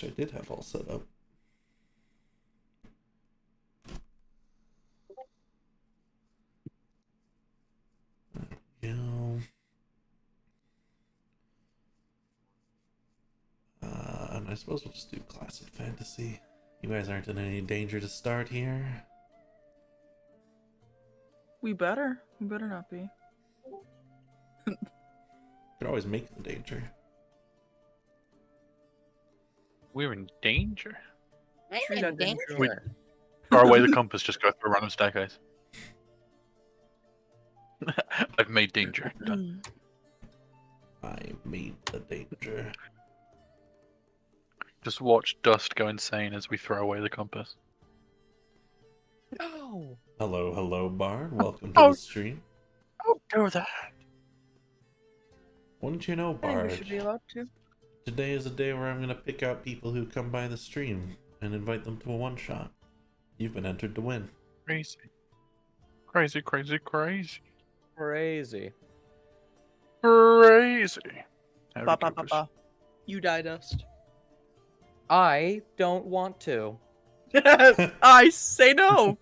which I did have all set up. There we go. And I suppose we'll just do classic fantasy. You guys aren't in any danger to start here. We better not be. Could always make the danger. We're in danger. Tree I'm in that didn't danger. Throw away the compass, just go through a random staircase. I've made danger. Done. I made the danger. Just watch Dust go insane as we throw away the compass. No. Hello, Bard. Welcome to the stream. Don't do that. Wouldn't you know, I think Bard? we should be allowed to. Today is a day where I'm going to pick out people who come by the stream and invite them to a one-shot. You've been entered to win. Crazy. Crazy, crazy, crazy. Crazy. Crazy. Howdy, Ba, ba, ba, goobers. ba. You die, Dust. I don't want to. I say no.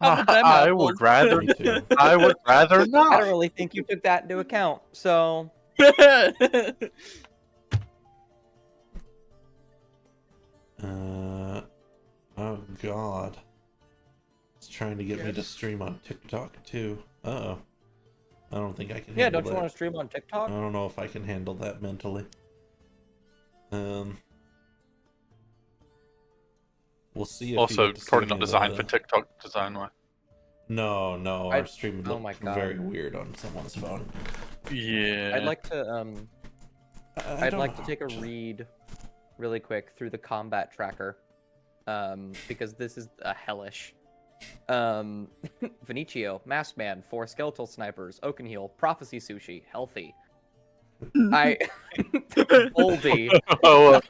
How about them I apples? would rather. Me too. I would rather I don't not. really think you took that into account, so... Oh god. It's trying to get me to Yes. stream on TikTok too. Uh-oh. I don't think I can Yeah, handle don't you that. want to stream on I TikTok? don't know if I can handle that mentally. We'll see if Also, you get to see probably me not in designed the- for TikTok design wise. No, our stream would oh look my God. very weird on someone's phone. Yeah. I'd like to, I I'd don't like to know. take a read really quick through the combat tracker. Because this is hellish. Vinicio, Masked Man, 4 skeletal snipers, Oakenheel, Prophecy Sushi, healthy. I Boldy. Oh,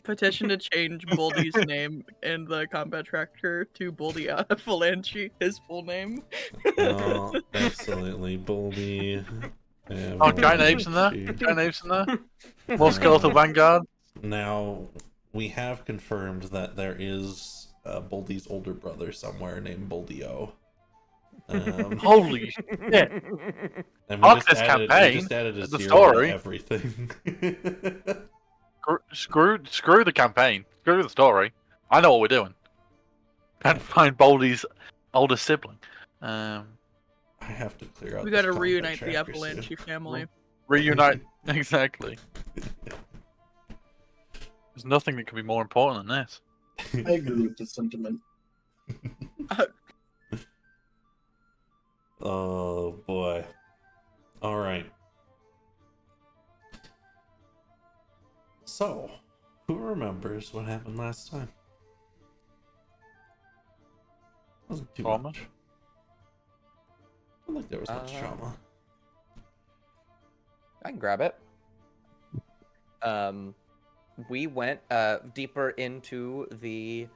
Petition to change Boldy's name in the combat tracker to Boldy Avalanche, his full name. Oh, absolutely. Bulby. oh, giant apes in there. Giant apes in there. More skeletal vanguard. Now, we have confirmed that there is Boldy's older brother somewhere named Boldy-O. Holy shit! And Fuck this campaign, we just added a the zero story. to everything. Screw the campaign. Screw the story. I know what we're doing. And find Baldy's older sibling. I have to clear out. We this gotta combat reunite the tracker Avalanche soon. family. Reunite. Exactly. There's nothing that could be more important than this. I agree with the sentiment. Oh boy. All right. So, who remembers what happened last time? Wasn't too Trauma? much. I don't think there was much trauma. I can grab it. We went deeper into the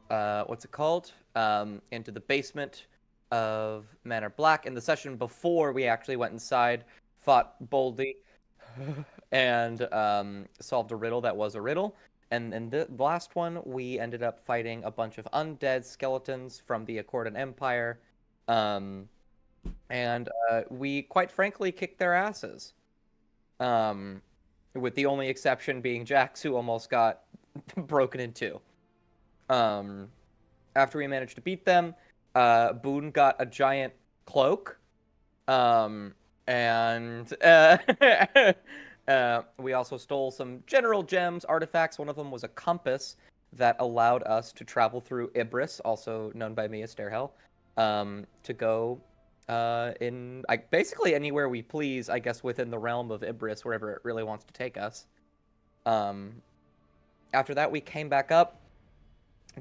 what's it called? Into the basement of Manor Black in the session before we actually went inside, fought Boldy, and solved a riddle that was a riddle. And in the last one, we ended up fighting a bunch of undead skeletons from the Accordant Empire. And we, quite frankly, kicked their asses. With the only exception being Jax, who almost got broken in two. After we managed to beat them, Boone got a giant cloak. We also stole some general gems, artifacts. One of them was a compass that allowed us to travel through Ibris, also known by me as Stairhell, to go in basically anywhere we please, I guess, within the realm of Ibris, wherever it really wants to take us. After that, we came back up,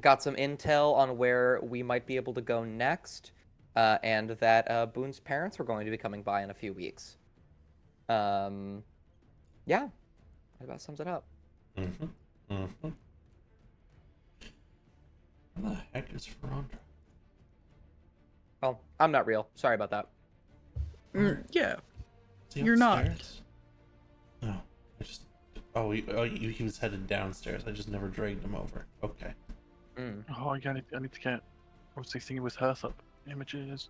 got some intel on where we might be able to go next, and that Boone's parents were going to be coming by in a few weeks. Yeah, that about sums it up. Where the heck is Ferrandra? Oh, I'm not real. Sorry about that. Yeah. he You're not. upstairs? No, I just. Oh, he was headed downstairs. I just never dragged him over. Okay. Oh, yeah, I need to get. I was thinking with Hearth up images.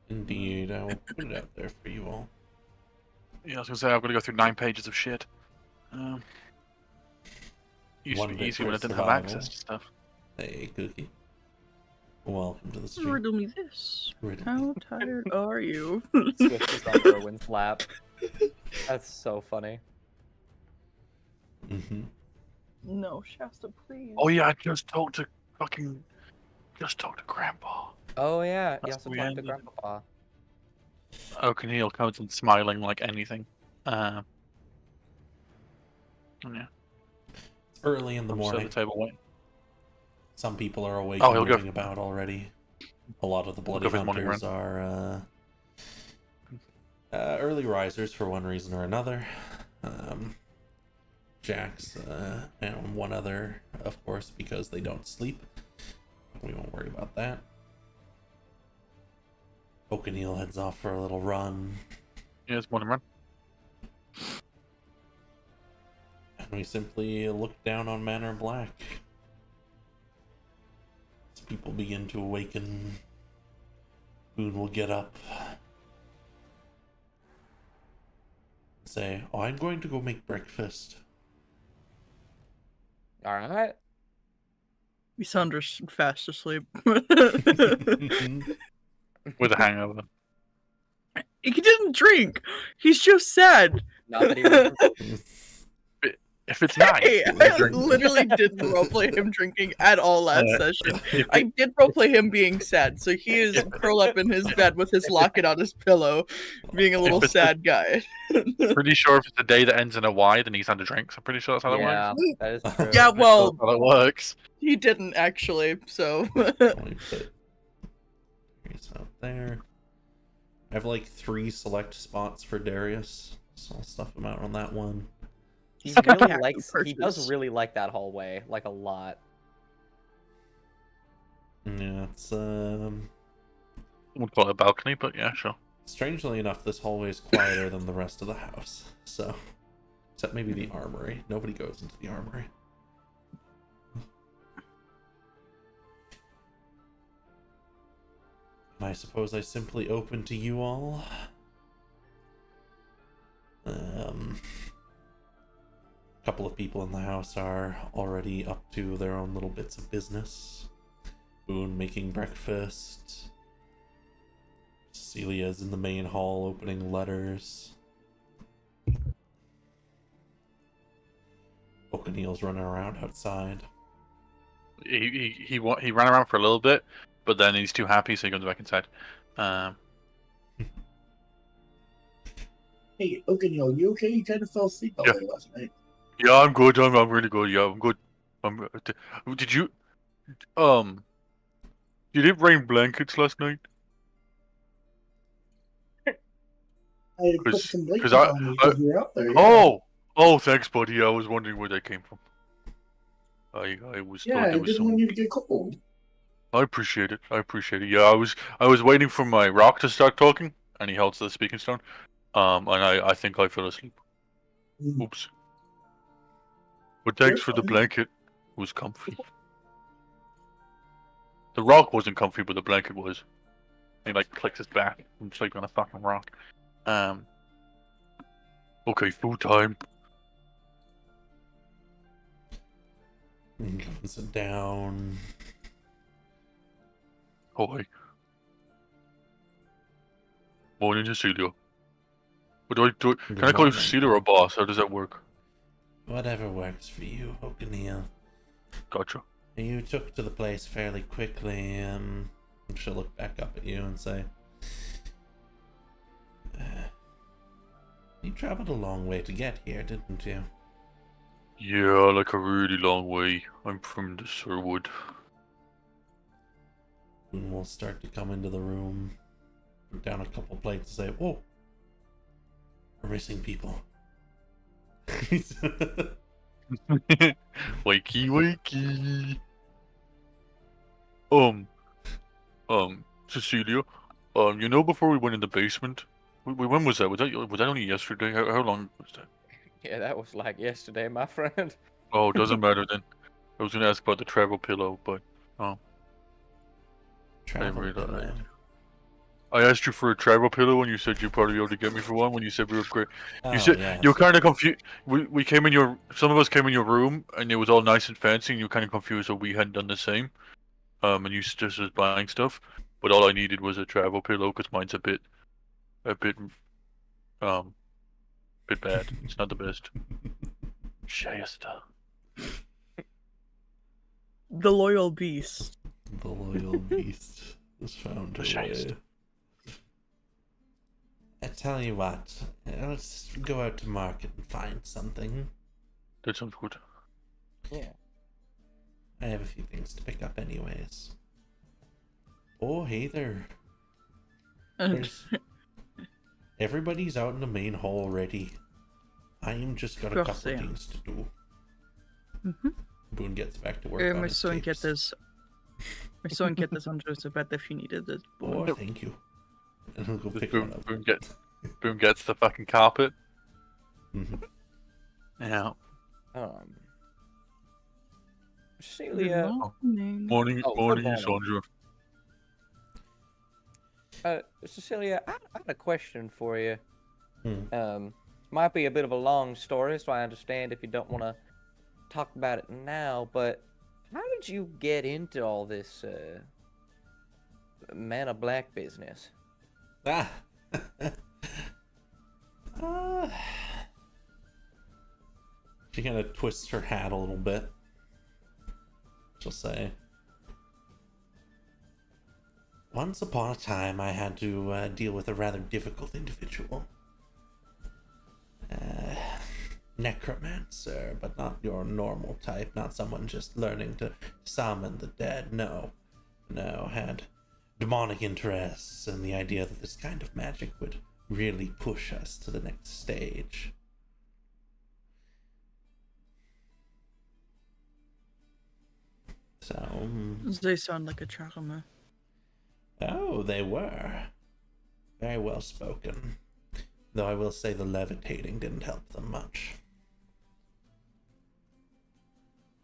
Indeed, I will put it out there for you all. Yeah, I was gonna say I've got to go through 9 pages of shit. Used to One be bit easy when I for didn't have survival. access to stuff. Hey, Cookie. Welcome to the stream. Riddle me this. Riddle How me. tired are you? Swift is on Erwin's lap. That's so funny. Mm-hmm. No, Shasta, please. Oh yeah, I just talked to Grandpa. Oh yeah, you That's also the talked to end. Grandpa. Oakenheel comes in smiling like anything. Yeah. It's early in the I'm still morning. at the table waiting. Some people are awake Oh, and he'll go- moving about already. A lot of the bloody go for his morning hunters are early risers for one reason or another. Jax and one other, of course, because they don't sleep. We won't worry about that. Oakenheel heads off for a little run, Yeah, it's morning run. and we simply look down on Manor Black. As people begin to awaken, Boone will get up, say, "Oh, I'm going to go make breakfast." All right. Sandra's fast asleep. With a hangover. He didn't drink. He's just sad. Not that he was... If it's nice, Hey, you I drink. literally didn't roleplay him drinking at all last session. I did roleplay him being sad, so he is curled up in his bed with his locket on his pillow, being a little it's- sad guy. Pretty sure if it's a day that ends in a Y, then he's under drinks. I'm pretty sure that's how that Yeah, works. that is true. Yeah, well, That's how that works. he didn't actually, so. Let me put Darius out there. I have like 3 select spots for Darius, so I'll stuff him out on that one. He He's got really cat likes. He does purses. really like that hallway, like a lot. Yeah, it's I wouldn't call it a balcony, but yeah, sure. strangely enough, this hallway is quieter than the rest of the house. So, except maybe the armory. Nobody goes into the armory. And I suppose I simply open to you all. A couple of people in the house are already up to their own little bits of business. Boone making breakfast. Cecilia's in the main hall opening letters. Oakenheel's running around outside. He ran around for a little bit, but then he's too happy, so he goes back inside. Hey, Oakenheel, you okay? You kind of fell asleep all Yeah. day last night. Yeah, I'm good. I'm really good. Yeah, I'm good. Did you did it rain blankets last night? I had put 'Cause- some blankets 'cause on you because you were out there. Oh, thanks, buddy. I was wondering where they came from. I was Yeah, thought I there was didn't some. want you to get cold. I appreciate it. Yeah, I was waiting for my rock to start talking, and he held to the speaking stone. And I think I fell asleep. Mm. Oops. But thanks You're for the fine. blanket. It was comfy. The rock wasn't comfy, but the blanket was. He like clicks his back. I'm sleeping on a fucking rock. Okay, food time. Go and sit down. Hi. Morning, Cecilia. What do I do? Can I call you morning. Cecilia or boss? How does that work? Whatever works for you, Oakenheel. Gotcha. You took to the place fairly quickly. She'll look back up at you and say, "You traveled a long way to get here, didn't you?" Yeah, like a really long way. I'm from the Sherwood. And we'll start to come into the room, put down a couple plates, and say, "Whoa, we're missing people." Wakey, wakey. Cecilia, before we went in the basement, When was that? Was that only yesterday? How long was that? Yeah, that was like yesterday, my friend. Oh, doesn't matter then. I was gonna ask about the travel pillow, but I Travel realized. pillow. I asked you for a travel pillow, and you said you'd probably be able to get me for one. When you said we were great, Oh, you said yes. you were kind of confused. We came in your. Some of us came in your room, and it was all nice and fancy, and you were kind of confused that we hadn't done the same. And you just was buying stuff, but all I needed was a travel pillow because mine's a bit, um, bit bad. It's not the best. Shayesta. The loyal beast. The loyal beast has found The her shiest. way. I tell you what, let's go out to market and find something. That sounds good. Yeah. I have a few things to pick up anyways. Oh, hey there. There's... Everybody's out in the main hall already. I am just got a Course couple they are. things to do. Mhm. Boone gets back to work on My his son get tapes. this. My son get this under the bed if you needed it. Oh, thank you. And he'll go pick one up. Boom gets the fucking carpet. Mhm. Yeah. Cecilia. Morning. Morning, Oh, good morning, morning. Sandra. Cecilia, I had a question for you. Hmm. Might be a bit of a long story, so I understand if you don't want to talk about it now, but how did you get into all this Man of Black business? Ah. uh, she kind of twists her hat a little bit. She'll say, once upon a time, I had to deal with a rather difficult individual. Necromancer, but not your normal type, not someone just learning to summon the dead. No, had demonic interests and the idea that this kind of magic would really push us to the next stage. So, They sound like a charmer. oh, they were very well spoken. Though I will say the levitating didn't help them much.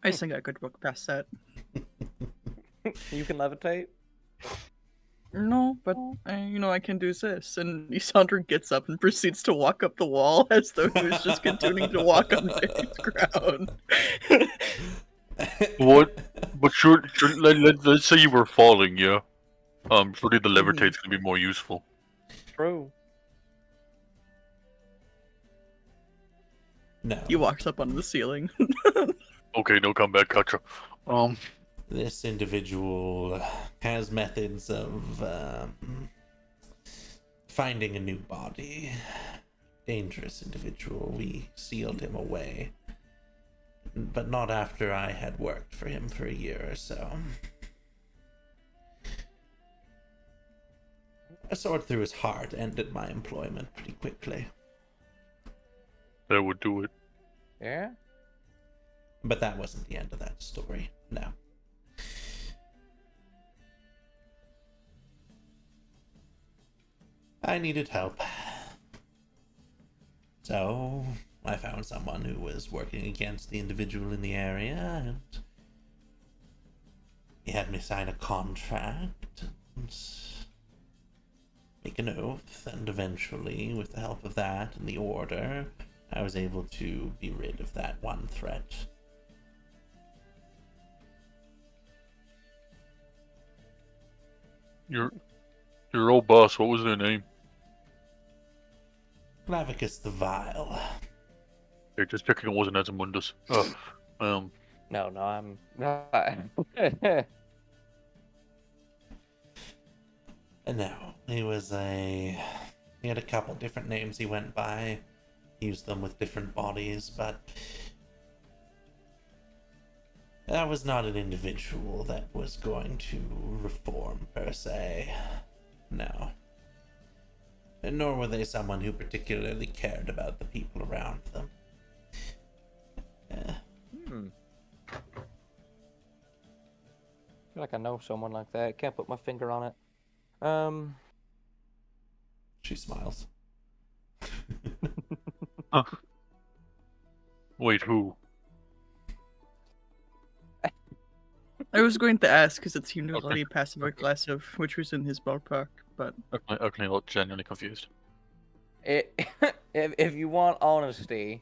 I think I could work past that. You can levitate? No, but I can do this. And Isandra gets up and proceeds to walk up the wall as though he was just continuing to walk on the ground. What? But let's say you were falling, yeah. Surely the levitate's gonna be more useful. True. No. He walks up onto the ceiling. Okay, no comeback, gotcha. This individual has methods of finding a new body. Dangerous individual. We sealed him away. But not after I had worked for him for a year or so. A sword through his heart ended my employment pretty quickly. That would do it. Yeah? But that wasn't the end of that story. No. I needed help. So I found someone who was working against the individual in the area, and he had me sign a contract and make an oath, and eventually, with the help of that and the order, I was able to be rid of that one threat. Your old boss, what was their name? Clavicus the Vile. Yeah, just checking it wasn't Azamundus. No, I'm. No, he had a couple different names he went by, used them with different bodies, but that was not an individual that was going to reform per se. No. And nor were they someone who particularly cared about the people around them. I feel like I know someone like that. Can't put my finger on it. She smiles. Wait, who? I was going to ask because it seemed Okay. really passive aggressive, which was in his ballpark, but Oakenheel genuinely confused. If you want honesty,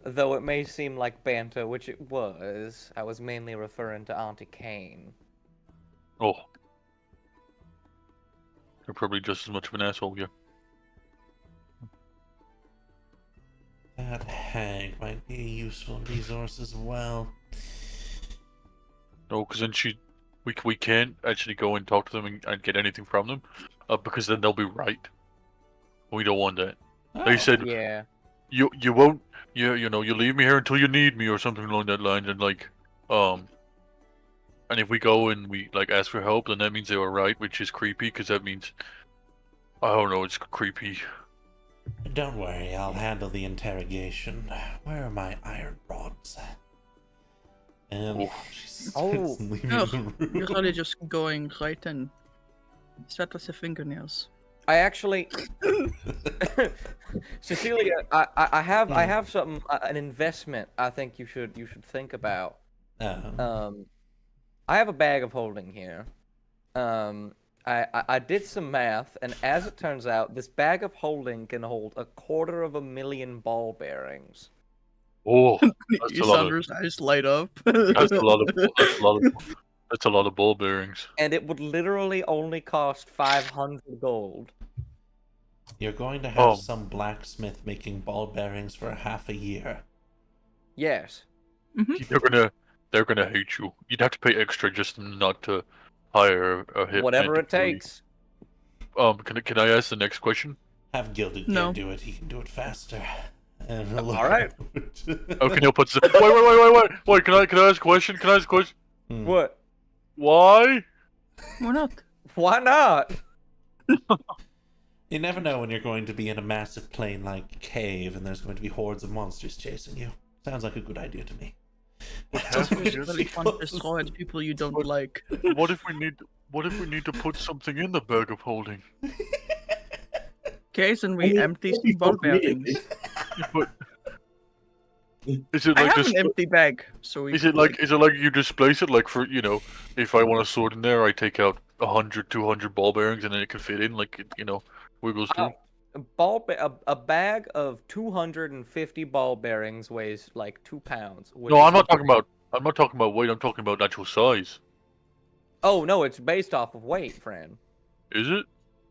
though it may seem like banter, which it was, I was mainly referring to Auntie Kane. Oh. You're probably just as much of an asshole, yeah. That hag might be a useful resource as well. No, because then we can't actually go and talk to them and get anything from them, because then they'll be right. We don't want that. They said Yeah. you won't you know you leave me here until you need me or something along that line, and like and if we go and we like ask for help, then that means they were right, which is creepy because that means I don't know, it's creepy. Don't worry, I'll handle the interrogation. Where are my iron rods? And she starts leaving Oh, the room. you're really just going right in. Start with the fingernails. I actually, Cecilia, I have something, an investment. I think you should think about. I have a bag of holding here. I did some math, and as it turns out, this bag of holding can hold 250,000 ball bearings. Oh, that's a lot of Sandra's eyes light up. that's a lot of ball bearings. And it would literally only cost 500 gold. You're going to have some blacksmith making ball bearings for half a year. Yes. They're gonna hate you. You'd have to pay extra just not to hire a hit. Whatever it takes. Can I ask the next question? Have Gilded No. Kid do it. He can do it faster. And All right. Oakenheel puts wait. Can I ask a question? Can I ask a question? What? Why? Why not? Why not? You never know when you're going to be in a massive plain-like cave and there's going to be hordes of monsters chasing you. Sounds like a good idea to me. It's really fun to destroy at people you don't like. What if we need to put something in the bag of holding? Okay, then we empty some ball bearings. But is it I like have this? an empty bag, so we Is it like you displace it like for if I want a sword in there, I take out 100, 200 ball bearings and then it can fit in like wiggles through. A bag of 250 ball bearings weighs like 2 pounds. No, I'm not talking about weight. I'm talking about actual size. Oh no, it's based off of weight, friend. Is it?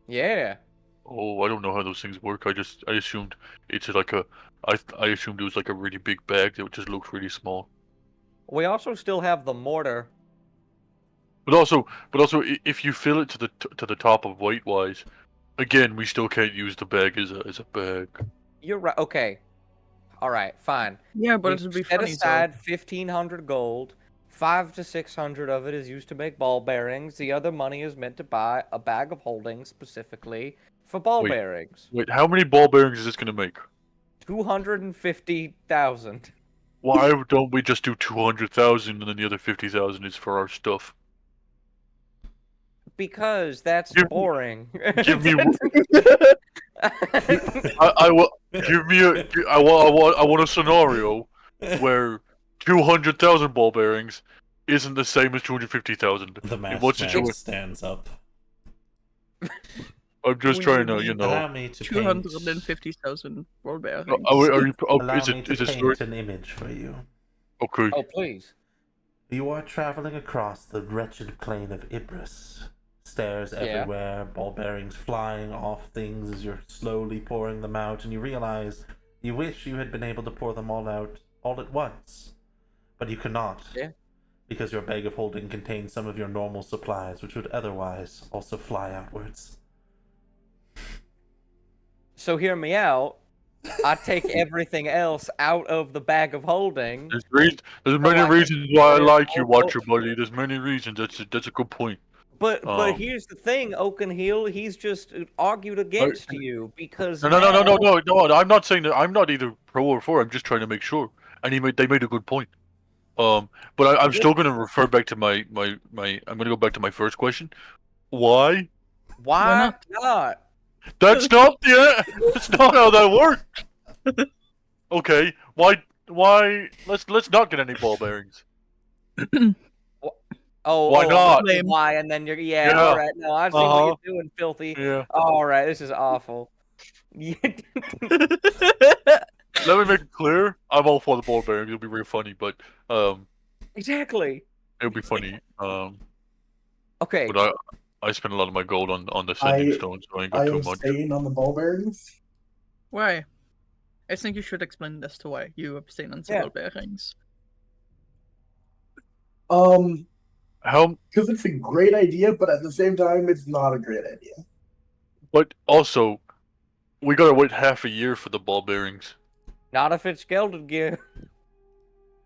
Yeah. Oh, I don't know how those things work. I assumed it's like I assumed it was like a really big bag that just looked really small. We also still have the mortar. But also, if you fill it to the top of weight wise, again, we still can't use the bag as a bag. You're right. Okay. All right. Fine. Yeah, but We it'd be set funny. aside 1,500 gold. 500 to 600 of it is used to make ball bearings. The other money is meant to buy a bag of holding specifically for ball bearings. Wait, how many ball bearings is this gonna make? 250,000. Why don't we just do 200,000 and then the other 50,000 is for our stuff? Because that's boring. Give me. I want a scenario where 200,000 ball bearings isn't the same as 250,000. The In what masked man situation? stands up. I'm just trying to, Allow me to paint, 250,000 ball bearings. allow is me it to is it paint story? an image for you. Okay. Oh, please. You are traveling across the wretched plain of Ibris. Stairs everywhere, ball bearings flying off things as you're slowly pouring them out, and you realize you wish you had been able to pour them all out all at once. But you cannot. Yeah. Because your bag of holding contains some of your normal supplies, which would otherwise also fly outwards. So hear me out. I take everything else out of the bag of holding. There's many reasons why I like you, Watcher Buddy. There's many reasons. That's a good point. But here's the thing, Oakenheel, he's just argued against you because No. I'm not saying that. I'm not either pro or for. I'm just trying to make sure. And they made a good point. But I'm still going to refer back to my. I'm going to go back to my first question. Why? Why not? That's not how that works. Okay, why? Let's not get any ball bearings. Oh, Why not? Lame. Why? And then you're Yeah. all right. No, I see what you're doing, filthy. Yeah. All right, this is awful. Let me make it clear. I'm all for the ball bearings. It'll be really funny, but Exactly. it'll be funny. Okay. But I spent a lot of my gold on the sending stones, so I ain't got I too am much. staying on the ball bearings. Why? I think you should explain this to why you abstain on several bearings. How? Because it's a great idea, but at the same time, it's not a great idea. But also, we gotta wait half a year for the ball bearings. Not if it's gilded gear.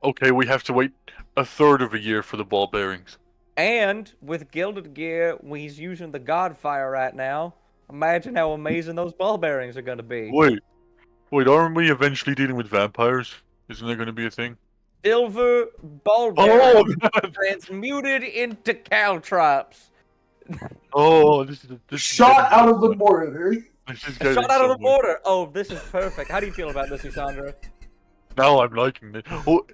Okay, we have to wait a third of a year for the ball bearings. And with gilded gear, he's using the Godfire right now. Imagine how amazing those ball bearings are gonna be. Wait, aren't we eventually dealing with vampires? Isn't there gonna be a thing? Silver ball Oh, bearings transmuted into caltrops. oh, this is Shot getting out of the somewhere. mortar. This is getting Shot out of the somewhere. border. Oh, this is perfect. How do you feel about this, Isandra? Now I'm liking it. Oh,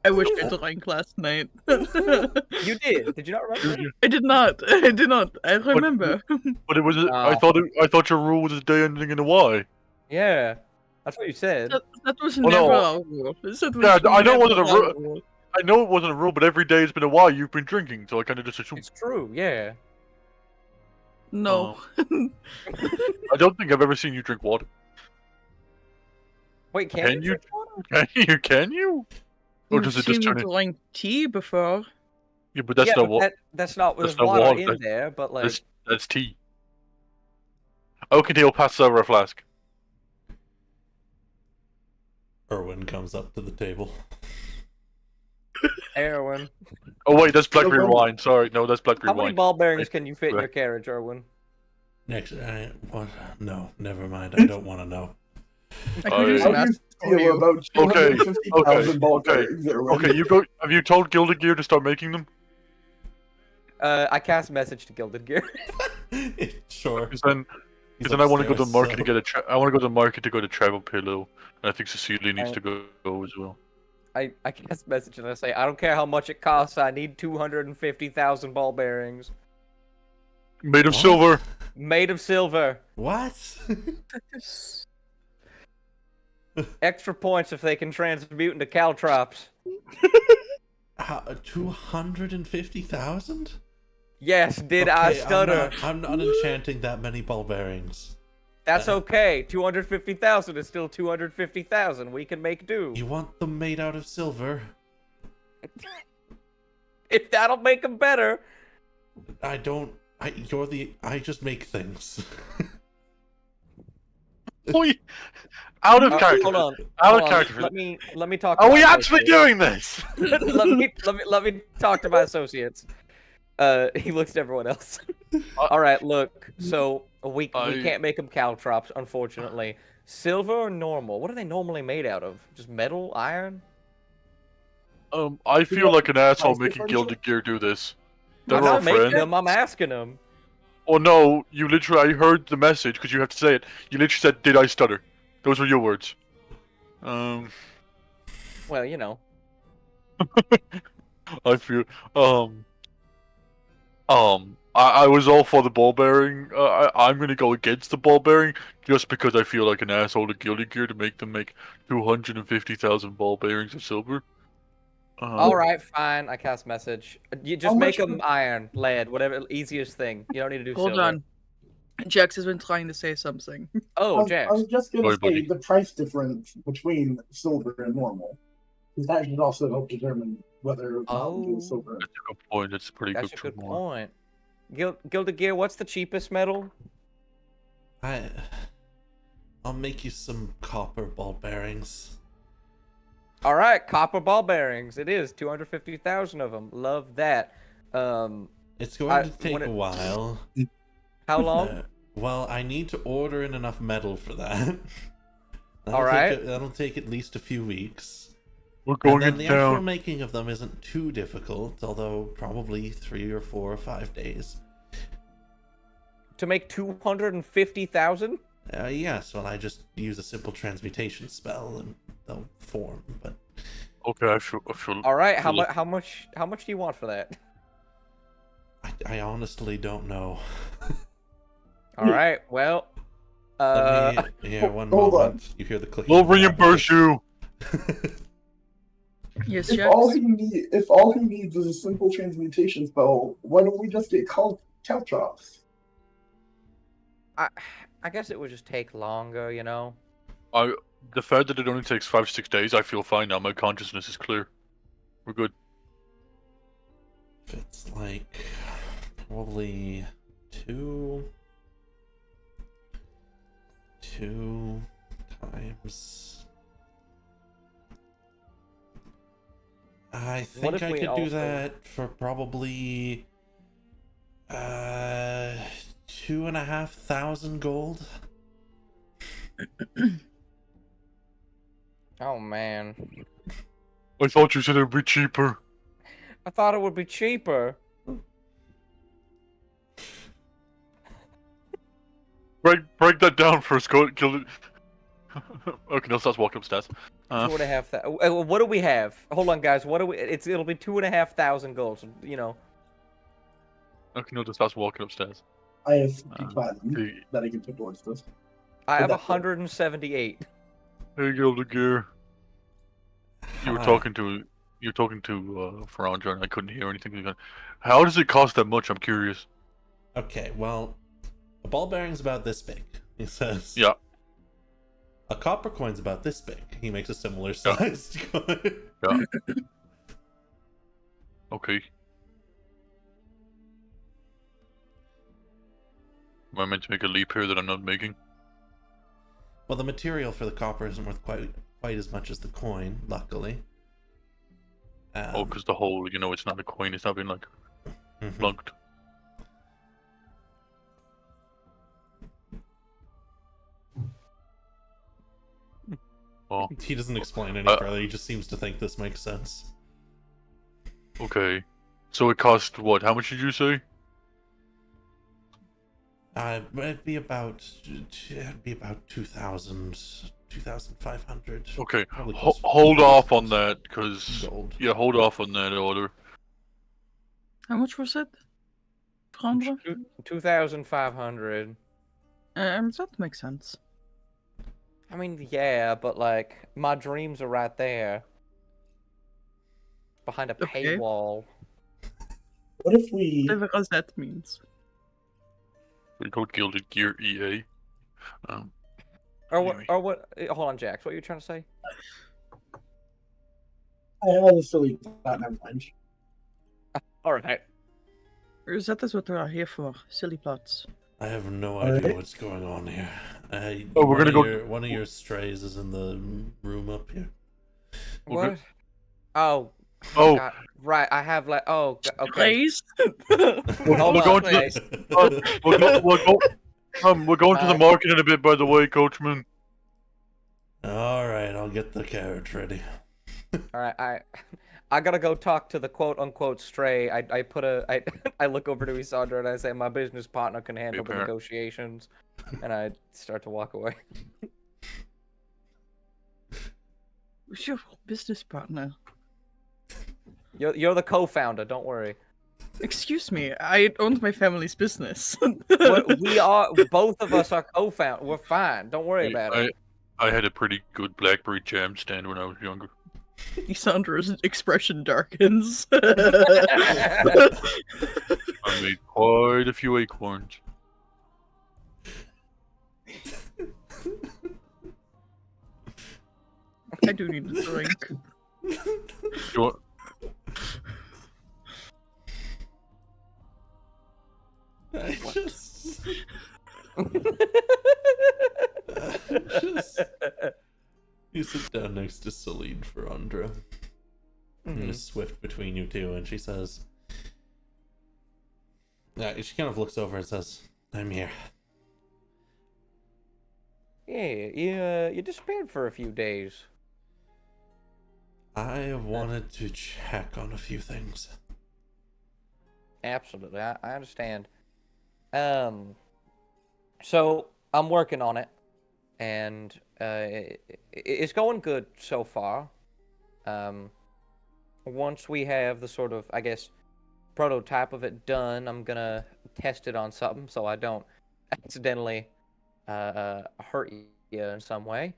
I wish I drank last night. You did. Did you not remember? I did not. I did not. I remember. but it was. I Oh. thought your rule was a day ending in a Y. Yeah. That's what you said. That was Oh, never no. our rule. That was Yeah, I know it wasn't a never our rule. I know it wasn't a rule, but every day it's been a Y you've been drinking, so I kind of just assumed. It's true, yeah. No. I don't think I've ever seen you drink water. Wait, Can can you? drink water? Can you? Or does it You've just seen turn me it? drink tea before. Yeah, but that's Yeah, not but what. that's not that's with not water water, in that's- there, but like That's tea. Oakenheel passes over a flask. Erwin comes up to the table. heroin. Oh wait, that's blackberry wine. Sorry, no, that's blackberry How many wine. ball bearings can you fit in your carriage, Erwin? Next, what? No, never mind. I don't want to know. I could use How some do you aspirin for feel you. about 250,000 ball okay, bearings? Erwin? Okay, have you told Gilded Gear to start making them? I cast message to Gilded Gear. Sure. Because then He's I want to go to the upstairs, market so- to get I want to go to the market to go to Travel Pillow, and I think Cecilia needs to go as well. I cast message and I say, I don't care how much it costs, I need 250,000 ball bearings. Made of What? silver. Made of silver. What? Extra points if they can transmute into caltrops. 250,000? Yes, did I stutter? I'm not enchanting that many ball bearings. That's okay. 250,000 is still 250,000. We can make do. You want them made out of silver? If that'll make them better. I just make things. Wait, out of character. Hold on. Out hold of on, character. Let me talk. To Are my we actually associates. doing this? let me talk to my associates. He looks at everyone else. All right, look. So we can't make them caltrops, unfortunately. Silver or normal? What are they normally made out of? Just metal, iron? I feel like an asshole price making differential? Gilded Gear do this. They're I'm our not making friend. them. I'm asking them. Oh no, you literally, I heard the message, because you have to say it. You literally said, did I stutter? Those were your words. Well, you know. I feel, I was all for the ball bearing. I'm gonna go against the ball bearing, just because I feel like an asshole to Gilded Gear to make them make 250,000 ball bearings of silver. All right, fine. I cast message. You just How make much them iron, lead, whatever, easiest thing. You don't need to do Hold silver. on. Jax has been trying to say something. Oh, Jax. I was just going Sorry, to say buddy. the price difference between silver and normal. Because that should also help determine whether or not we do silver. That's a good point. That's a pretty That's good a good point. point. Gilded Gear, what's the cheapest metal? I'll make you some copper ball bearings. All right, copper ball bearings. It is 250,000 of them. Love that. It's going to take when a while. How long? Well, I need to order in enough metal for that. That'll take at least a few weeks. We're going And then the it down. actual making of them isn't too difficult, although probably 3 or 4 or 5 days. To make 250,000? Yes, well, I just use a simple transmutation spell and they'll form, but... Okay, I feel. All right, feel how much do you want for that? I honestly don't know. All right, well, Let me... Yeah, one Hold moment. on. You hear the clicking. We'll of the reimburse you. Yes, If all he needs is a simple transmutation spell, why don't we just get caltrops? I guess it would just take longer, you know. The fact that it only takes 5-6 days, I feel fine now. My consciousness is clear. We're good. If it's like probably two times. I think I could do that for probably 2,500 gold. Oh man, I thought you said it'd be cheaper. I thought it would be cheaper. Break that down first. Kill it. Okay, no, starts walking upstairs. 2,500. What do we have? Hold on, guys. What do we? It'll be 2,500 gold. So, you know. Okay, no, just starts walking upstairs. I have 50 platinum Hey, that I can put towards this. I have that's it. 178. hey, go the gear. You were Hi. talking to Farandra, and I couldn't hear anything. How does it cost that much? I'm curious. Okay, well, a ball bearing's about this big, he says. Yeah. A copper coin's about this big. He makes a similar sized coin. Yeah. Okay. Am I meant to make a leap here that I'm not making? Well, the material for the copper isn't worth quite as much as the coin, luckily. Because the whole, it's not a coin. It's not been like plunked. Oh, He doesn't explain any further. He just seems to think this makes sense. okay. So it cost what? How much did you say? It'd be about 2,000, 2,500. Okay. Probably closer to Hold 2,000 off on that, because gold. yeah, hold off on that order. How much was it? 200? 2,500. That makes sense. I mean, yeah, but like my dreams are right there, behind a Okay. paywall. What if we... Whatever else that means. We called Gilded Gear EA. Or what? Anyway. Or what? Hold on, Jax. What are you trying to say? I have a silly thought, never mind. All right. That is what we are here for. Silly plots. I have no Alright. idea what's going on here. Oh, we're gonna go- One of your strays is in the room up here. Okay. What? Oh. Oh, God. Right. I have like. Oh. Okay. Praise? we're Hold going on, to please. we're going to the market in a bit, by the way, Coachman. All right, I'll get the carriage ready. All right. I gotta go talk to the quote unquote stray. I look over to Isandra and I say my business partner can handle the parent. negotiations, and I start to walk away. Who's your business partner? You're the co-founder. Don't worry. Excuse me, I owned my family's business. We are both of us are co-founder. We're fine. Don't worry about it. I had a pretty good blackberry jam stand when I was younger. Isandra's expression darkens. I made quite a few acorns. I do need a drink. You want- I just... You sit down next to Celine Ferrandra. And is swift between you two, and she says... she kind of looks over and says, I'm here. Yeah, you disappeared for a few days. I wanted to check on a few things. Absolutely, I understand. So I'm working on it. and it's going good so far. Once we have the sort of, I guess, prototype of it done, I'm gonna test it on something so I don't accidentally hurt you in some way.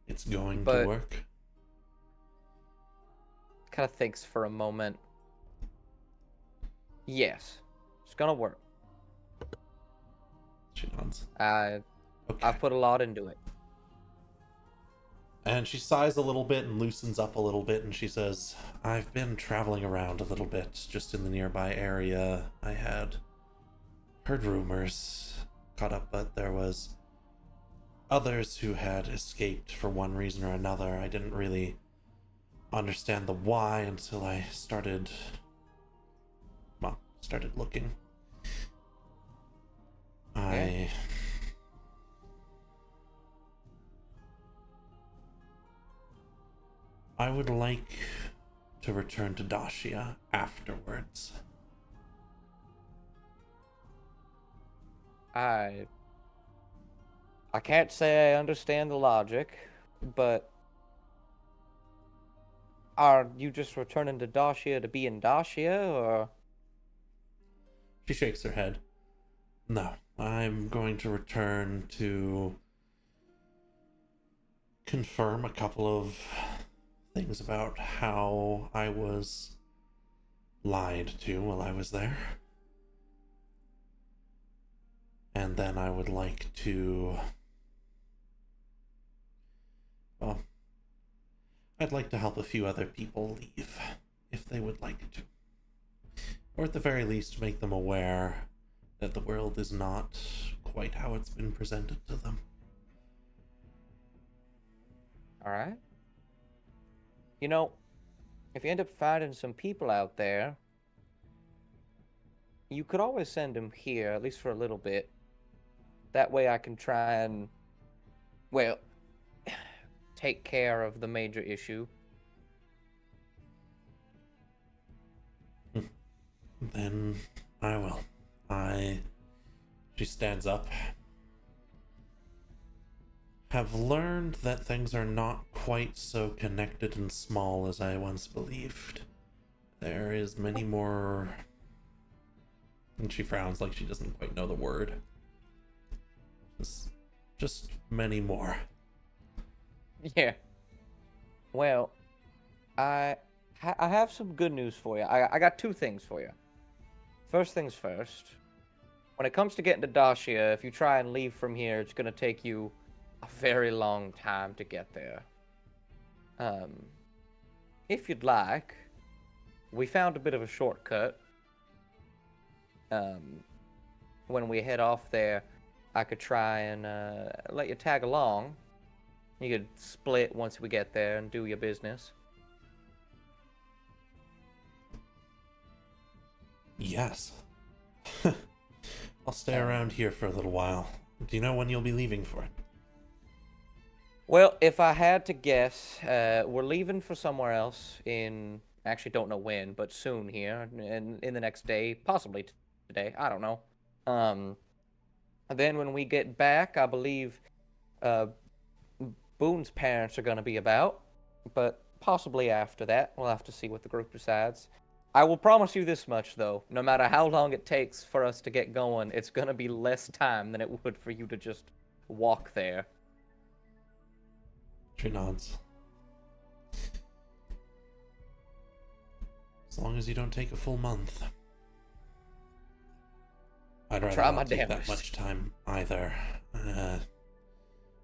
It's going to But- work. Kind of thinks for a moment. Yes, it's gonna work. She nods. I've Okay. put a lot into it. And she sighs a little bit and loosens up a little bit, and she says, I've been traveling around a little bit, just in the nearby area. I had heard rumors, caught up, but there was others who had escaped for one reason or another. I didn't really understand the why until I started looking. I would like to return to Dacia afterwards. I can't say I understand the logic, but are you just returning to Dacia to be in Dacia, or? She shakes her head. No, I'm going to return to confirm a couple of things about how I was lied to while I was there. And then I would like to... well, I'd like to help a few other people leave, if they would like to. Or at the very least, make them aware that the world is not quite how it's been presented to them. Alright. You know, if you end up finding some people out there, you could always send them here, at least for a little bit. That way I can try and, well, take care of the major issue. Then I will. She stands up. Have learned that things are not quite so connected and small as I once believed. There is many more... and she frowns like she doesn't quite know the word. Just many more. Yeah. Well, I have some good news for you. I got two things for you. First things first. When it comes to getting to Dacia, if you try and leave from here, it's going to take you a very long time to get there. If you'd like, we found a bit of a shortcut. When we head off there, I could try and let you tag along. You could split once we get there and do your business. Yes. I'll stay around here for a little while. Do you know when you'll be leaving for it? Well, if I had to guess, we're leaving for somewhere else in... actually don't know when, but soon here. In the next day, possibly today. I don't know. And then when we get back, I believe Boone's parents are going to be about. But possibly after that. We'll have to see what the group decides. I will promise you this much, though. No matter how long it takes for us to get going, it's going to be less time than it would for you to just walk there. She nods. As long as you don't take a full month. I'd rather Try my not take that damnedest. much time either.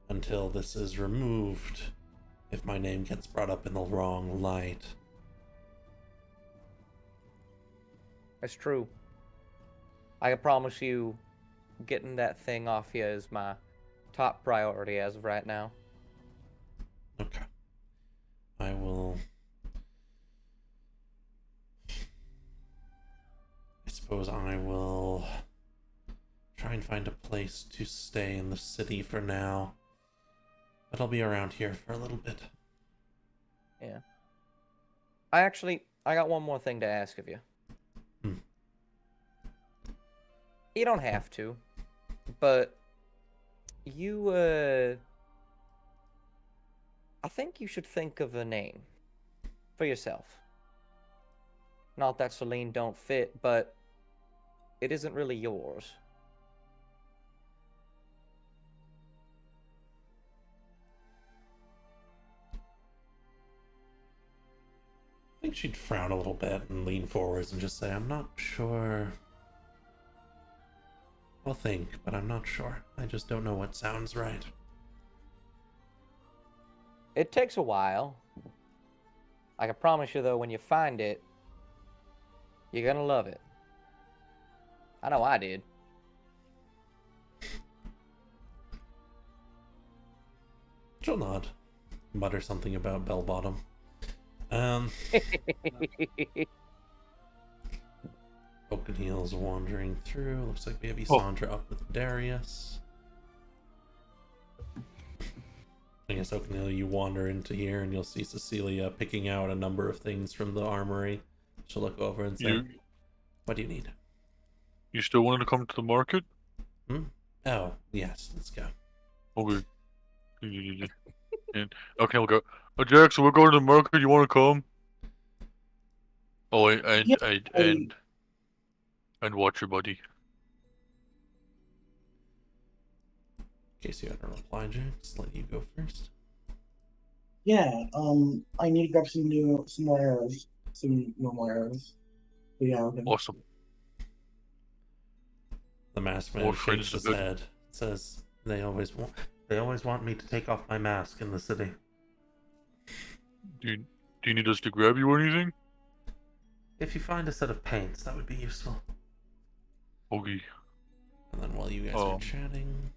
Until this is removed, if my name gets brought up in the wrong light. That's true. I can promise you, getting that thing off you is my top priority as of right now. Okay. I will... I suppose I will try and find a place to stay in the city for now. But I'll be around here for a little bit. Yeah. I got one more thing to ask of you. You don't have to, but You, I think you should think of a name for yourself. Not that Celine don't fit, but it isn't really yours. I think she'd frown a little bit and lean forwards and just say, I'm not sure. I'll think, but I'm not sure. I just don't know what sounds right. It takes a while. I can promise you, though, when you find it, you're gonna love it. I know I did. She'll nod. Mutter something about bell bottom. Oakenheel's wandering through. Looks like we have Isandra up with Darius. I guess Oakenheel, you wander into here and you'll see Cecilia picking out a number of things from the armory. She'll look over and say, what do you need? You still wanted to come to the market? Oh, yes, let's go. Okay. And okay, we'll go. Oh, Jackson, we're going to the market. You want to come? Oh, and watch your buddy. In case you had a reply, Jax, let you go first. Yeah, I need to grab some more arrows. Some more arrows. But yeah, okay. Awesome. The masked man More shakes friends his are head. Says, they always want me to take off my mask in the city. Do you need us to grab you or anything? If you find a set of paints, that would be useful. Okay. And then while you guys are chatting...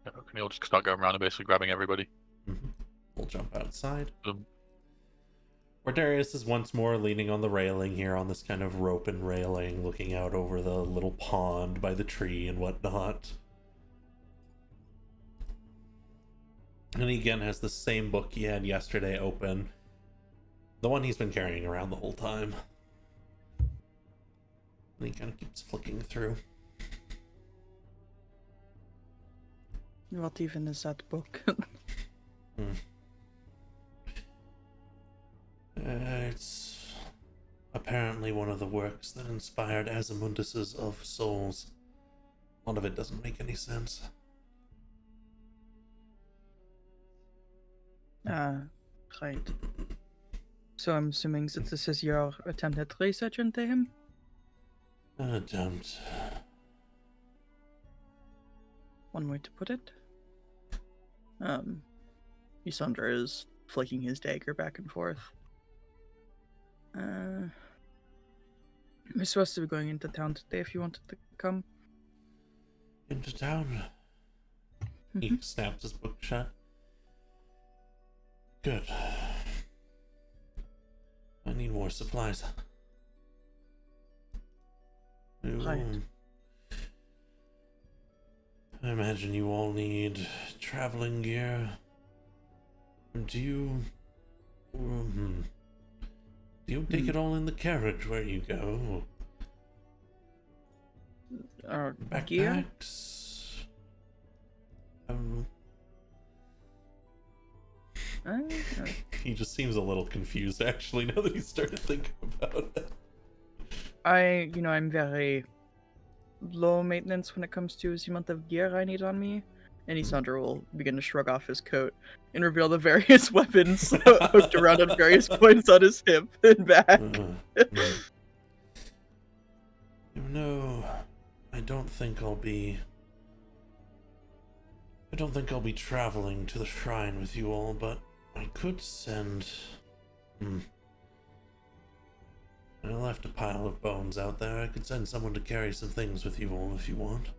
Yeah, okay, I'll just start going around and basically grabbing everybody. We'll jump outside. Where Darius is once more leaning on the railing here, on this kind of rope and railing, looking out over the little pond by the tree and whatnot. And he again has the same book he had yesterday open. The one he's been carrying around the whole time. And he kind of keeps flicking through. What even is that book? It's apparently one of the works that inspired Asmundus's Of Souls. A lot of it doesn't make any sense. Right. So I'm assuming that this is your attempt at research into him? An attempt. One way to put it. Isandra is flicking his dagger back and forth. We're supposed to be going into town today if you wanted to come. Into town? He snaps his book shut. Good. I need more supplies. Right. I imagine you all need traveling gear. Do you take it all in the carriage where you go? Gear? Backpacks? He just seems a little confused actually now that he started thinking about it. I'm very low maintenance when it comes to the amount of gear I need on me. And Isandra will begin to shrug off his coat and reveal the various weapons hooked around at various points on his hip and back. No, I don't think I'll be traveling to the shrine with you all, but I could send... I left a pile of bones out there. I could send someone to carry some things with you all if you want.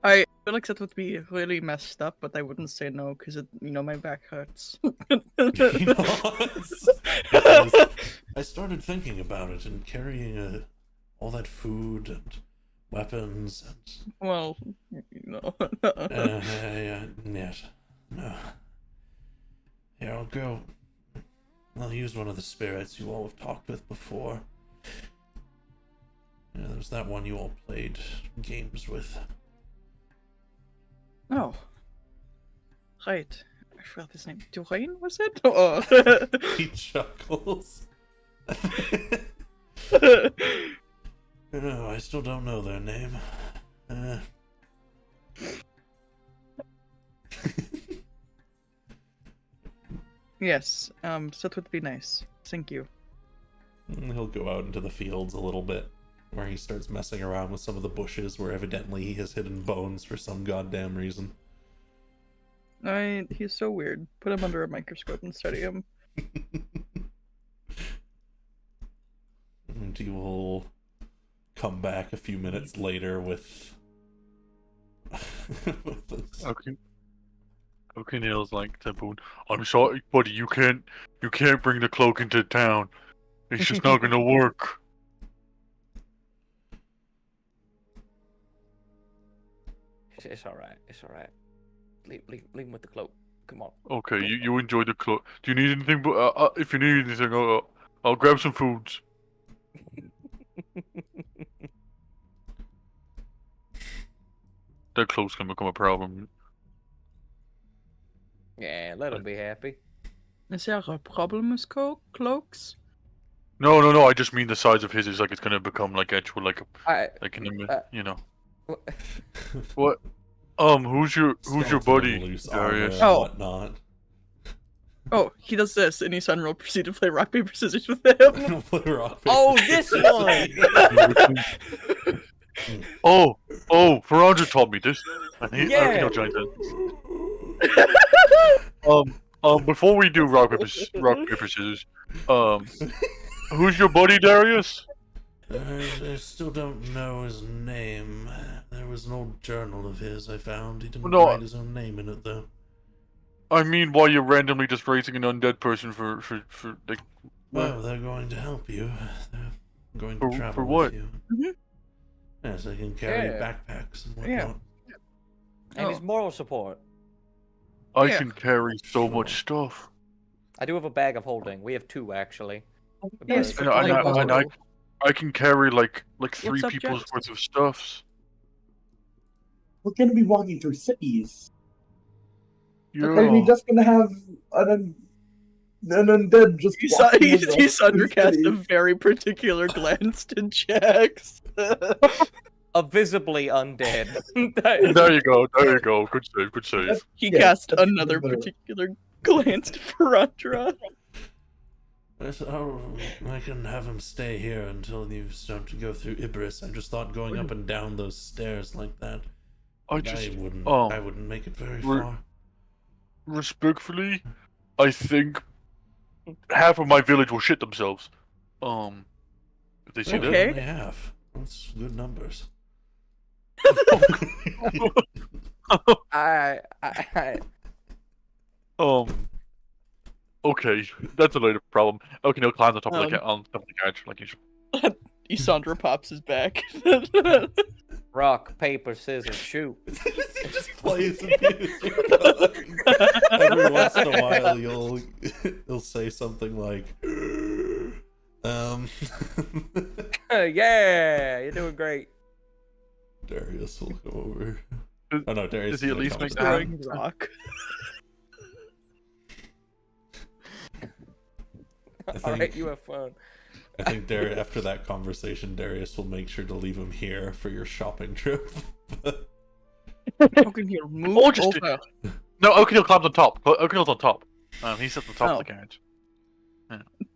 I feel like that would be really messed up, but I wouldn't say no because my back hurts. I started thinking about it and carrying all that food and weapons and... Well, yes. No. Here, I'll go. I'll use one of the spirits you all have talked with before. Yeah, there's that one you all played games with. Oh. Right. I forgot his name. Dwayne, was it? Oh. He chuckles. No, I still don't know their name. Yes, that would be nice. Thank you. He'll go out into the fields a little bit, where he starts messing around with some of the bushes where evidently he has hidden bones for some goddamn reason. He's so weird. Put him under a microscope and study him. And he will come back a few minutes later with... with this. Okay, Neil's like Temple. I'm sorry, buddy. You can't bring the cloak into town. It's just not gonna work. It's alright. It's alright. Leave him with the cloak. Come on. Okay, you enjoy the cloak. Do you need anything? But if you need anything, I'll grab some foods. That cloak's gonna become a problem. Yeah, let him be happy. Is there a problem with cloaks? No. I just mean the size of his is like it's gonna become like actual like you know. What? Who's your buddy? Loose Darius? armor and Oh. whatnot. Oh, he does this, and Isan will proceed to play rock, paper, scissors with him. Play rock, paper, Oh, scissors. this one! Oh, Ferandra taught me this. And he, Yeah. he'll join in. Before we do rock paper scissors, who's your buddy, Darius? I still don't know his name. There was an old journal of his I found. He didn't No. write his own name in it, though. I mean, why you're randomly just raising an undead person for like Well, they're going to help you. They're going to For travel what? with you. Mhm. Yes, they can carry Yeah. backpacks and Yeah. whatnot. And his Oh. moral support. I Yeah. can carry so Sure. much stuff. I do have a bag of holding. We have two, actually. Yes, But- And Like, I can carry like three What's up, people's Jax? worth of stuffs. We're gonna be walking through cities. Yeah. Are we just gonna have an undead just walking with us Isan through cast a cities? very particular glance to Jax. A visibly undead. There you go. Good save. He Yeah, cast that's another better. particular glance to Ferandra. I can have him stay here until you start to go through Ibris. I just thought going up and down those stairs like that, I wouldn't make it very far. Respectfully, I think half of my village will shit themselves. If they see Well, Okay. only half. That's good numbers. I Okay, that's a later problem. Okay, no, climb on top of the couch like you should. Isandra pops his back. rock, paper, scissors, shoot. Just plays the music. Every once in a while, you'll say something like, Yeah, you're doing great. Darius will go over. Is- Oh no, Darius. does he at least gonna make come the down. Throwing rock. I think, Alright, you have fun. I think after that conversation, Darius will make sure to leave him here for your shopping trip. Oakenheel, move Oh, just- over. No, Oakenheel climbs on top. Oakenheel's on top. He's at the top of the carriage.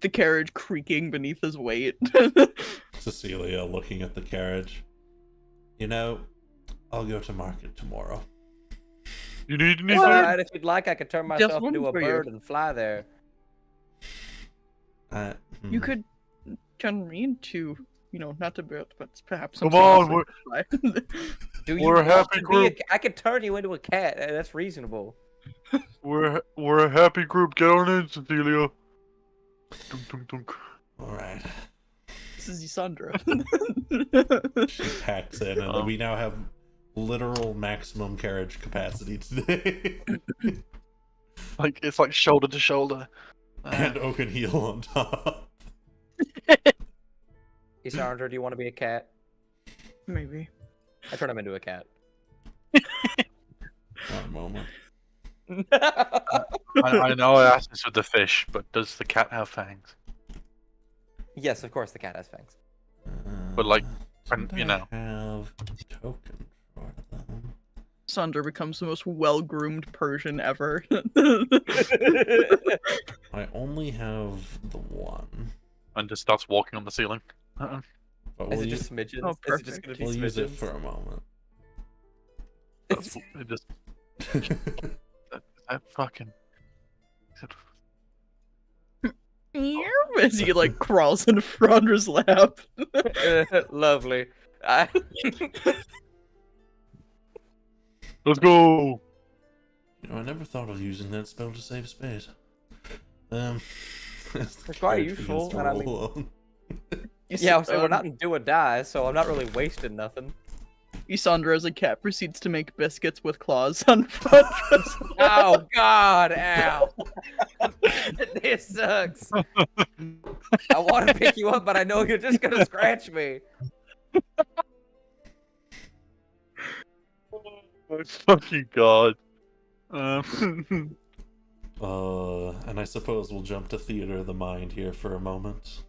The carriage creaking beneath his weight. Cecilia looking at the carriage. You know, I'll go to market tomorrow. You need anything? Alright, if you'd like, I could turn Just myself one into a for you. bird and fly there. You could turn me into, not a bird, but perhaps Come something on, else that can fly. Do you We're a want happy to be a group. I could turn you into a cat. That's reasonable. We're a happy group. Get on in, Cecilia. Dunk, dunk, dunk. Alright. This is Isandra. She packs in, and we now have literal maximum carriage capacity today. Like it's like shoulder to shoulder. And Oakenheel on top. Isandra, do you want to be a cat? Maybe. I turn him into a cat. One moment. I know I asked this with the fish, but does the cat have fangs? Yes, of course the cat has fangs. But, like, didn't you know. I have token for them? Sandra becomes the most well-groomed Persian ever. I only have the one. And just starts walking on the ceiling. But Is we'll, it just smidgens? Oh, Is it just gonna perfect. be we'll use it smidgens? for a moment. That's, it just that fucking. As he like crawls into Frandra's lap. Lovely. Let's go. You know, I never thought of using that spell to save space. It's quite useful, and I mean- alone. Yeah, so we're not in do or die, so I'm not really wasting nothing. Isandra as a cat proceeds to make biscuits with claws on Frandra's lap. Oh God! Ow! This sucks. I want to pick you up, but I know you're just gonna scratch me. Oh my fucking god. And I suppose we'll jump to Theater of the Mind here for a moment.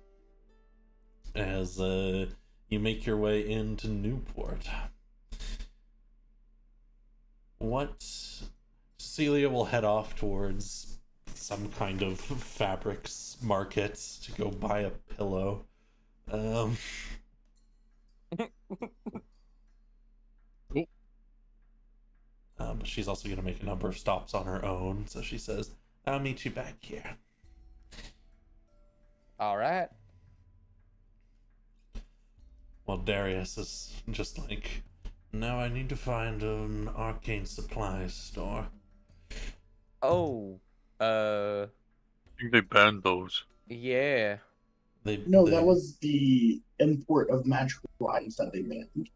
As you make your way into Newport. Celia will head off towards some kind of fabrics market to go buy a pillow. But she's also going to make a number of stops on her own, so she says, I'll meet you back here. All right. Well, Darius is just like, now I need to find an arcane supplies store. Oh. I think they banned those. Yeah. No, that was the import of magical items that they banned.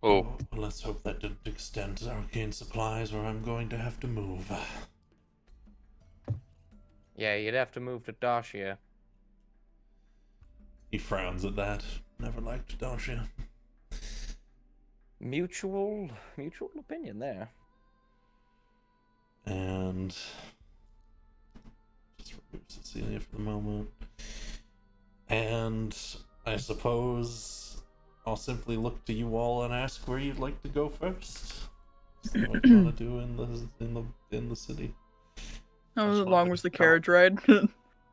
Oh, Well, let's hope that didn't extend to arcane supplies, or I'm going to have to move. Yeah, you'd have to move to Dacia. He frowns at that. Never liked Dacia. Mutual opinion there. And just remove Cecilia for the moment. And I suppose I'll simply look to you all and ask where you'd like to go first. What you want to do in the city? How That's long fine. was the carriage ride?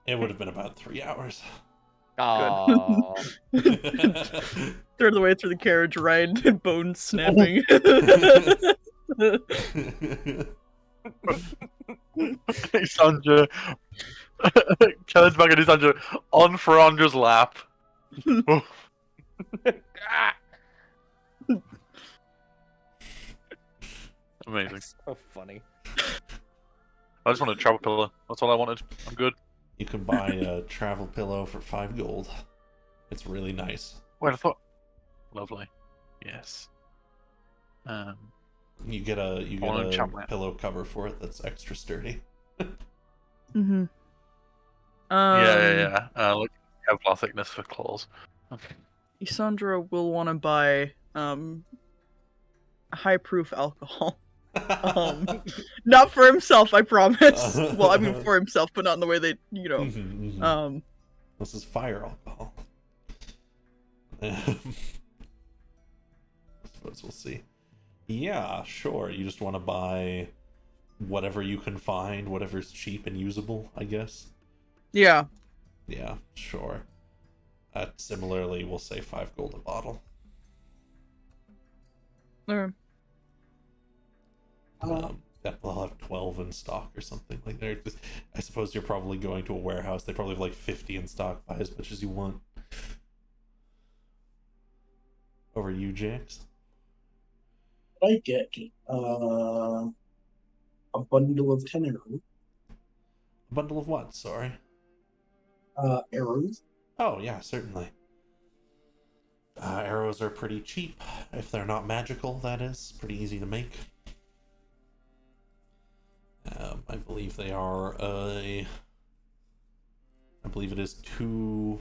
It would have been about 3 hours. Oh. Third of the way through the carriage ride, bones snapping. Sandra. Kellen's back at Sandra on Frandra's lap. Ah, Amazing. so funny. I just wanted a travel pillow. That's all I wanted. I'm good. You can buy a travel pillow for 5 gold. It's really nice. Wait, I thought. Lovely. Yes. You get a wanna chop that. pillow cover for it that's extra sturdy. Mm-hmm. Yeah. Like Kevlar thickness for claws. Okay. Isandra will want to buy high proof alcohol. Not for himself, I promise. Well, I mean for himself, but not in the way they, This is fire alcohol. I suppose we'll see. Yeah, sure. You just want to buy whatever you can find, whatever's cheap and usable, I guess. Yeah. Yeah, sure. Similarly, we'll say 5 gold a bottle. Okay. That will have 12 in stock or something like that. I suppose you're probably going to a warehouse. They probably have like 50 in stock. Buy as much as you want. Over you, Jax. I get a bundle of 10 arrows. A bundle of what? Sorry. Arrows. Oh, yeah, certainly. Arrows are pretty cheap. If they're not magical, that is. Pretty easy to make. I believe they are I believe it is 2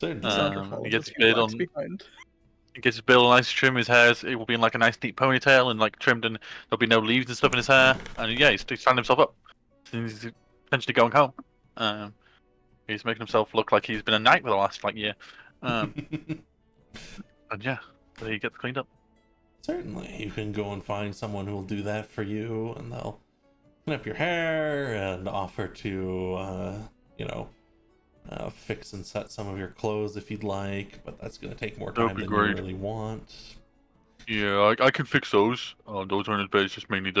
Certainly. Sandra He follows gets a a few bit blocks on. behind. He gets his beard all nice, trim his hair. It will be in like a nice neat ponytail and like trimmed, and there'll be no leaves and stuff in his hair. And yeah, he's standing himself up. He's essentially going home. Um, he's making himself look like he's been a knight for the last like year. And yeah, so he gets cleaned up. Certainly, you can go and find someone who will do that for you, and they'll clean up your hair and offer to, fix and set some of your clothes if you'd like. But that's going to take more That'd time be than great. you really want. Yeah, I can fix those. Those aren't as bad. It's just mainly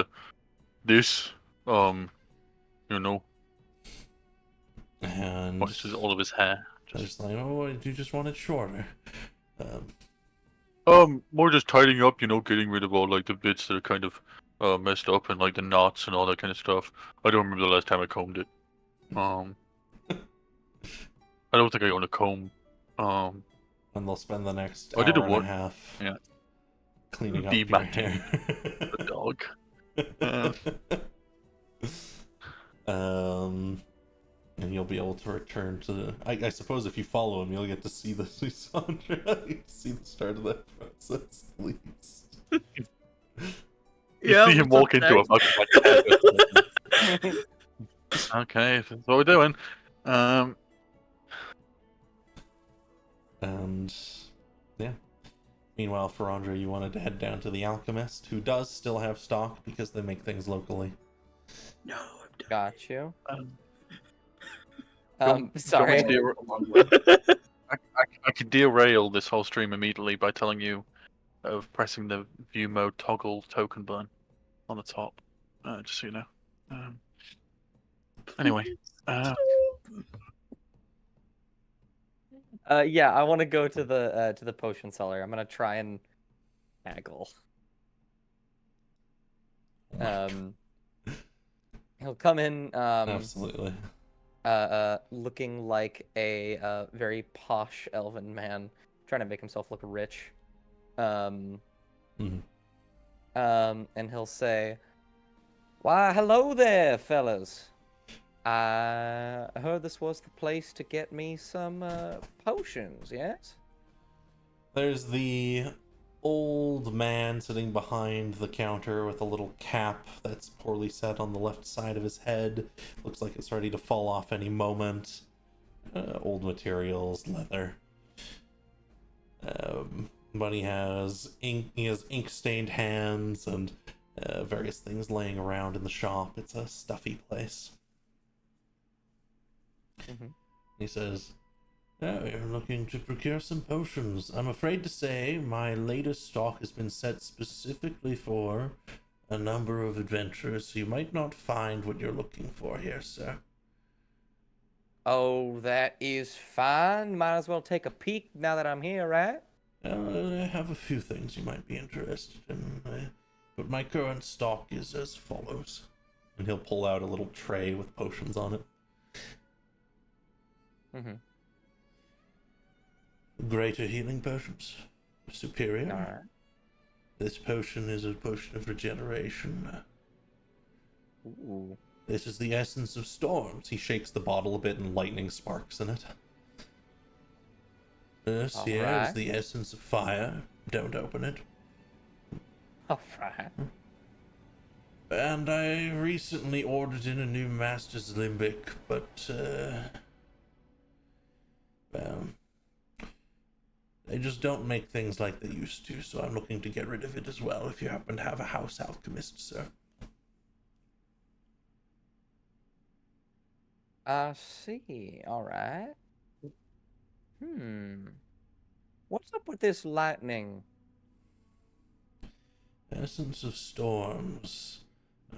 this. You know, And this is all of his hair. I was like, oh, you just want it shorter. More just tidying up. You know, getting rid of all like the bits that are kind of messed up and like the knots and all that kind of stuff. I don't remember the last time I combed it. I don't think I own a comb. And they'll spend the next I did hour a and a what? half Yeah. cleaning up your Dematting hair. the dog. And you'll be able to return to. I suppose if you follow him, you'll get to see the Sandra. You see the start of that process, at least. You see him walk into a bucket like okay, that's what we're doing. And yeah. Meanwhile, Ferandra, you wanted to head down to the Alchemist, who does still have stock because they make things locally. No, Got you. Don't Sorry. I could derail this whole stream immediately by telling you of pressing the view mode toggle token button on the top. Just so you know. Anyway. Yeah, I want to go to the potion seller. I'm gonna try and haggle. He'll come in. Absolutely. Looking like a very posh elven man, trying to make himself look rich. And he'll say, "Why, hello there, fellas. I heard this was the place to get me some potions, yes?" There's the old man sitting behind the counter with a little cap that's poorly set on the left side of his head. Looks like it's ready to fall off any moment. Old materials, leather. But he has ink-stained hands and various things laying around in the shop. It's a stuffy place. He says, "Oh, you're looking to procure some potions. I'm afraid to say my latest stock has been set specifically for a number of adventurers, so you might not find what you're looking for here, sir." Oh, that is fine. Might as well take a peek now that I'm here, right? I have a few things you might be interested in, but my current stock is as follows. And he'll pull out a little tray with potions on it. Greater healing potions. Superior. Alright. This potion is a potion of regeneration. Ooh. This is the essence of storms. He shakes the bottle a bit and lightning sparks in it. This here is Alright. the essence of fire. Don't open it. Alright. And I recently ordered in a new Master's Limbic, but, well, they just don't make things like they used to, so I'm looking to get rid of it as well, if you happen to have a house alchemist, sir. I see. Alright. What's up with this lightning? Essence of storms.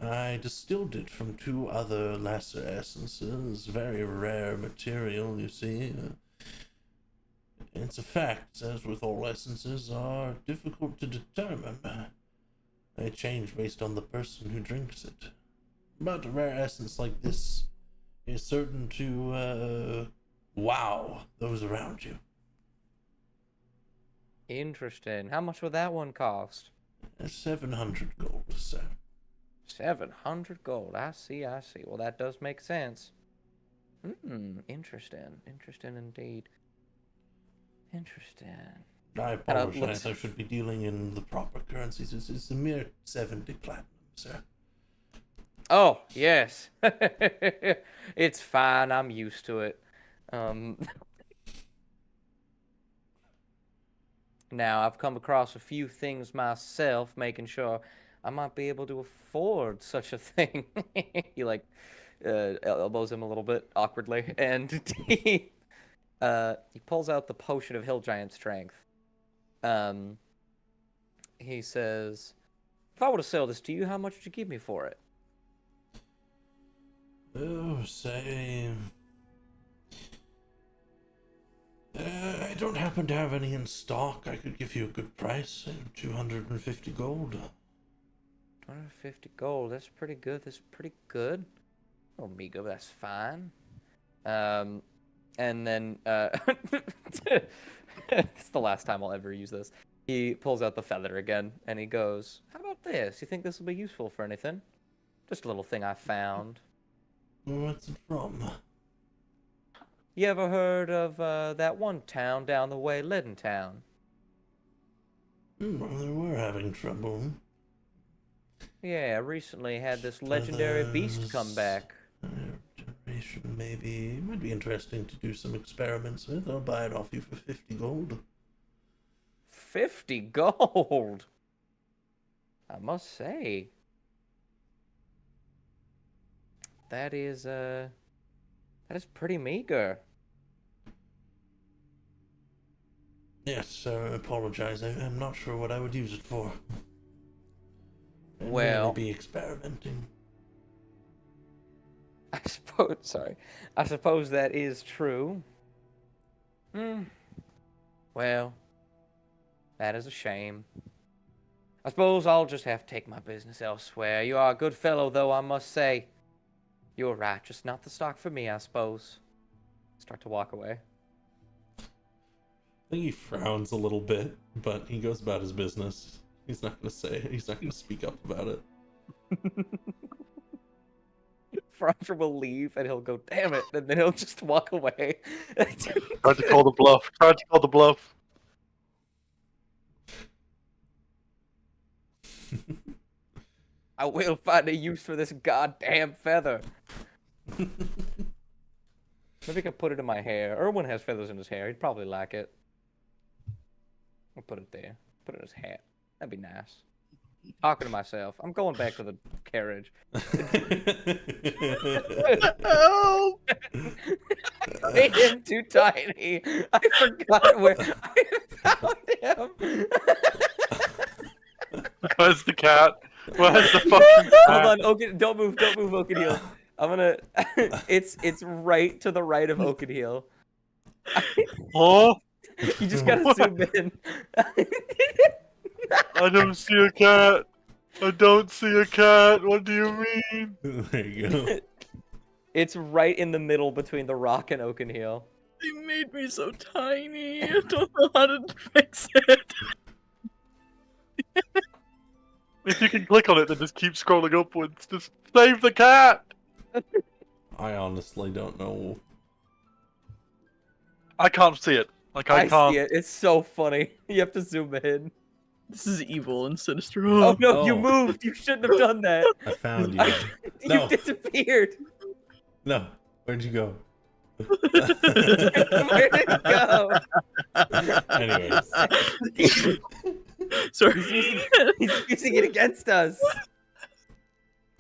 I distilled it from 2 other lesser essences. Very rare material, you see. Its effects, as with all essences, are difficult to determine. They change based on the person who drinks it. But a rare essence like this is certain to, wow those around you. Interesting. How much would that one cost? 700 gold, sir. 700 gold. I see. Well, that does make sense. Interesting. Interesting indeed. Interesting. I Kinda apologize. looks- I should be dealing in the proper currencies. It's a mere 70 platinum, sir. Oh, yes. It's fine. I'm used to it. Now, I've come across a few things myself, making sure I might be able to afford such a thing. He, like, elbows him a little bit awkwardly, and he pulls out the potion of Hill Giant Strength. He says, if I were to sell this to you, how much would you give me for it? Oh, say... I don't happen to have any in stock. I could give you a good price, 250 gold. 250 gold. That's pretty good. That's pretty good. Oh, Migo, that's fine. And then it's the last time I'll ever use this. He pulls out the feather again, and he goes, "How about this? You think this will be useful for anything? Just a little thing I found. What's it from? You ever heard of that one town down the way, Leaden Town? Well, they were having trouble. Yeah, recently had this legendary beast come back. Generation, maybe. It might be interesting to do some experiments with. I'll buy it off you for 50 gold. 50 gold. I must say, that is pretty meager. Yes, I apologize. I'm not sure what I would use it for. I'd Well, mainly be experimenting. I suppose that is true. Well, that is a shame. I suppose I'll just have to take my business elsewhere. You are a good fellow, though, I must say. You're right, just not the stock for me, I suppose. Start to walk away. I think he frowns a little bit, but he goes about his business. He's not gonna speak up about it. Fronder will leave, and he'll go, damn it, and then he'll just walk away. Tried to call the bluff. I will find a use for this goddamn feather. Maybe I can put it in my hair. Erwin has feathers in his hair. He'd probably like it. I'll put it there. Put it in his hat. That'd be nice. Talking to myself. I'm going back to the carriage. Oh! I made him too tiny. I forgot where I found him. Where's the cat? Where's the fucking cat? Hold on, don't move, Oakenheel. I'm gonna. It's right to the right of Oakenheel. Oh, You just gotta zoom in. I don't see a cat. I don't see a cat. What do you mean? There you go. It's right in the middle between the rock and Oakenheel. They made me so tiny. I don't know how to fix it. If you can click on it, then just keep scrolling upwards. Just save the cat. I honestly don't know. I can't see it. Like I I can't. see it. It's so funny. You have to zoom in. This is evil and sinister. Oh no, you Oh. moved. You shouldn't have done that. I found you. You No. disappeared. No. Where'd you go? Where did it go? Anyways. Sorry. He's using it against us.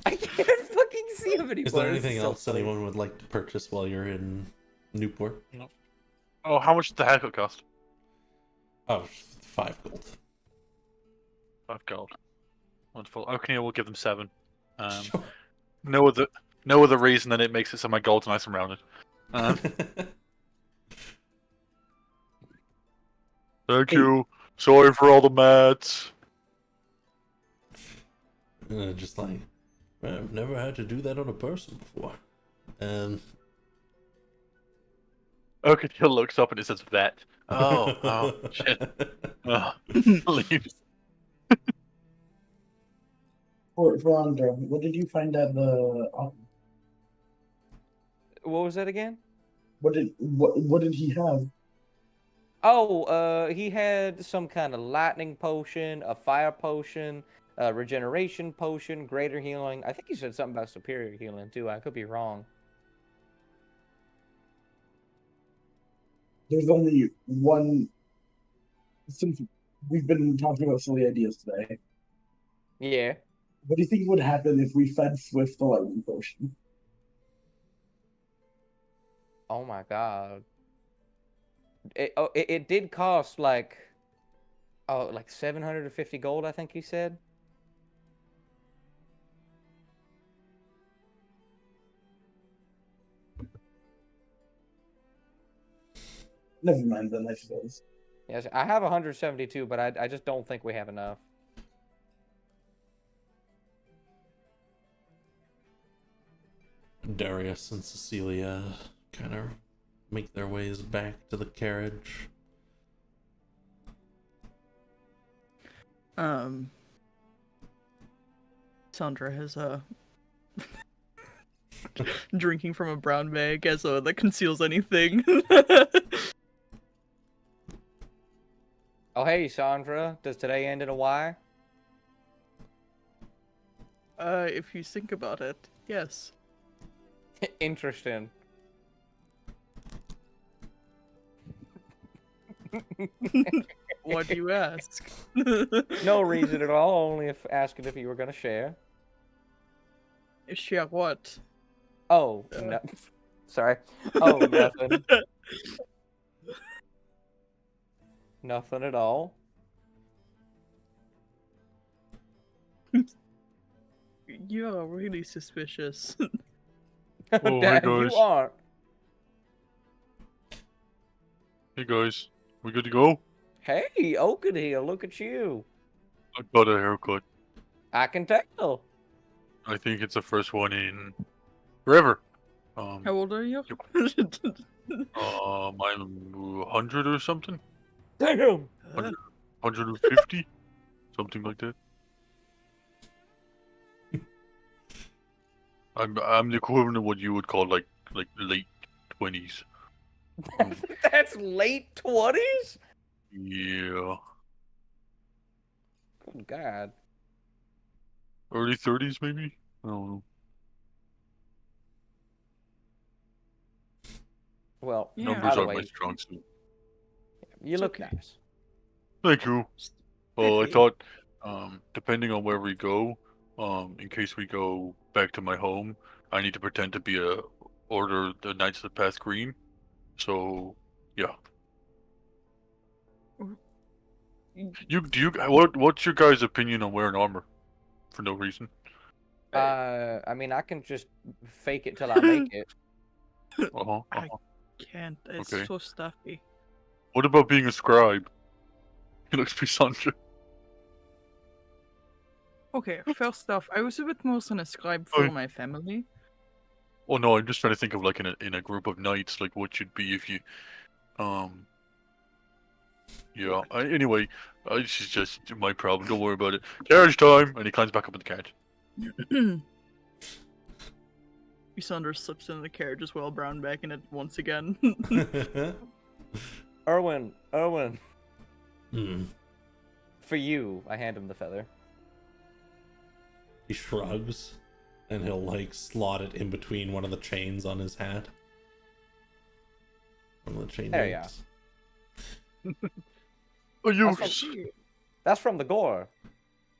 I can't fucking see him anymore. Is there This anything so else funny. anyone would like to purchase while you're in Newport? Oh, how much did the haircut cost? Oh, 5 gold. 5 gold. Wonderful. Oakenheel will give them 7. Sure. No other reason than it makes it so my gold's nice and rounded. Thank you. Sorry for all the mats. Just like, I've never had to do that on a person before. Oakenheel looks up and it says vet. Oh, shit. Oh, leaves. For Andre, what did you find at the? What was that again? What did he have? Oh, he had some kind of lightning potion, a fire potion, a regeneration potion, greater healing. I think he said something about superior healing too. I could be wrong. There's only one. Since we've been talking about silly ideas today, Yeah. what do you think would happen if we fed Swift the lightning potion? Oh my god. It did cost like 750 gold, I think he said. Never mind then, I suppose. Yes, I have 172, but I just don't think we have enough. Darius and Cecilia kind of make their ways back to the carriage. Sandra has drinking from a brown bag as that conceals anything. Oh, hey, Sandra. Does today end in a Y? If you think about it, yes. Interesting. Why do you ask? No reason at all, only if asking if you were going to share. Share what? Oh, no. Sorry. Oh, nothing. Nothing at all. You are really suspicious. Oh, hey Dad, you guys. aren't. Hey guys, we good to go? Hey, Oakenheel, look at you. I got a haircut. I can tell. I think it's the first one in forever. How old are you? I'm 100 or something. Damn. 150, something like that. I'm the equivalent of what you would call like late 20s. That's late 20s? Yeah, Good God. early 30s maybe. I don't know. Well, Yeah. by Numbers the are my way, strong suit. you It's look okay. nice. Thank you. Well, I Spiffy. thought, depending on where we go, in case we go back to my home, I need to pretend to be a Order the Knights of the Path Green. So, yeah. What's your guys' opinion on wearing armor for no reason? I mean, I can just fake it till I make it. Uh-huh. I can't. It's Okay. so stuffy. What about being a scribe? He looks pretty Sancho. Okay, first off, I was a bit more than a scribe for my family. Oh no, I'm just trying to think of like in a group of knights, like what you'd be if you, yeah. Anyway, this is just my problem. Don't worry about it. Carriage time, and he climbs back up in the carriage. Ysander slips into the carriage as well, brown back in it once again. Erwin, Hmm. for you, I hand him the feather. He shrugs, and he'll like slot it in between one of the chains on his hat. One of the chain There you links. Oh, you. That's from the gore.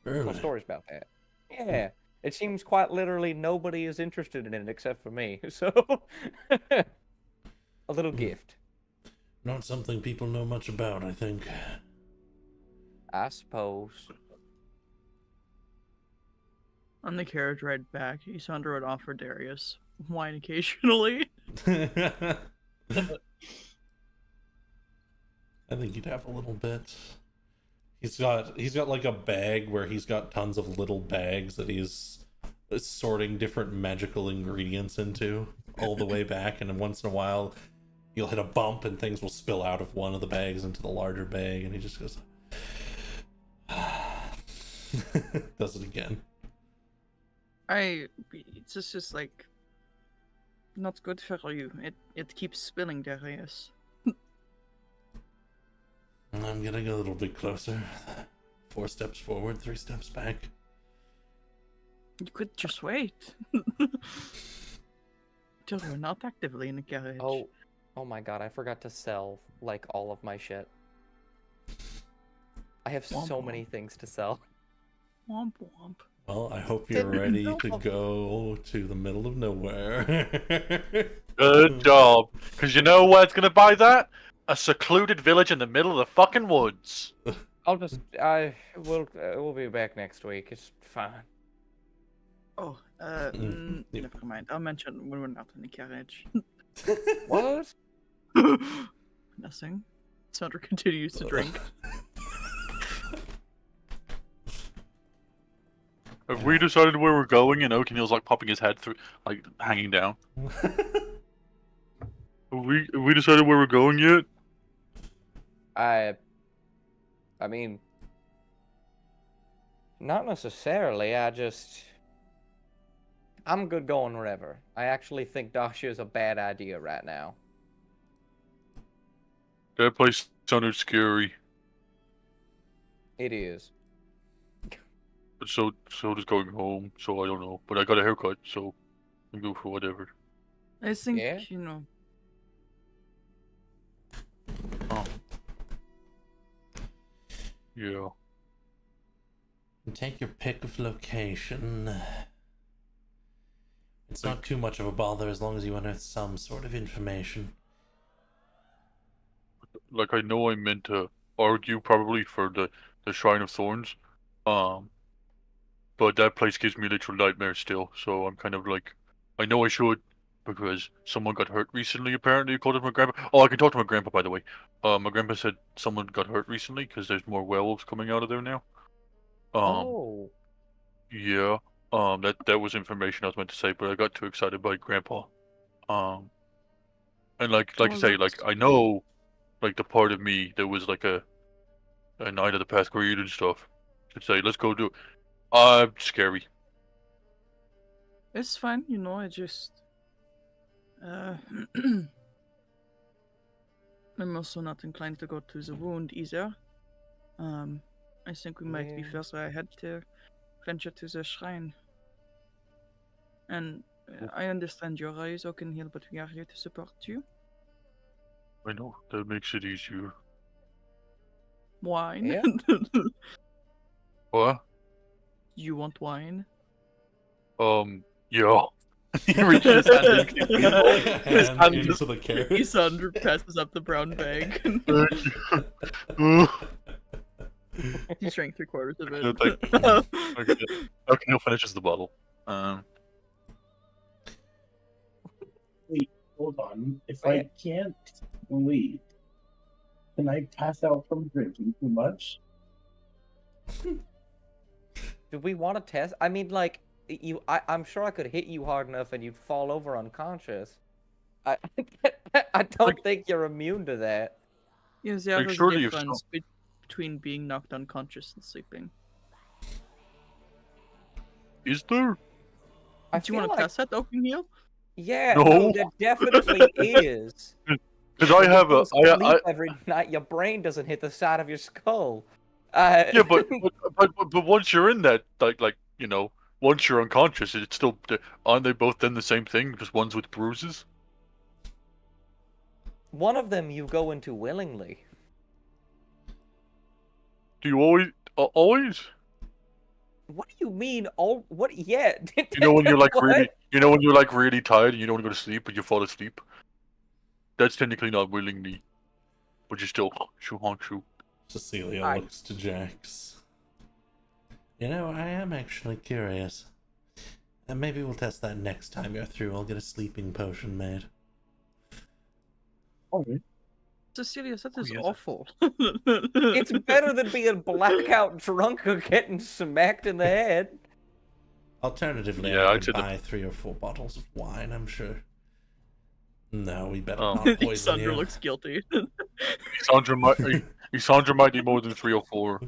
Really? What stories about that? Yeah. It seems quite literally nobody is interested in it except for me. So, a little gift. Not something people know much about, I think. I suppose. On the carriage ride back, Ysander would offer Darius wine occasionally. I think he'd have a little bit. He's got like a bag where he's got tons of little bags that he's sorting different magical ingredients into all the way back, and then once in a while you'll hit a bump and things will spill out of one of the bags into the larger bag, and he just goes does it again. It's just like not good for you. It keeps spilling, Darius. I'm getting a little bit closer. 4 steps forward, 3 steps back. You could just wait. Till you're not actively in the carriage. Oh my god, I forgot to sell, like, all of my shit. I have so many things to sell. Womp womp. Well, I hope you're ready to go to the middle of nowhere. Good job. Because you know what's gonna buy that? A secluded village in the middle of the fucking woods. We'll be back next week. It's fine. Oh, Yep. never mind. I'll mention when we're not in the carriage. What? Nothing. Sandra continues to drink. Have we decided where we're going? And Oakenheel's like popping his head through, like hanging down. Have we decided where we're going yet? I mean, not necessarily. I'm good going wherever. I actually think Dasha is a bad idea right now. That place sounded scary. It is. But so does going home. So I don't know. But I got a haircut, so I go for whatever. I think, Yeah? you know, Oh. Yeah. Take your pick of location. It's not too much of a bother as long as you unearth some sort of information. Like, I know I meant to argue probably for the Shrine of Thorns. But that place gives me literal nightmares still, so I'm kind of like, I know I should, because someone got hurt recently, apparently, according to my grandpa. Oh, I can talk to my grandpa, by the way. My grandpa said someone got hurt recently, because there's more werewolves coming out of there now. Oh. Yeah. That was information I was meant to say, but I got too excited by grandpa. And like I say, like, I know, like, the part of me that was like a Night of the Past Greed and stuff should say, let's go do it. Scary. it's fine, you know, I just... I'm also not inclined to go to the wound either. I think we might be Yeah. further ahead to venture to the shrine. And I understand your eyes, Oakenheel, but we are here to support you. I know, that makes it easier. Wine? Yeah. What? You want wine? Yeah. He reaches his hand Hand hand into the carriage. Isandra passes up the brown bag. He's drank 3/4 of No, it. thank you. Okay, he'll finishes the bottle. Wait, hold on. If I Wait. can't leave, can I pass out from drinking too much? Do we want to test? I mean, like, I'm sure I could hit you hard enough and you'd fall over unconscious. I don't think you're immune to that. Yes, there Like, is a surely if difference between being knocked unconscious and sleeping. Is there? I Do you want feel to like, test that, Oakenheel? yeah, No. no, there definitely is. Because I have You a, go to sleep I every night, your brain doesn't hit the side of your skull. yeah, but once you're in that, like you know, once you're unconscious, it's still, aren't they both then the same thing? Just one's with bruises. One of them you go into willingly. Do you always? What do you mean? All what? Yeah. You know when you're like What? really, you know when you're like really tired and you don't want to go to sleep, but you fall asleep. That's technically not willingly, but you still shoo. Cecilia I- looks to Jax. You know, I am actually curious. And maybe we'll test that next time you're through. I'll get a sleeping potion made. Okay. Cecilia, that is yes. awful. It's better than being blackout drunk or getting smacked in the head. Alternatively, Yeah, I I'd could say buy 3 or 4 bottles of wine, I'm sure. No, we better Oh. not poison Sandra you. looks guilty. Sandra might need more than 3 or 4.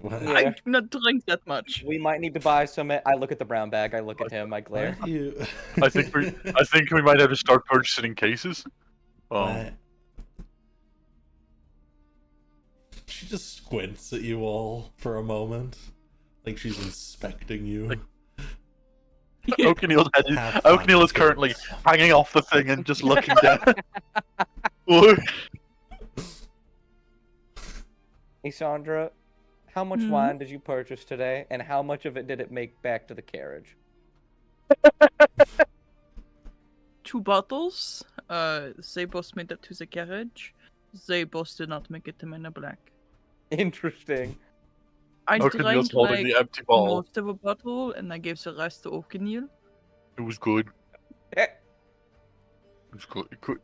What? Yeah. I do not drink that much. We might need to buy some. I look at the brown bag. I look at him. I Why glare. do you... I think we might have to start purchasing cases. Why- She just squints at you all for a moment, like she's inspecting you. Oakenheel's head is, Have fun Oakenheel is with currently it. hanging off the thing and just looking down. What? Hey, Sandra, how much Hmm? wine did you purchase today, and how much of it did it make back to the carriage? 2 bottles. They both made it to the carriage. They both did not make it to Manor Black. Interesting. I Oakenheel's drank holding like the empty bottle. most of a bottle, and I gave the rest to Oakenheel. It was good. Eh, It was good.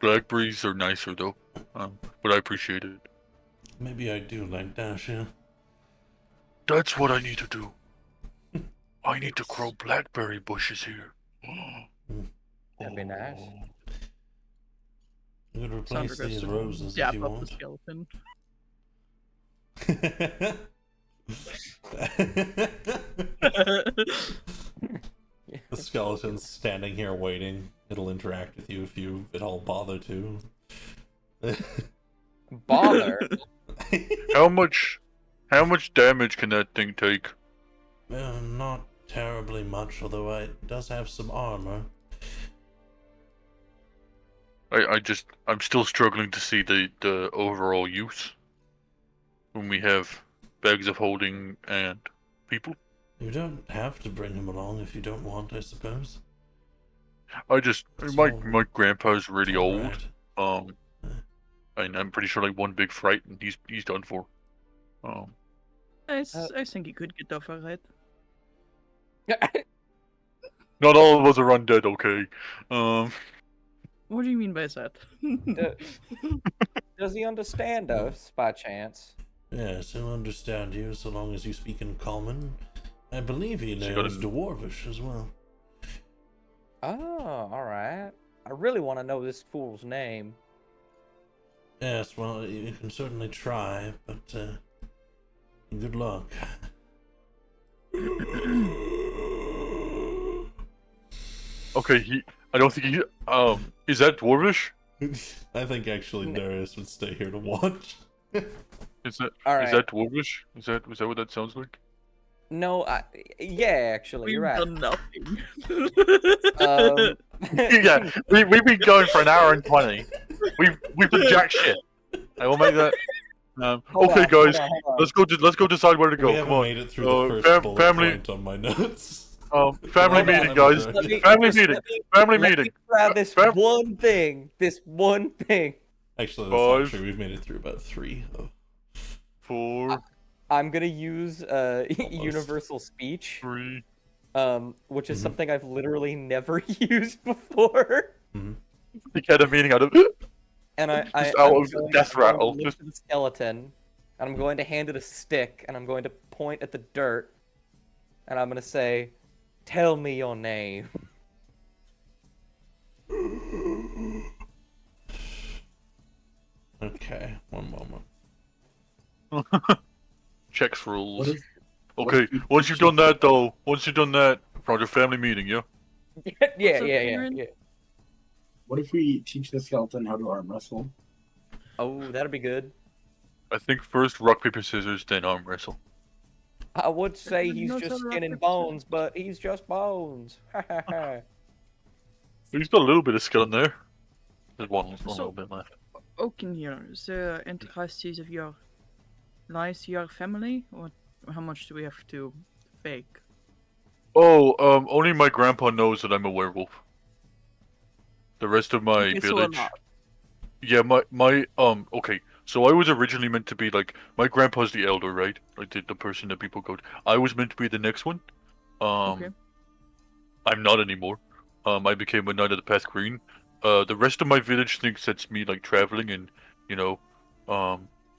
Blackberries are nicer though, but I appreciate it. Maybe I do like Dasha. That's what I need to do. I need to grow blackberry bushes here. That'd be nice. You could Sandra replace goes these to roses if dap you up the want. skeleton. The skeleton's standing here waiting. It'll interact with you if you at all bother to. Bother. How much damage can that thing take? Not terribly much, although it does have some armor. I'm still struggling to see the overall use when we have bags of holding and people. You don't have to bring him along if you don't want, I suppose. My So- grandpa's really old. Alright. And I'm pretty sure like one big fright and he's done for. I think he could get over it. Not all of us are undead, okay? What do you mean by that? Does he understand us by chance? Yes, he'll understand you so long as you speak in common. I believe he So you gotta- knows Dwarvish as well. Oh, alright. I really want to know this fool's name. Yes, well, you can certainly try, but good luck. Okay, I don't think he. Is that Dwarvish? I think actually Darius would stay here to watch. Is that Alright. Dwarvish? Is that what that sounds like? No, yeah, actually, We've you're right. done nothing. Yeah, we've been going for an hour and 20. We've done jack shit. I will make that. Hold Okay, on, guys, hold on. let's go decide where to We go. haven't Come on. made it through the first bullet family- point on my notes. Family Hold on, meeting, I'm guys. sorry. Let me- Family just meeting. let me- Family let meeting. me grab this one thing. This one thing. Actually, that's not 5, true. We've made it through about 3. Though. 4, I'm gonna use universal speech, 3. which is Mhm. something I've literally never used before. You get a meeting out of And I'm out going of to death go and rattle. look Just at the skeleton, and I'm going to hand it a stick, and I'm going to point at the dirt, and I'm gonna say, "Tell me your name." Okay, one moment. checks rules. What if, Okay, if- once you've done that though, for your family meeting, yeah. yeah, up, yeah, Aaron? yeah. what if we teach the skeleton how to arm wrestle? Oh, that'd be good. I think first rock paper scissors, then arm wrestle. I would say Everybody he's knows just how to rock, skin and paper, scissors. bones, but he's just bones. He's got a little bit of skill in there. There's one So- little bit left. Oakenheel, the intricacies of your lies to your family, or how much do we have to fake? Oh, only my grandpa knows that I'm a werewolf. The rest of my Okay, so a village. lot. Yeah, okay. So I was originally meant to be like my grandpa's the elder, right? Like the person that people go to. I was meant to be the next one. Okay. I'm not anymore. I became a Knight of the Path Green. The rest of my village thinks that's me like traveling and,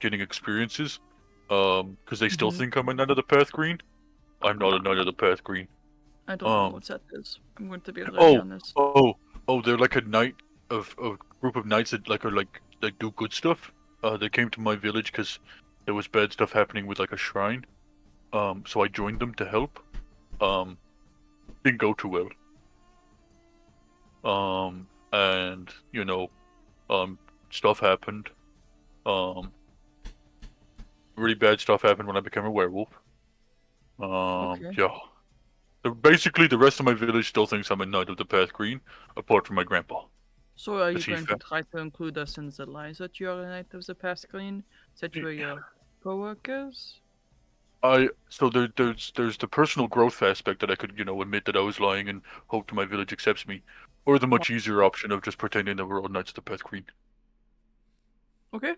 getting experiences. Because they still Mhm. think I'm a Knight of the Path Green. I'm not a Knight of the Path Green. I don't know what that is. I'm going to be really honest. They're like a knight of a group of knights that like are like do good stuff. They came to my village because there was bad stuff happening with like a shrine. So I joined them to help. Didn't go too well. And stuff happened. really bad stuff happened when I became a werewolf. Okay. Yeah. Basically, the rest of my village still thinks I'm a knight of the Path Green, apart from my grandpa. So are you Is he going to fa- try to include us in the lies that you are a knight of the past clean? That you were your co-workers? There's the personal growth aspect that I could admit that I was lying and hope that my village accepts me, or the much easier option of just pretending that we're all knights of the Path Green. Okay.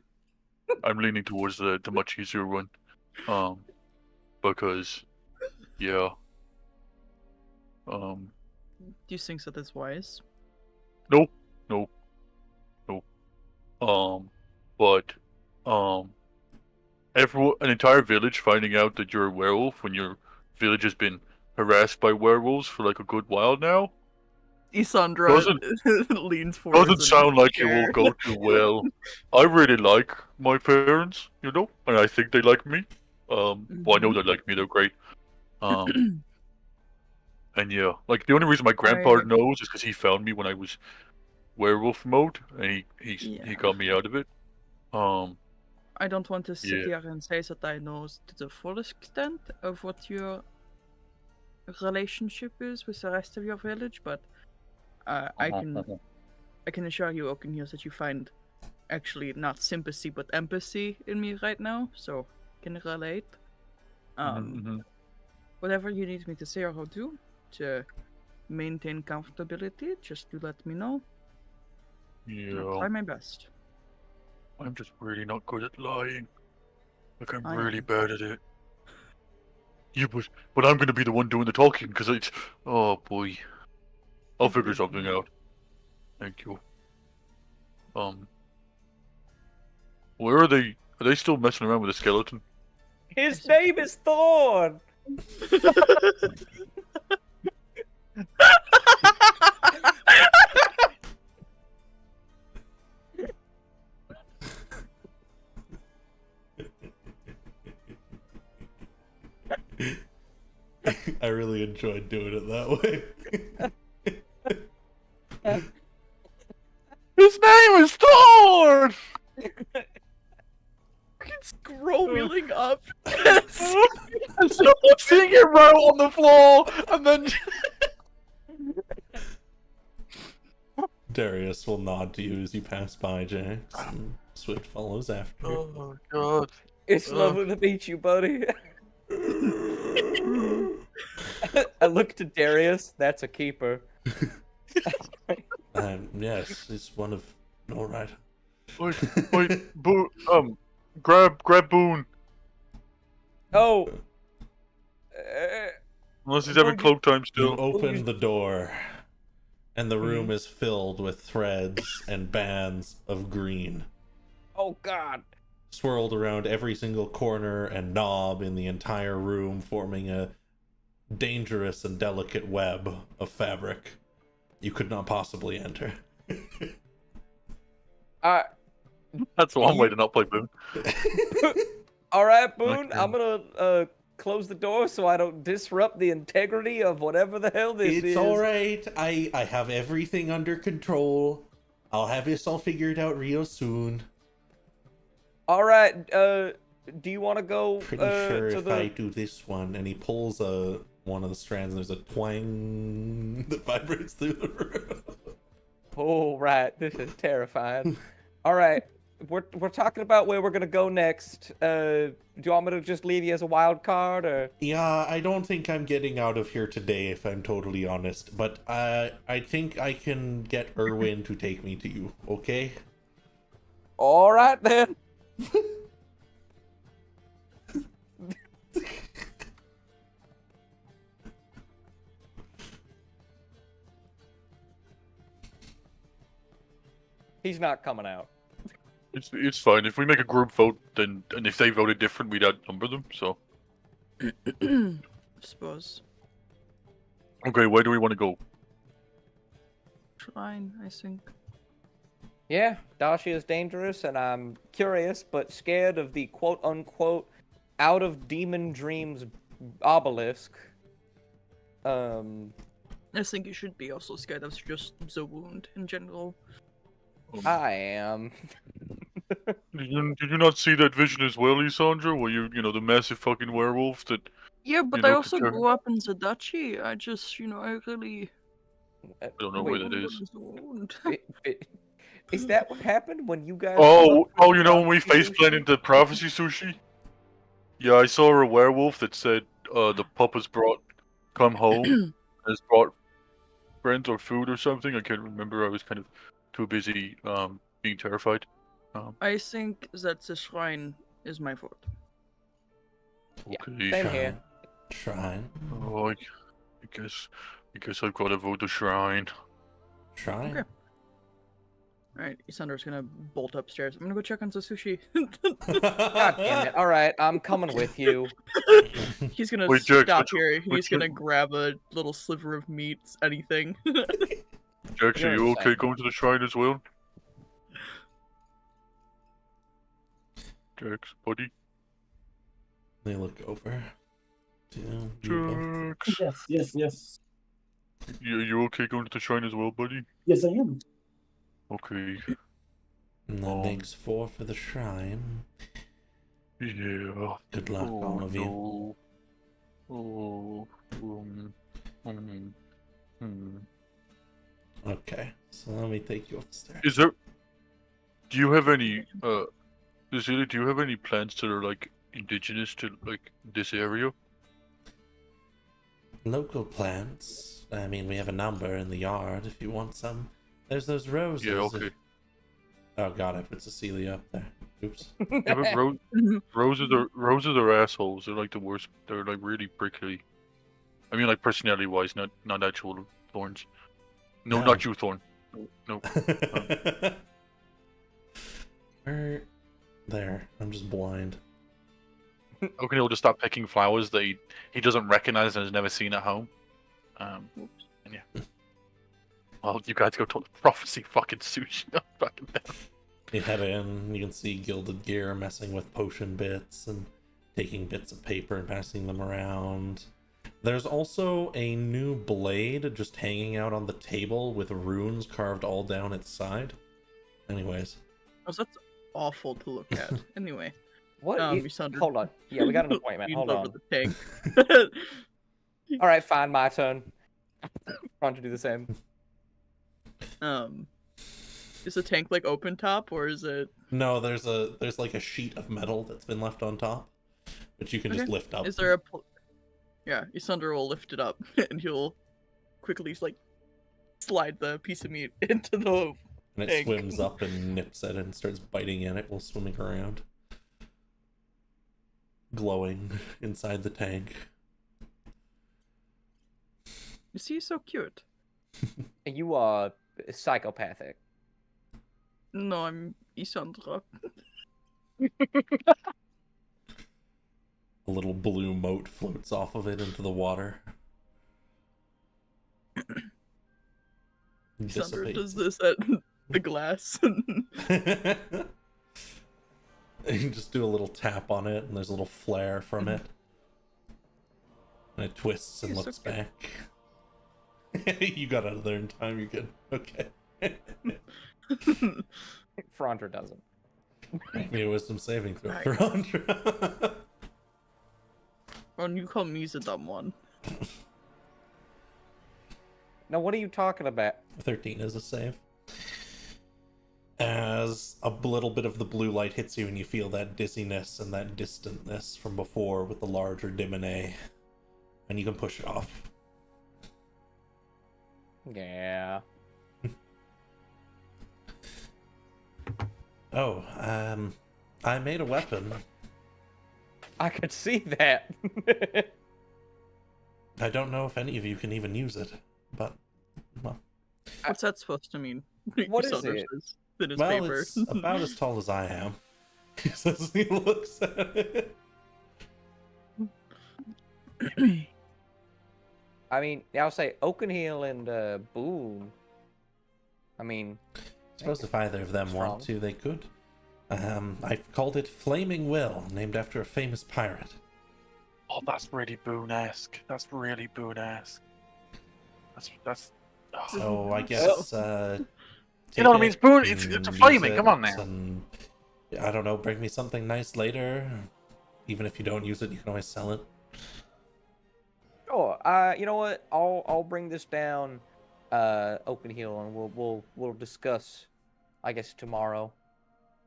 I'm leaning towards the much easier one, because yeah, Do you think that is wise? no, no, no, but an entire village finding out that you're a werewolf when your village has been harassed by werewolves for like a good while now Isandra leans forward. doesn't sound like it will go too well. I really like my parents, and I think they like me. Well, I know they like me; they're great. And yeah, like the only reason my grandpa knows is because he found me when I was werewolf mode, and he got me out of it. I don't want to sit Yeah. here and say that I know to the full extent of what your relationship is with the rest of your village, but I can assure you, Oakenheel, that you find actually not sympathy but empathy in me right now, so can relate. Whatever you need me to say or do to maintain comfortability, just do let me know. I'll try my best. I'm just really not good at lying. Like I'm I really am. bad at it. Yeah, but I'm gonna be the one doing the talking because it's. Oh boy, I'll figure something out. Thank you. Where are they? Are they still messing around with the skeleton? His name is Thorn. I really enjoyed doing it that way. His name is Thorn! It's scrolling up. Someone seeing it right on the floor, and then. Darius will nod to you as you pass by, Jax, and Swift follows after. Oh my god. It's lovely to meet you, buddy. I look to Darius. That's a keeper. Yes, it's one of. All right. Wait, grab Boone. Oh. Unless he's having cloak time You still. open the door, and the room is filled with threads and bands of green. Oh God. Swirled around every single corner and knob in the entire room, forming a dangerous and delicate web of fabric you could not possibly enter. That's one way to not play Boone. All right, Boone. Okay. I'm gonna close the door so I don't disrupt the integrity of whatever the hell this is. It's alright. I have everything under control. I'll have this all figured out real soon. All right. Do you want to go? Pretty sure if I do this one, and he pulls one of the strands, and there's a twang that vibrates through the room. Oh, right. This is terrifying. All right. We're talking about where we're gonna go next. Do you want me to just leave you as a wild card, or? Yeah, I don't think I'm getting out of here today, if I'm totally honest. But I think I can get Erwin to take me to you. Okay? All right then. He's not coming out. It's fine. If we make a group vote, and if they voted different, we'd outnumber them. So. I suppose. Okay, where do we want to go? Shrine, I think. Yeah, Dashi is dangerous, and I'm curious but scared of the quote-unquote out of demon dreams obelisk. I think you should be also scared of just the wound in general. I am. Did you not see that vision as well, Lysandra? Where you know, the massive fucking werewolf that... Yeah, but You I know, also Katar- grew up in the duchy. I just, I really. I don't know Wait, where that is. Is that what happened when you guys? Oh, fucked with you know when we prophecy face sushi? planted the prophecy sushi? Yeah, I saw a werewolf that said, the pup has come home, has brought friends or food or something. I can't remember. I was kind of too busy, being terrified. I think that the shrine is my fault. Okay. Same here. Shrine. Oh, I guess I've got to vote the shrine. Shrine. Okay. Alright, Isandra's gonna bolt upstairs. I'm gonna go check on the sushi. God damn it! All right, I'm coming with you. He's gonna Wait, Jax, stop which- here. He's which gonna one- grab a little sliver of meat, anything. Jax, You're are you okay insane. going to the shrine as well? Jax, buddy. They look over to you both. Jax. Yes. You okay going to the shrine as well, buddy? Yes, I am. Okay. And that makes 4 for the shrine. Yeah. Good luck, all of you. Oh. Hmm. Okay, so let me take you upstairs. Is there? Do you have any? Cecilia, do you have any plants that are like indigenous to like this area? Local plants. I mean, we have a number in the yard if you want some. There's those roses. Yeah. Okay. Oh god, I put Cecilia up there. Oops. Yeah, but roses are assholes. They're like the worst. They're like really prickly. I mean, like personality wise, not actual thorns. No, No. not you, Thorn. No. Where? There. I'm just blind. Oakenheel just stop picking flowers that he doesn't recognize and has never seen at home. And yeah. Well, you guys go to the prophecy fucking sushi. Fucking down. You head in, you can see Gilded Gear messing with potion bits and taking bits of paper and passing them around. There's also a new blade just hanging out on the table with runes carved all down its side. Anyways. Oh, that's awful to look at. Anyway. What? Isandra Hold on. Yeah, we got an appointment. leans Hold over on. the tank. All right, fine. My turn. Trying to do the same. Is the tank like open top or is it? No, there's like a sheet of metal that's been left on top, which you can just Okay. lift up. Is there a? Yeah, Isandra will lift it up and he'll quickly like slide the piece of meat into the. And it tank. swims up and nips it and starts biting in it while swimming around. Glowing inside the tank. Is he so cute? You are psychopathic. No, I'm Isandra. A little blue mote floats off of it into the water. Isandra Dissipates. does this at the glass. You can just do a little tap on it, and there's a little flare from it. And it twists and He's so looks cute. back. You got out of there in time, you're good. Okay. Frondra doesn't. Make me a wisdom saving throw Right. for Andra. And you call me the dumb one. Now, what are you talking about? 13 is a save. As a little bit of the blue light hits you and you feel that dizziness and that distantness from before with the larger dimine, and you can push it off. Yeah. Oh, I made a weapon. I could see that. I don't know if any of you can even use it, but, well. What's that supposed to mean? What is Isandra it? says in his Well, paper. it's about as tall as I am. He says he looks at it. I mean, I'll say Oakenheel and Boone. I mean, I suppose if either of them Strong. want to, they could. I've called it Flaming Will, named after a famous pirate. Oh, that's really Boone-esque. That's really Boone-esque. That's. So I guess You know what I mean? It's Boone. It's a flaming. Come on now. And I don't know, bring me something nice later. Even if you don't use it, you can always sell it. Sure. You know what? I'll bring this down, Oakenheel, and we'll discuss, I guess, tomorrow,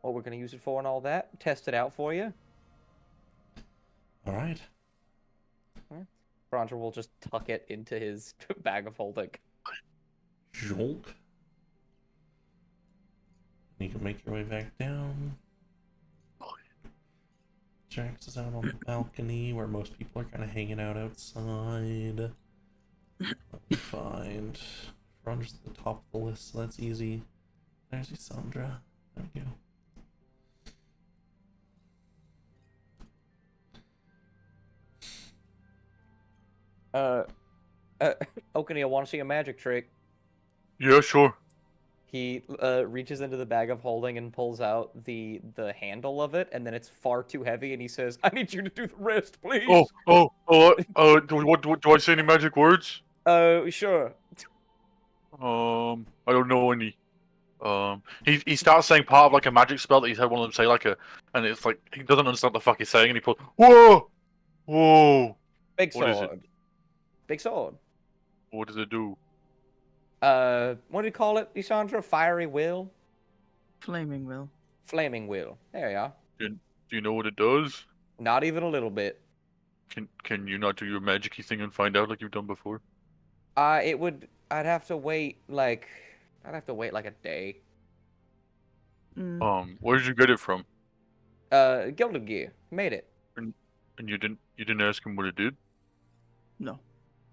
what we're gonna use it for and all that. Test it out for you. All right. Bronzer will just tuck it into his bag of holding. Jolk. You can make your way back down. Jax is out on the balcony where most people are kind of hanging out outside. Let me find. Ron's at the top of the list, so that's easy. There's Sandra. There we go. Oakenheel, want to see a magic trick? Yeah, sure. He reaches into the bag of holding and pulls out the handle of it, and then it's far too heavy, and he says, "I need you to do the rest, please." Do I say any magic words? Sure. I don't know any. He starts saying part of like a magic spell that he's had one of them say and it's like he doesn't understand what the fuck he's saying, and he pulls, whoa, Big What is it? sword. Big sword. what does it do? What do you call it, Isandra? Fiery will? Flaming will. Flaming will. There you are. Do you know what it does? Not even a little bit. Can you not do your magic-y thing and find out like you've done before? I'd have to wait like a day. Where did you get it from? Gilded Gear. Made it. And you didn't ask him what it did? No.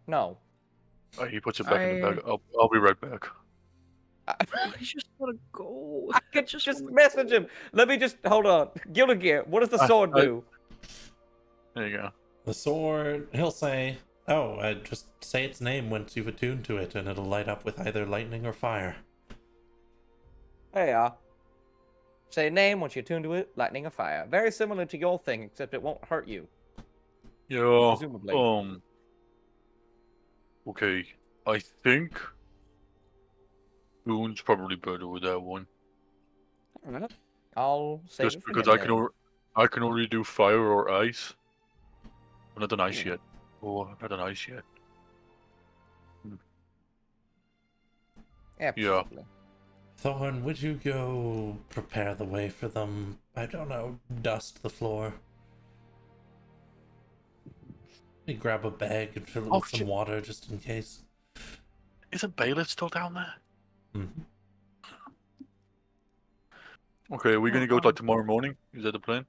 No. He puts it back in the bag. I'll be right back. I just wanna go. I could just message him. Let me just hold on. Gilded Gear, what does the sword do? There you go. The sword, he'll say, oh, just say its name once you've attuned to it, and it'll light up with either lightning or fire. There you are. Say a name once you attune to it, lightning or fire. Very similar to your thing, except it won't hurt you. Yeah. Presumably. Okay. I think Boon's probably better with that one. I'll save Just it for because him I can only do fire or ice. I'm not done ice yet. Oh, I'm not done ice yet. Absolutely. Thorn, would you go prepare the way for them? I don't know, dust the floor. Maybe grab a bag and fill it with some water just in case. Isn't Bailiff still down there? Mm-hmm. Okay, are we gonna go like tomorrow morning? Is that the plan?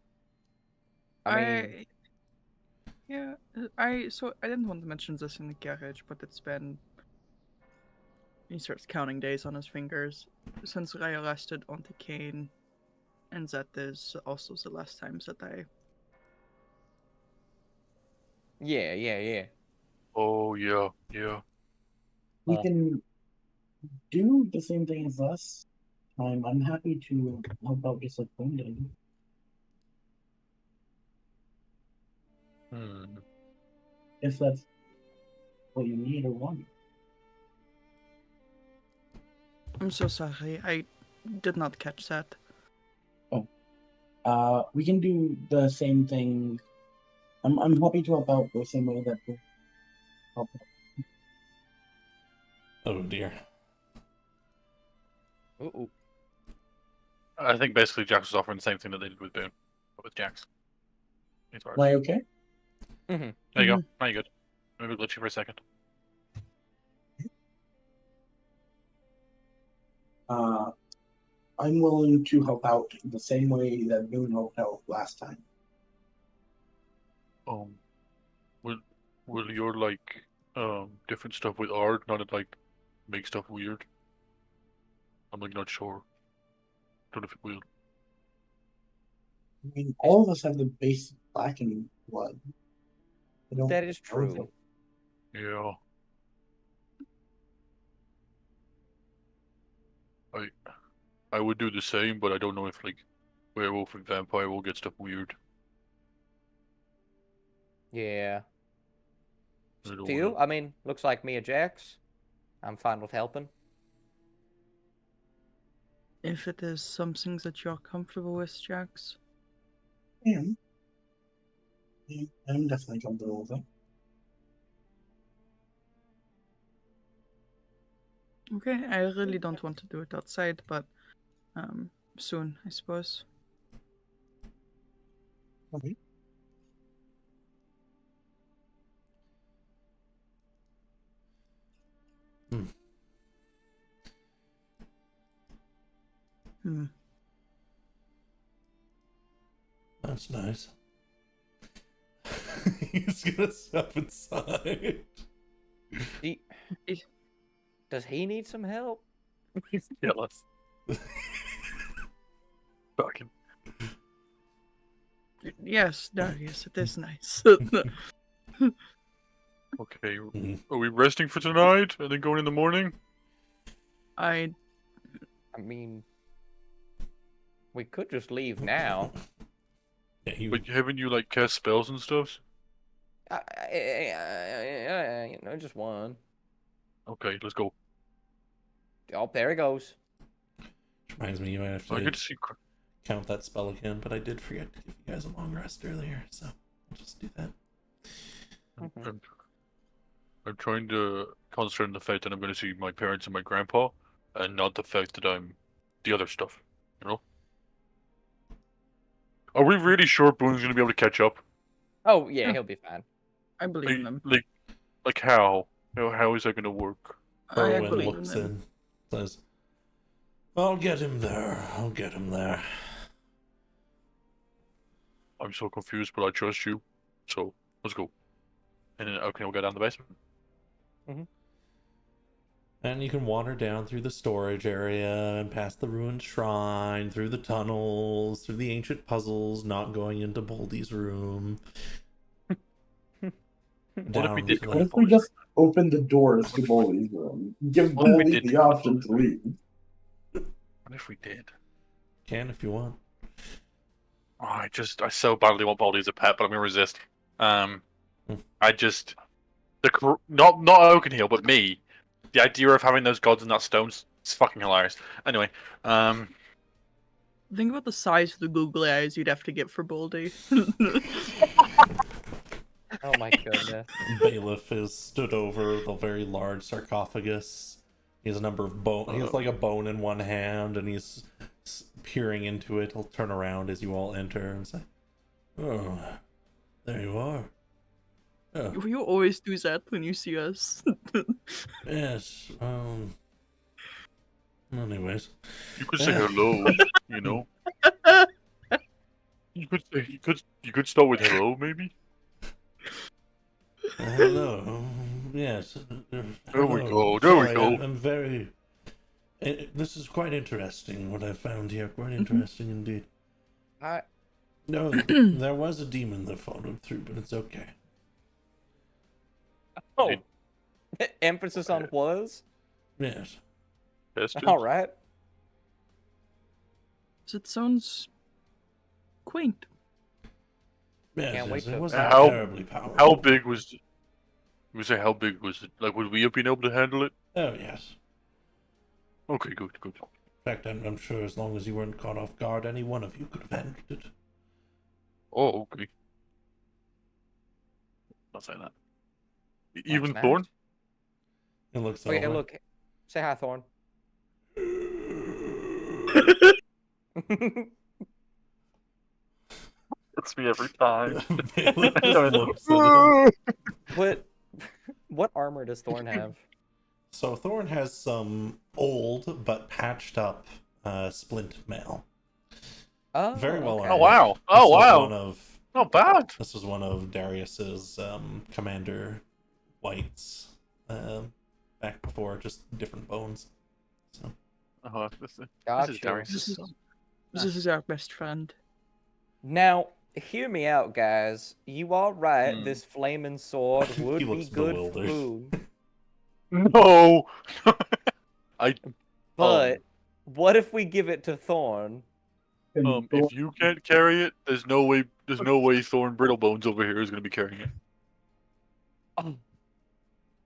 I mean, So I didn't want to mention this in the garage, but it's been. He starts counting days on his fingers since I arrested Auntie Kane, and that is also the last times that I. yeah. Oh yeah. We Oh. can do the same thing as last time. I'm happy to help out disappointed. If that's what you need or want. I'm so sorry. I did not catch that. We can do the same thing. I'm happy to help out the same way that we help out. Oh dear. Ooh. I think basically Jax was offering the same thing that they did with Boone, but with Jax. Am I okay? Mm-hmm. There you go. Now you're good. Maybe glitch you for a second. I'm willing to help out the same way that Boone helped out last time. Will your like different stuff with art not like make stuff weird? I'm like not sure. Don't know if it will. I mean, all of us have the basic Blackened blood. That is true. Yeah. I would do the same, but I don't know if like werewolf and vampire will get stuff weird. Yeah. I don't To you? know. I mean, looks like me or Jax. I'm fine with helping. If it is something that you're comfortable with, Jax. Yeah. I'm definitely comfortable with it. Okay, I really don't want to do it outside, but soon, I suppose. Okay. Hmm. That's nice. He's gonna step inside. Does he need some help? He's jealous. Fucking. Yes, Darius, it is nice. Okay, Mhm. are we resting for tonight and then going in the morning? I I mean, we could just leave now. Yeah, you. But haven't you like cast spells and stuff? Just one. Okay, let's go. Oh, there he goes. Reminds me, you might have I to get to see. count that spell again, but I did forget to give you guys a long rest earlier, so I'll just do that. I'm trying to concentrate on the fact that I'm going to see my parents and my grandpa, and not the fact that I'm the other stuff. You know? Are we really sure Boone's going to be able to catch up? Oh yeah, he'll be fine. I believe in them. Like how? How is that going to work? I Erwin believe in looks them. in, says, "I'll get him there. I'll get him there." I'm so confused, but I trust you. So let's go. And then okay, we'll go down the basement. And you can wander down through the storage area and past the ruined shrine, through the tunnels, through the ancient puzzles, not going into Boldy's room. What if we did? What if we just open the doors to Boldy's room? Give What if we Boldy did? the option to leave. What if we did? Can if you want. Oh, I so badly want Baldy as a pet, but I'm gonna resist. I just not Oakenheel, but me. The idea of having those gods in that stone is fucking hilarious. Anyway, Think about the size of the googly eyes you'd have to get for Boldy. Oh my goodness. Bailiff is stood over the very large sarcophagus. He has a number of bone. He has like a bone in one hand, and he's peering into it. He'll turn around as you all enter and say, "Oh, there you are." Oh, You always do that when you see us. yes. Anyways, you could say hello. You know, you could start with hello, maybe. hello. Yes. There we hello. go. There we Sorry, go. I'm very. This is quite interesting. What I found here, quite interesting indeed. No, there was a demon that followed through, but it's okay. Oh, emphasis on was. Yes. All right. That sounds quaint. Yes, Can't wait it to- wasn't How- terribly powerful. How big was? We say how big was it? Like, would we have been able to handle it? Oh yes. Okay, good. In fact, I'm sure as long as you weren't caught off guard, any one of you could have handled it. Oh, okay. I'll say that. Even That's Thorn? It looks Okay, over. look. Say hi, Thorn. It's me every time. Bailiff just looks at him. What armor does Thorn have? So Thorn has some old but patched up splint mail. Oh, Very well okay. Oh armored. wow! This Oh was wow! Not bad. This was one of Darius's Commander White's back before, just different bones. So This Got is you. Darius. This is our best friend. Now, hear me out, guys. You are right. Hmm. This flaming sword He would be looks good for bewildered. Boone. No. But what if we give it to Thorn? If you can't carry it, there's no way Thorn Brittlebones over here is gonna be carrying it. Oh,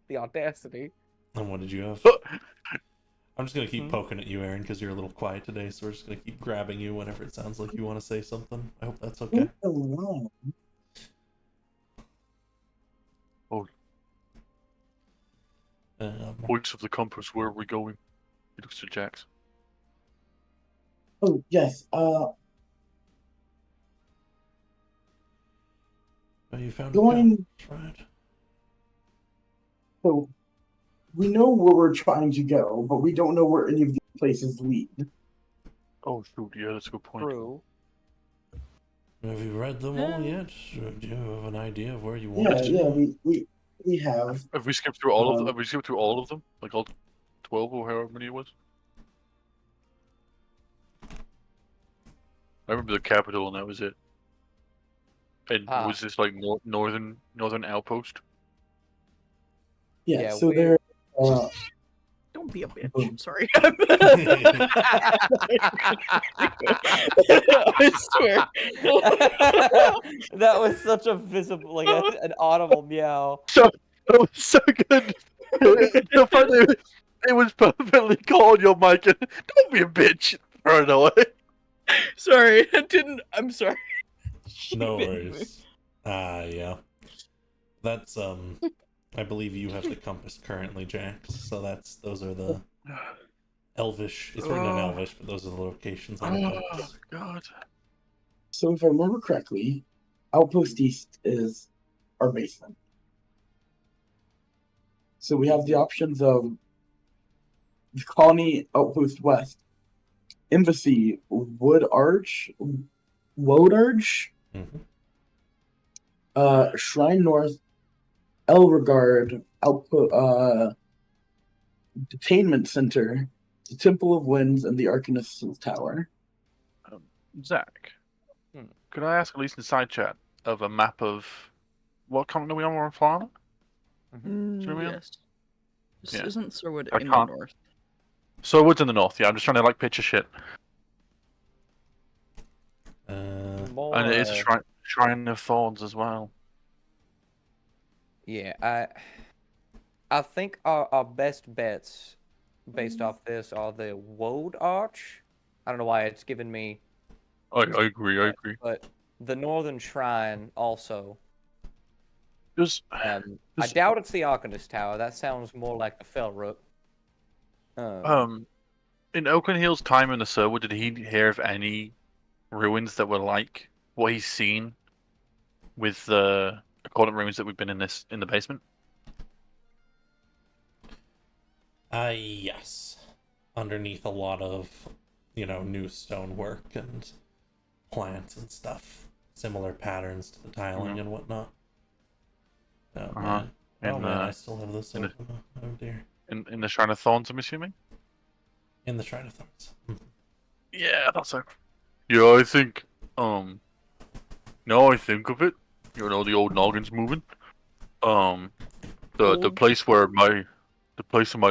the audacity. and what did you have? I'm just gonna keep poking at you, Aaron, because you're a little quiet today. So we're just gonna keep grabbing you whenever it sounds like you want to say something. I hope that's okay. Hello. Points of the compass. Where are we going? He looks to Jax. Oh yes. Oh, you found Going. a right. So we know where we're trying to go, but we don't know where any of these places lead. Oh shoot, yeah, that's a good point. True. Have you read them all yet? Or do you have an idea of where you want Yeah, to yeah, go? we have. Have we skipped through all of them? Have we skipped through all of them? Like all 12 or however many it was? I remember the capital and that was it. And was this like northern outpost? Yeah, Yeah, so we- there. Don't be a bitch. Boom. Sorry. I swear. That was such a visible, like an audible meow. So that was so good. The fact that it was perfectly called your mic and don't be a bitch. Throw it away. Sorry, I didn't. I'm sorry. No worries. Yeah. That's I believe you have the compass currently, Jax. So those are the Elvish. It's written in Elvish, but those are the locations on the Oh compass. god. So if I remember correctly, Outpost East is our basement. So we have the options of the Colony, Outpost West, Embassy, Wood Arch, Mm-hmm. Shrine North, Elregard, Outpost, Detainment Center, the Temple of Winds, and the Arcanist's Tower. Zach, could I ask at least in side chat of a map of what continent are we on? We're on Florida? Yes. This Yeah. isn't Sherwood I in the can't- north. So woods in the north, yeah. I'm just trying to like picture shit. And it is a Shrine of Thorns as well. Yeah, I think our best bets based off this are the Woad Arch. I don't know why it's given me, I agree. but the Northern Shrine also. Just I doubt it's the Arcanist Tower. That sounds more like the Felrook. in Oakenheel's time in the server, did he hear of any ruins that were like what he's seen with the Accordant ruins that we've been in the basement? Yes. Underneath a lot of, new stonework and plants and stuff. Similar patterns to the tiling and whatnot. Oh, man. Oh, man, I still have this open. Oh, dear. In the Shrine of Thorns, I'm assuming? In the Shrine of Thorns. Yeah, that's it. Yeah, I think, now I think of it, the old noggin's moving. The place where my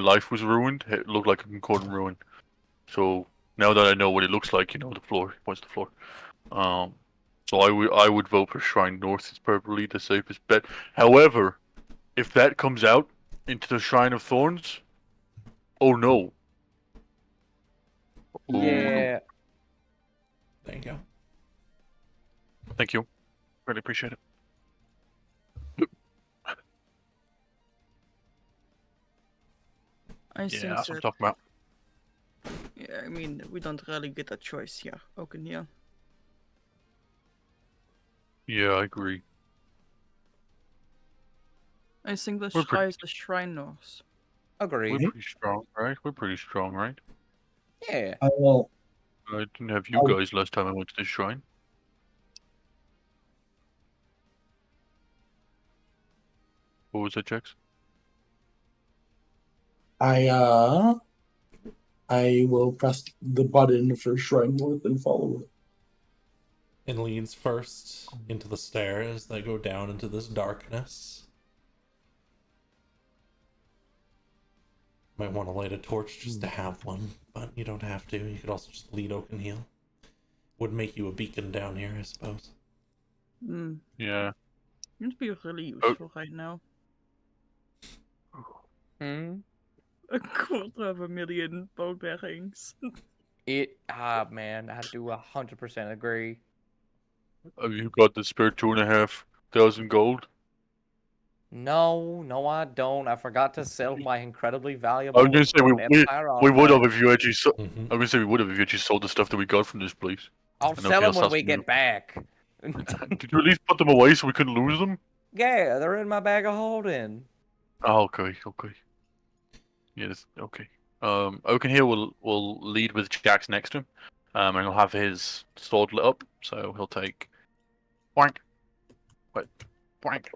life was ruined, it looked like a concordant ruin. So now that I know what it looks like, the floor, what's the floor? So I would vote for Shrine North. It's probably the safest bet. However, if that comes out into the Shrine of Thorns, oh no. Oh, no. Yeah. There you go. Thank you. Really appreciate it. I think That's what I'm that, talking about. yeah, I mean, we don't really get a choice here. Oakenheel. Yeah, I agree. I think the We're pretty- Shrine is the Shrine North. Agreed. We're pretty strong, right? We're pretty strong, right? Yeah. I will. I didn't have you guys last time I went to this shrine. What was that, Jax? I will press the button for Shrine North and follow it. It leads first into the stairs that go down into this darkness. Might want to light a torch just to have one, but you don't have to. You could also just lead Oakenheel. Would make you a beacon down here, I suppose. Yeah. It'd be really useful right now. $250,000 bone bearings. Man, I do 100% agree. Have you got the spare 2,500 gold? No, I don't. I forgot to sell my incredibly I valuable was gonna say vampire we would have artifact. if you actually. Mhm. I was gonna say we would have if you actually sold the stuff that we got from this place. I'll And sell everything them else when has we to be- get back. Did you at least put them away so we couldn't lose them? Yeah, they're in my bag of holding. Oh, okay. Yes, okay. Oakenheel will lead with Jax next to him. And he'll have his sword lit up, so he'll take boink. Wait, boink.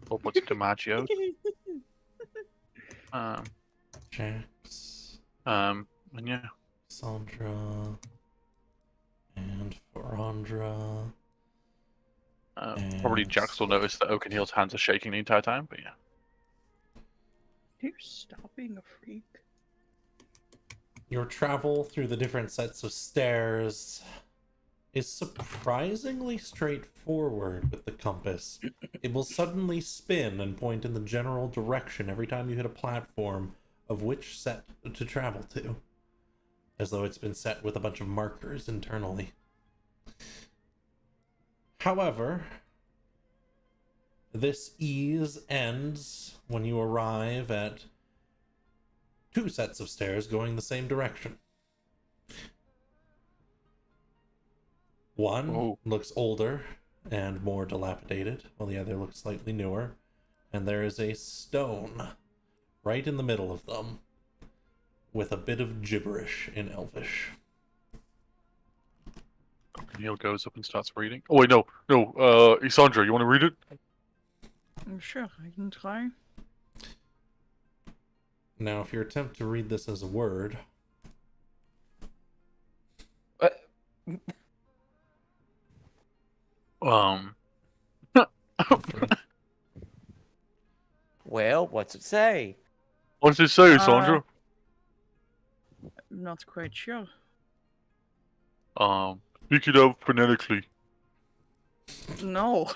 What's DiMaggio? Jax, And yeah. Sandra, and Farandra. Probably And Jax will notice that Oakenheel's hands are shaking the entire time, but yeah. Can you stop being a freak? Your travel through the different sets of stairs is surprisingly straightforward with the compass. It will suddenly spin and point in the general direction every time you hit a platform of which set to travel to, as though it's been set with a bunch of markers internally. However, this ease ends when you arrive at 2 sets of stairs going the same direction. One looks older and more dilapidated, while the other looks slightly newer. And there is a stone right in the middle of them with a bit of gibberish in Elvish. Oakenheel goes up and starts reading. Oh wait, no. Isandra, you want to read it? Sure, I can try. Now, if you attempt to read this as a word, Well, what's it say? What does it say, Isandra? I'm not quite sure. Speak it out phonetically. No.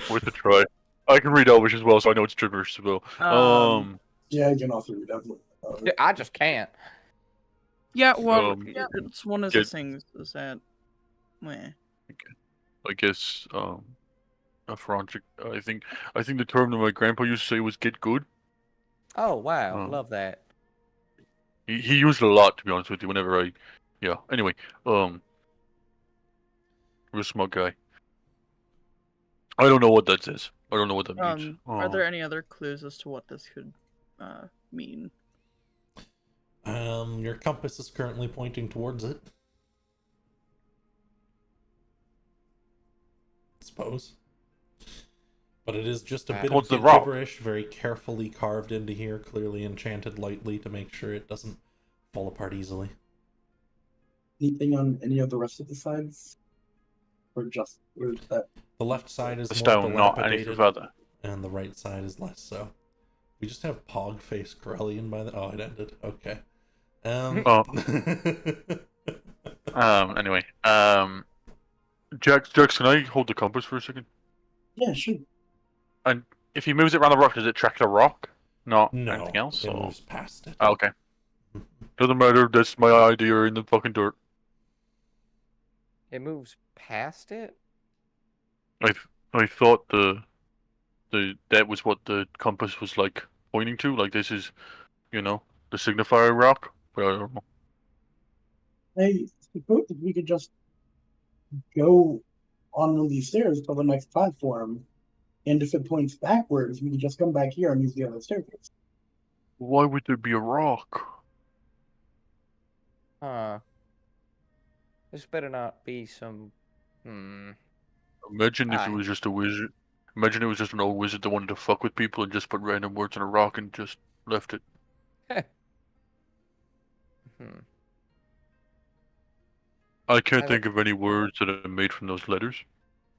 Worth a try. I can read Elvish as well, so I know it's gibberish as well. Yeah, I can also read that. I just can't. Yeah, well, Um, it's one of the things is that, meh. I guess Afrantic. I think the term that my grandpa used to say was "get good." Oh wow, love that. He used it a lot, to be honest with you. Whenever Anyway, real smart guy. I don't know what that says. I don't know what that means. Are there any other clues as to what this could mean? your compass is currently pointing towards it. Suppose. But it is just a bit What's of the rock? gibberish, very carefully carved into here, clearly enchanted lightly to make sure it doesn't fall apart easily. Anything on any of the rest of the sides? Or is that? The left side is The more stone, not anything dilapidated, further. and the right side is less so. We just have Pog face Corellian by the. Oh, it ended. Okay. Anyway. Jax, can I hold the compass for a second? Yeah, sure. And if he moves it around the rock, does it track the rock? Not No, anything else? it or... moves past it. Oh, okay. Doesn't matter. That's my idea in the fucking dirt. It moves past it? I thought that was what the compass was like pointing to. Like this is, the signifier rock. But I don't know. I suppose if we could just go on one of these stairs to the next platform, and if it points backwards, we could just come back here and use the other staircase. Why would there be a rock? Huh. This better not be some. Imagine if it was just a wizard. Imagine it was just an old wizard that wanted to fuck with people and just put random words on a rock and just left it. I can't think of any words that are made from those letters.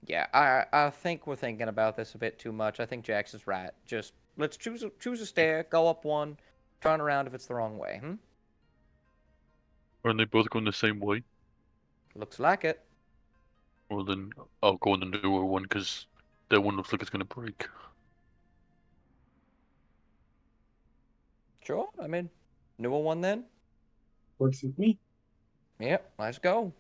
Yeah, I think we're thinking about this a bit too much. I think Jax is right. Just let's choose a stair, go up one, turn around if it's the wrong way. Aren't they both going the same way? Looks like it. Well then, I'll go in the newer one because that one looks like it's gonna break. Sure. I mean, newer one then. Works with me. Yep. Let's go.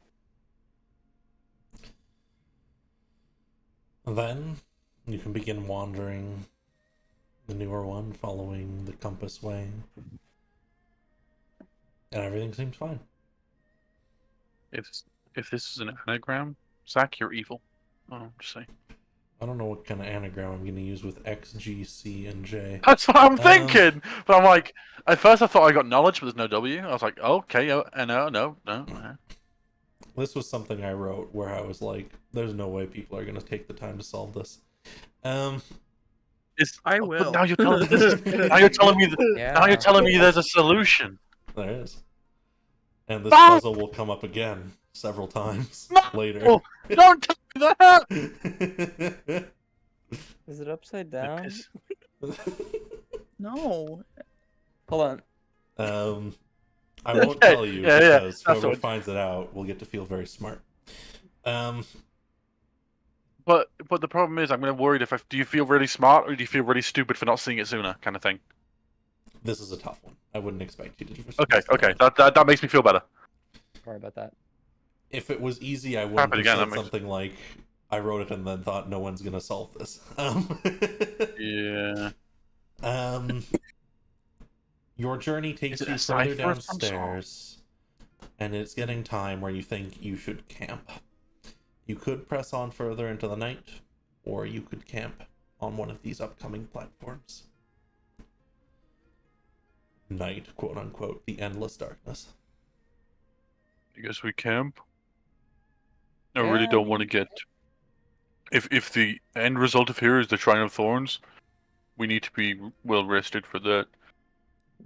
Then you can begin wandering the newer one, following the compass way, and everything seems fine. If this is an anagram, Zach, you're evil. Oh, I'm just saying. I don't know what kind of anagram I'm going to use with X, G, C, and J. That's what I'm thinking. But I'm like, at first I thought I got knowledge, but there's no W. I was like, okay, no. This was something I wrote where I was like, "There's no way people are going to take the time to solve this." I But will. now you're telling me this. Now you're telling me. Now you're telling me there's a solution. There is, and this Ah! puzzle will come up again several times No! later. Don't tell me that. Is it upside down? Piss. No. Hold on. I won't Okay, tell you yeah, because that's whoever what- finds it out will get to feel very smart. But the problem is, I'm gonna worried if do you feel really smart or do you feel really stupid for not seeing it sooner, kind of thing. This is a tough one. I wouldn't expect you to. Okay. That makes me feel better. Sorry about that. If it was easy, I wouldn't have again, said that makes- something like, "I wrote it and then thought no one's gonna solve this." Yeah. Your journey takes Is it you a further cipher of some sort? downstairs, and it's getting time where you think you should camp. You could press on further into the night, or you could camp on one of these upcoming platforms. Night, quote unquote, the endless darkness. I guess we camp. I really Yeah, don't want to get. If the end result of here is the Shrine of Thorns, we need to be well rested for that.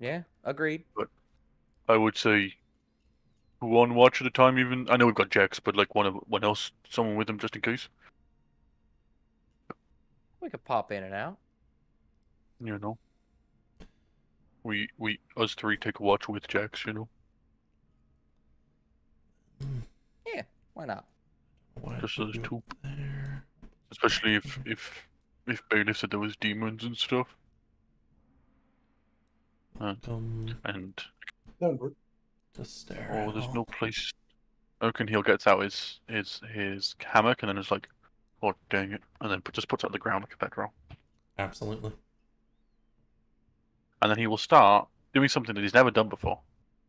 Yeah. Agreed. I would say one watch at a time. Even I know we've got Jax, but like one else, someone with him just in case. We could pop in and out. You know. We us three take a watch with Jax. You know. Why not? Why Just put those you two. there? Especially if Bailey said there was demons and stuff. Come And That would work. to stare. oh, there's at no all. place. Oakenheel gets out his hammock and then it's like, oh dang it, and then just puts it on the ground like a bedroll. Absolutely. And then he will start doing something that he's never done before.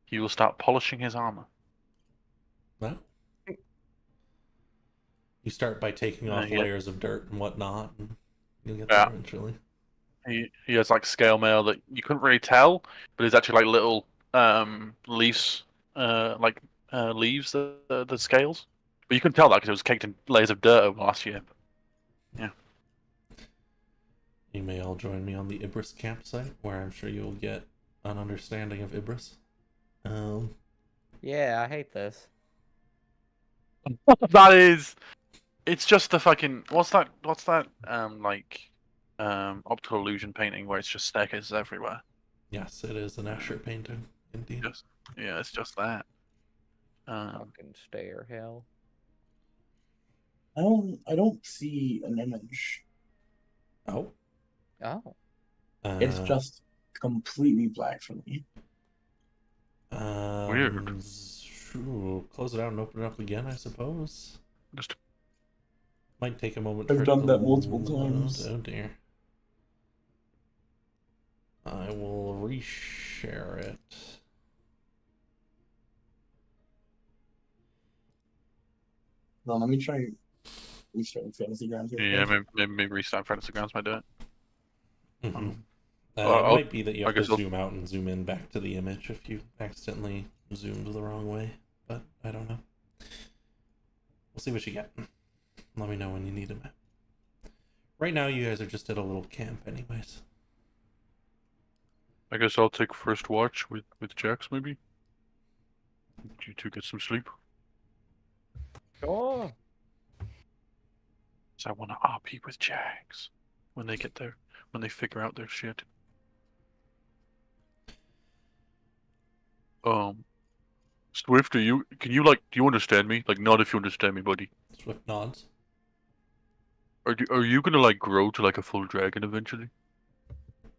He will start polishing his armor. No. You start by taking off Yeah. layers of dirt and whatnot, and you'll get Yeah. there eventually. He has like scale mail that you couldn't really tell, but it's actually like little leaves, leaves the scales. But you couldn't tell that because it was caked in layers of dirt over last year. You may all join me on the Ibris campsite, where I'm sure you'll get an understanding of Ibris. Yeah, I hate this. That is, it's just the fucking what's that optical illusion painting where it's just staircases everywhere. Yes, it is an Escher painting, indeed. Just yeah, it's just that. Fucking stair hell. I don't see an image. Oh. Oh. It's just completely black for me. Weird. Close it out and open it up again, I suppose. Just Might take a moment. I've for it done to that multiple load. times. Oh dear. I will reshare it. Well, let me try restarting Fantasy Grounds. yeah, maybe restart Fantasy Grounds might do it. Mm-hmm. It I'll- might be that you I have to guess I'll- zoom out and zoom in back to the image if you accidentally zoomed the wrong way, but I don't know. We'll see what you get. Let me know when you need a map. Right now, you guys are just at a little camp, anyways. I guess I'll take first watch with Jax maybe. You two get some sleep. Sure. So I want to RP with Jax when they get there, when they figure out their shit. Swift, can you do you understand me? Like, not if you understand me, buddy. Swift nods. Are you gonna like grow to like a full dragon eventually?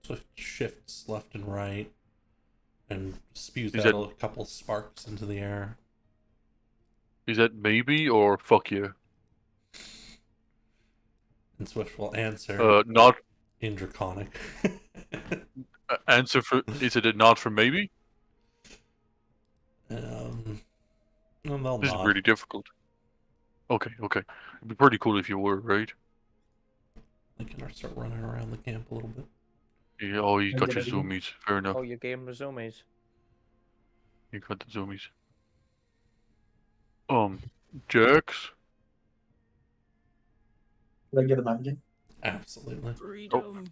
Swift shifts left and right, and spews Is out that- a couple sparks into the air. Is that maybe or fuck you? And Swift will answer Not in Draconic. answer for. Is it a nod for maybe? And they'll This is nod. really difficult. Okay. It'd be pretty cool if you were, right? They can start running around the camp a little bit. Yeah, oh, you I got get your everything. zoomies. Fair enough. Oh, you gave him the zoomies. You got the zoomies. Jax? Did I get him out again? Absolutely. Freedom.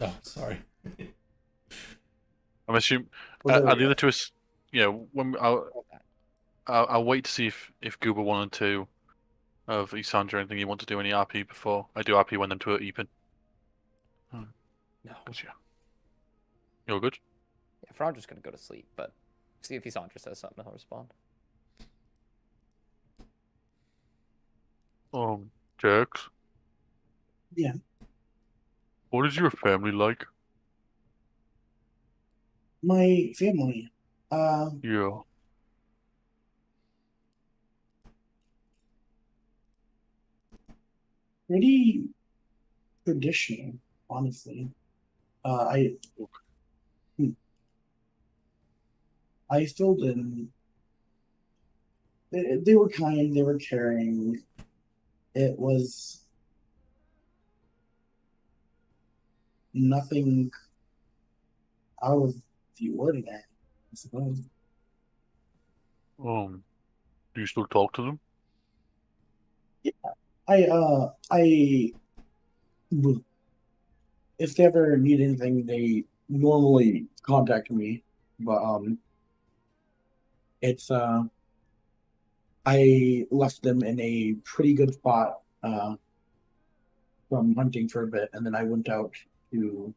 Oh, sorry. I'm assuming. Oh, there we Are the go. other two is. Yeah, when I'll wait to see if Goober wanted to. Of Isandra, anything you want to do any RP before I do RP when them two are Eepin. No. Yeah. You're good? Yeah, Frandra's gonna go to sleep, but see if Isandra says something, he'll respond. Jax? Yeah. What is your family like? My family. Yeah. Pretty traditional, honestly. I filled in. They were kind. They were caring. It was nothing out of the ordinary, I suppose. Do you still talk to them? If they ever need anything, they normally contact me. But it's I left them in a pretty good spot from hunting for a bit, and then I went out to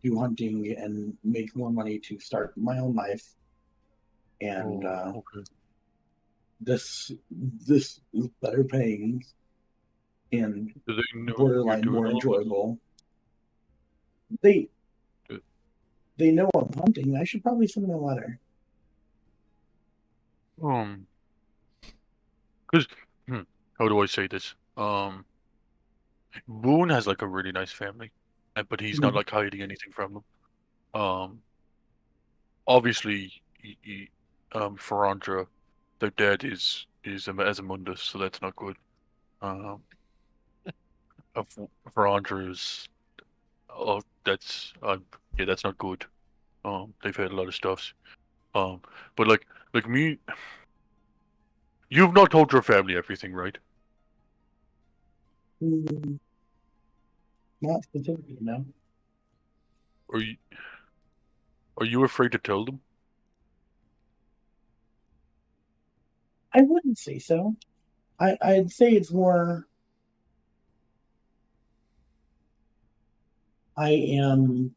do hunting and make more money to start my own life. And okay. this is better paying and Do they know borderline you're more doing all this? enjoyable. They Good. they know I'm hunting. I should probably send them a letter. Because how do I say this? Boone has like a really nice family, but he's not Mhm. like hiding anything from them. Obviously, Ferandra, their dad is Azamundus, so that's not good. Ferandra's, that's yeah, that's not good. They've had a lot of stuffs. But like me, you've not told your family everything, right? Not specifically, no. Are you afraid to tell them? I wouldn't say so. I'd say it's more. I am.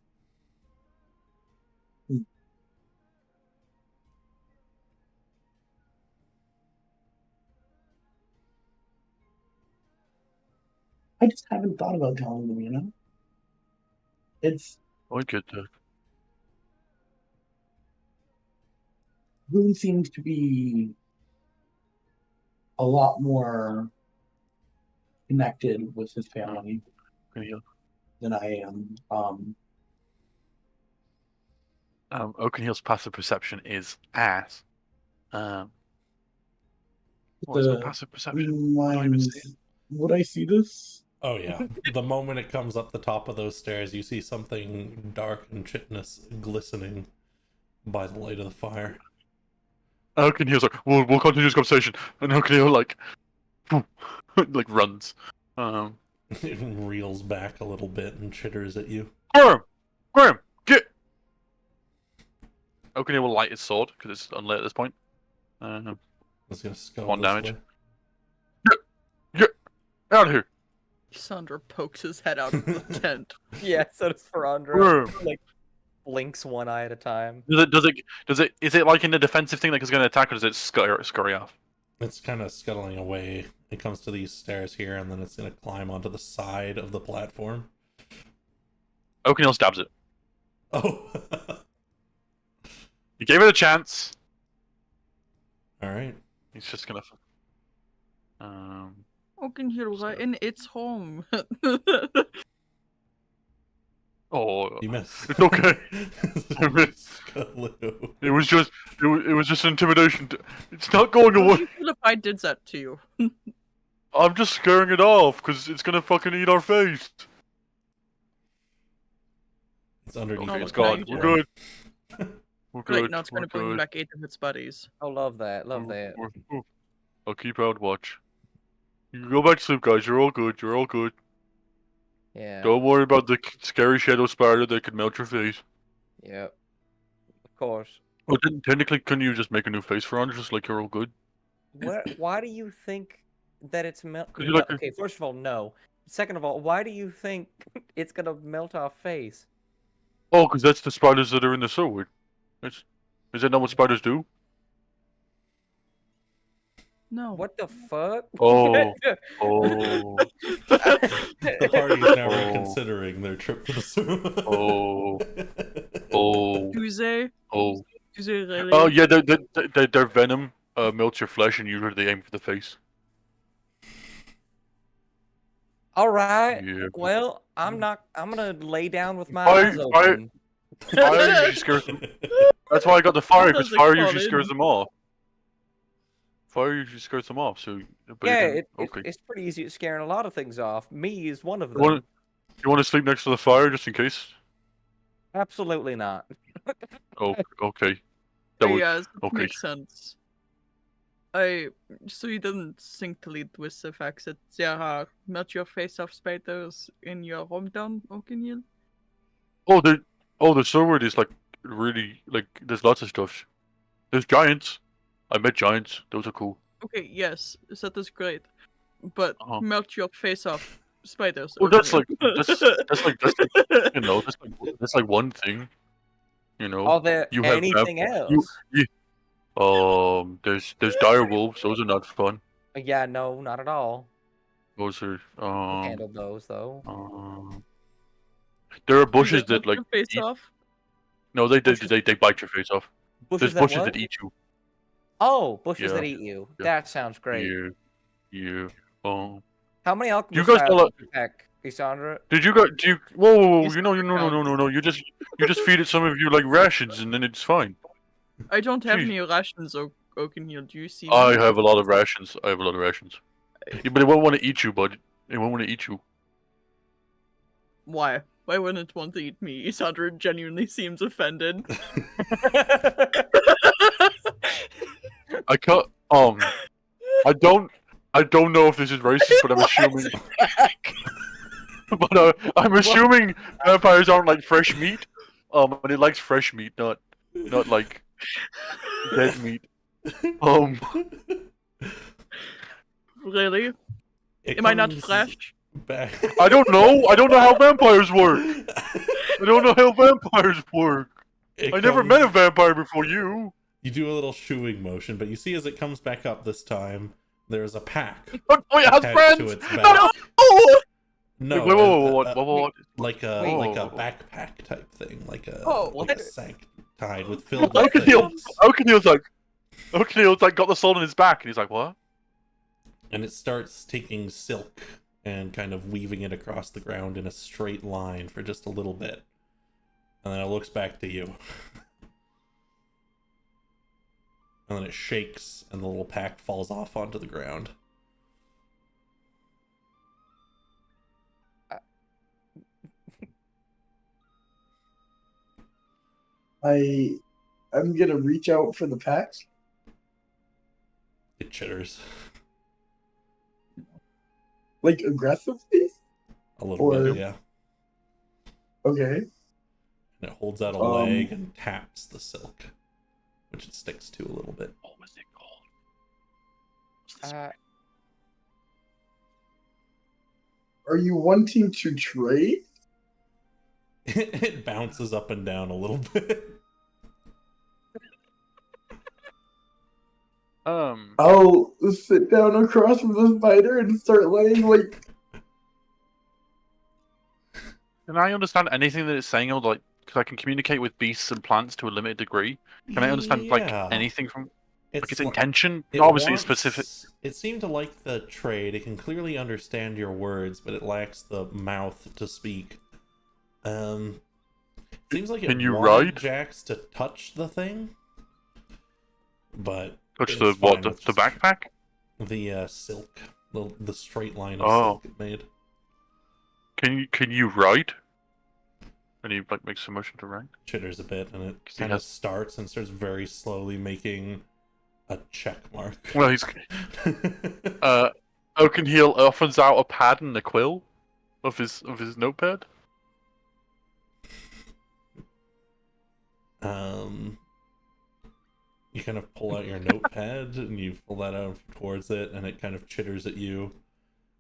I just haven't thought about telling them, you know? It's I get that. Boone seems to be a lot more connected with his family Yeah. than I am. Oakenheel's passive perception is ass. What's my passive perception? What do I even say? Would I see this? Oh yeah. The moment it comes up the top of those stairs, you see something dark and chitinous glistening by the light of the fire. Oakenheel's like, we'll continue this conversation, and Oakenheel like runs. It reels back a little bit and chitters at you. Graham, get! Oakenheel will light his sword because it's unlit at this point. It's gonna scuttle One this damage. way. Get out of here! Sandra pokes his head out of the tent. Yeah, so does Ferandra. Graham. Like, blinks one eye at a time. Is it like in a defensive thing, like it's gonna attack, or does it scurry off? It's kind of scuttling away. It comes to these stairs here, and then it's gonna climb onto the side of the platform. Oakenheel stabs it. Oh. You gave it a chance. All right. He's just gonna. Oakenheel, So- right in its home. Oh, You missed. it's okay. I missed. Scaloo. It was just intimidation. It's not going How would away. you feel if I did that to you? I'm just scaring it off because it's gonna fucking eat our face. It's underneath. Oh, Okay, it's okay. gone. We're good. We're Great, good. now it's We're gonna bring good. back 8 of its buddies. I love that. Love that. I'll keep out watch. You can go back to sleep, guys. You're all good. You're all good. Yeah. Don't worry about the scary shadow spider that could melt your face. Yep. Of course. Well, technically, couldn't you just make a new face for Andre, just like you're all good? Why do you think that it's melt? 'Cause you like to- Okay, first of all, no. Second of all, why do you think it's gonna melt our face? Oh, because that's the spiders that are in the sword. Is that not what spiders do? No. What the fuck? Oh. Oh. The party is now Oh. reconsidering their trip to the sewer. Oh. Oh. Tuesday? Oh. Tuesday, really? Oh, yeah, their venom melts your flesh, and usually they aim for the face. All right. Yeah. Well, I'm gonna lay down with my Fire- eyes fire- open. Fire usually scares them. That's why I got the fire, because Doesn't fire call usually scares in. them off. Fire usually scares them off, so... But Yeah, again, okay. it's pretty easy at scaring a lot of things off. Me is one of You them. want to sleep next to the fire, just in case? Absolutely not. Oh, okay. That would... Yes, okay. makes sense. So you didn't think to lead with the fact that there are melt your face off spiders in your hometown, Oakenheel? Oh, the sword is, like, really... Like, there's lots of stuff. There's giants. I met giants. Those are cool. Okay, yes, that is great. But Uh-huh. melt your face off spiders. Well, that's Oakenheel. you know, that's like one thing. You know, Are there you have anything else? there's dire wolves. Those are not fun. Yeah, no, not at all. Those are Handled those though. there are Does bushes it that melt like your face eat- off? no, they Bushes- bite your face off. There's bushes what? that eat you. Oh, bushes Yeah. that eat you. Yeah. That sounds great. Yeah. How many alchemists guys have don't in your pack, Isandra? Did you go? Do you? Whoa! Yes, No! You just feed it some of your like rations, and then it's fine. I don't have Jeez. any rations, Oakenheel. Do you see I me? have a lot of rations. Yeah, but it won't want to eat you, bud. It won't want to eat you. Why? Why wouldn't it want to eat me? Isandra genuinely seems offended. I can't. I don't know if this is racist, but I'm assuming. But I'm assuming vampires aren't like fresh meat. And it likes fresh meat, not like dead meat. Really? It Am I not comes fresh? Back. I don't know. I don't know how vampires work. It I never comes- met a vampire before you. You do a little shooing motion, but you see as it comes back up this time, there's a pack Oh, it has attached to friends. its back. Oh! No, Wait, a- what? like a Whoa. backpack type thing, like a Oh, like what? a sack tied with filled with Oakenheel, things. Oakenheel's like got the soul in his back, and he's like, what? And it starts taking silk and kind of weaving it across the ground in a straight line for just a little bit, and then it looks back to you. And then it shakes, and the little pack falls off onto the ground. I'm gonna reach out for the packs. It chitters Like aggressively? a little Or- bit, yeah. Okay. And it holds out a Um, leg and taps the silk, which it sticks to a little bit. What was it called? What's this? Are you wanting to trade? It bounces up and down a little bit. I'll sit down across from the spider and start laying like Can I understand anything that it's saying? Or like, Because I can communicate with beasts and plants to a limited degree. Can I understand like Yeah. anything from like its li- intention? it Obviously, wants- specific. It seemed to like the trade. It can clearly understand your words, but it lacks the mouth to speak. Seems like it Can you wanted ride? Jax to touch the thing, but Touch it's the fine what? with The just backpack? the silk, the straight line of Oh. silk it made. Can you ride? And he like makes a motion to ride. Chitters a bit, and it he kind of has- starts very slowly making a check mark. Well, he's Oakenheel offers out a pad and a quill of his notepad. You kind of pull out your notepad and you pull that out towards it, and it kind of chitters at you.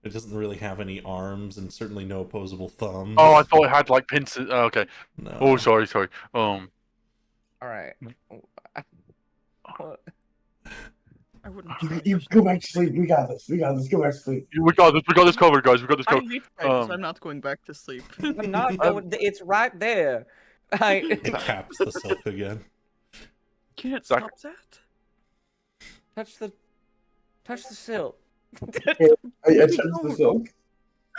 It doesn't really have any arms and certainly no opposable thumbs. Oh, I thought it had like pincers. Oh, okay. No. Oh, sorry. All right. I wouldn't. You go back to sleep. We got this. Go back to sleep. We got this. We got this covered, guys. We got this I covered. hate fights, Um, I'm not going back to sleep. I'm not going. It's right there. It caps the silk again. Can't Zach- stop that. touch the silk. I touched the silk.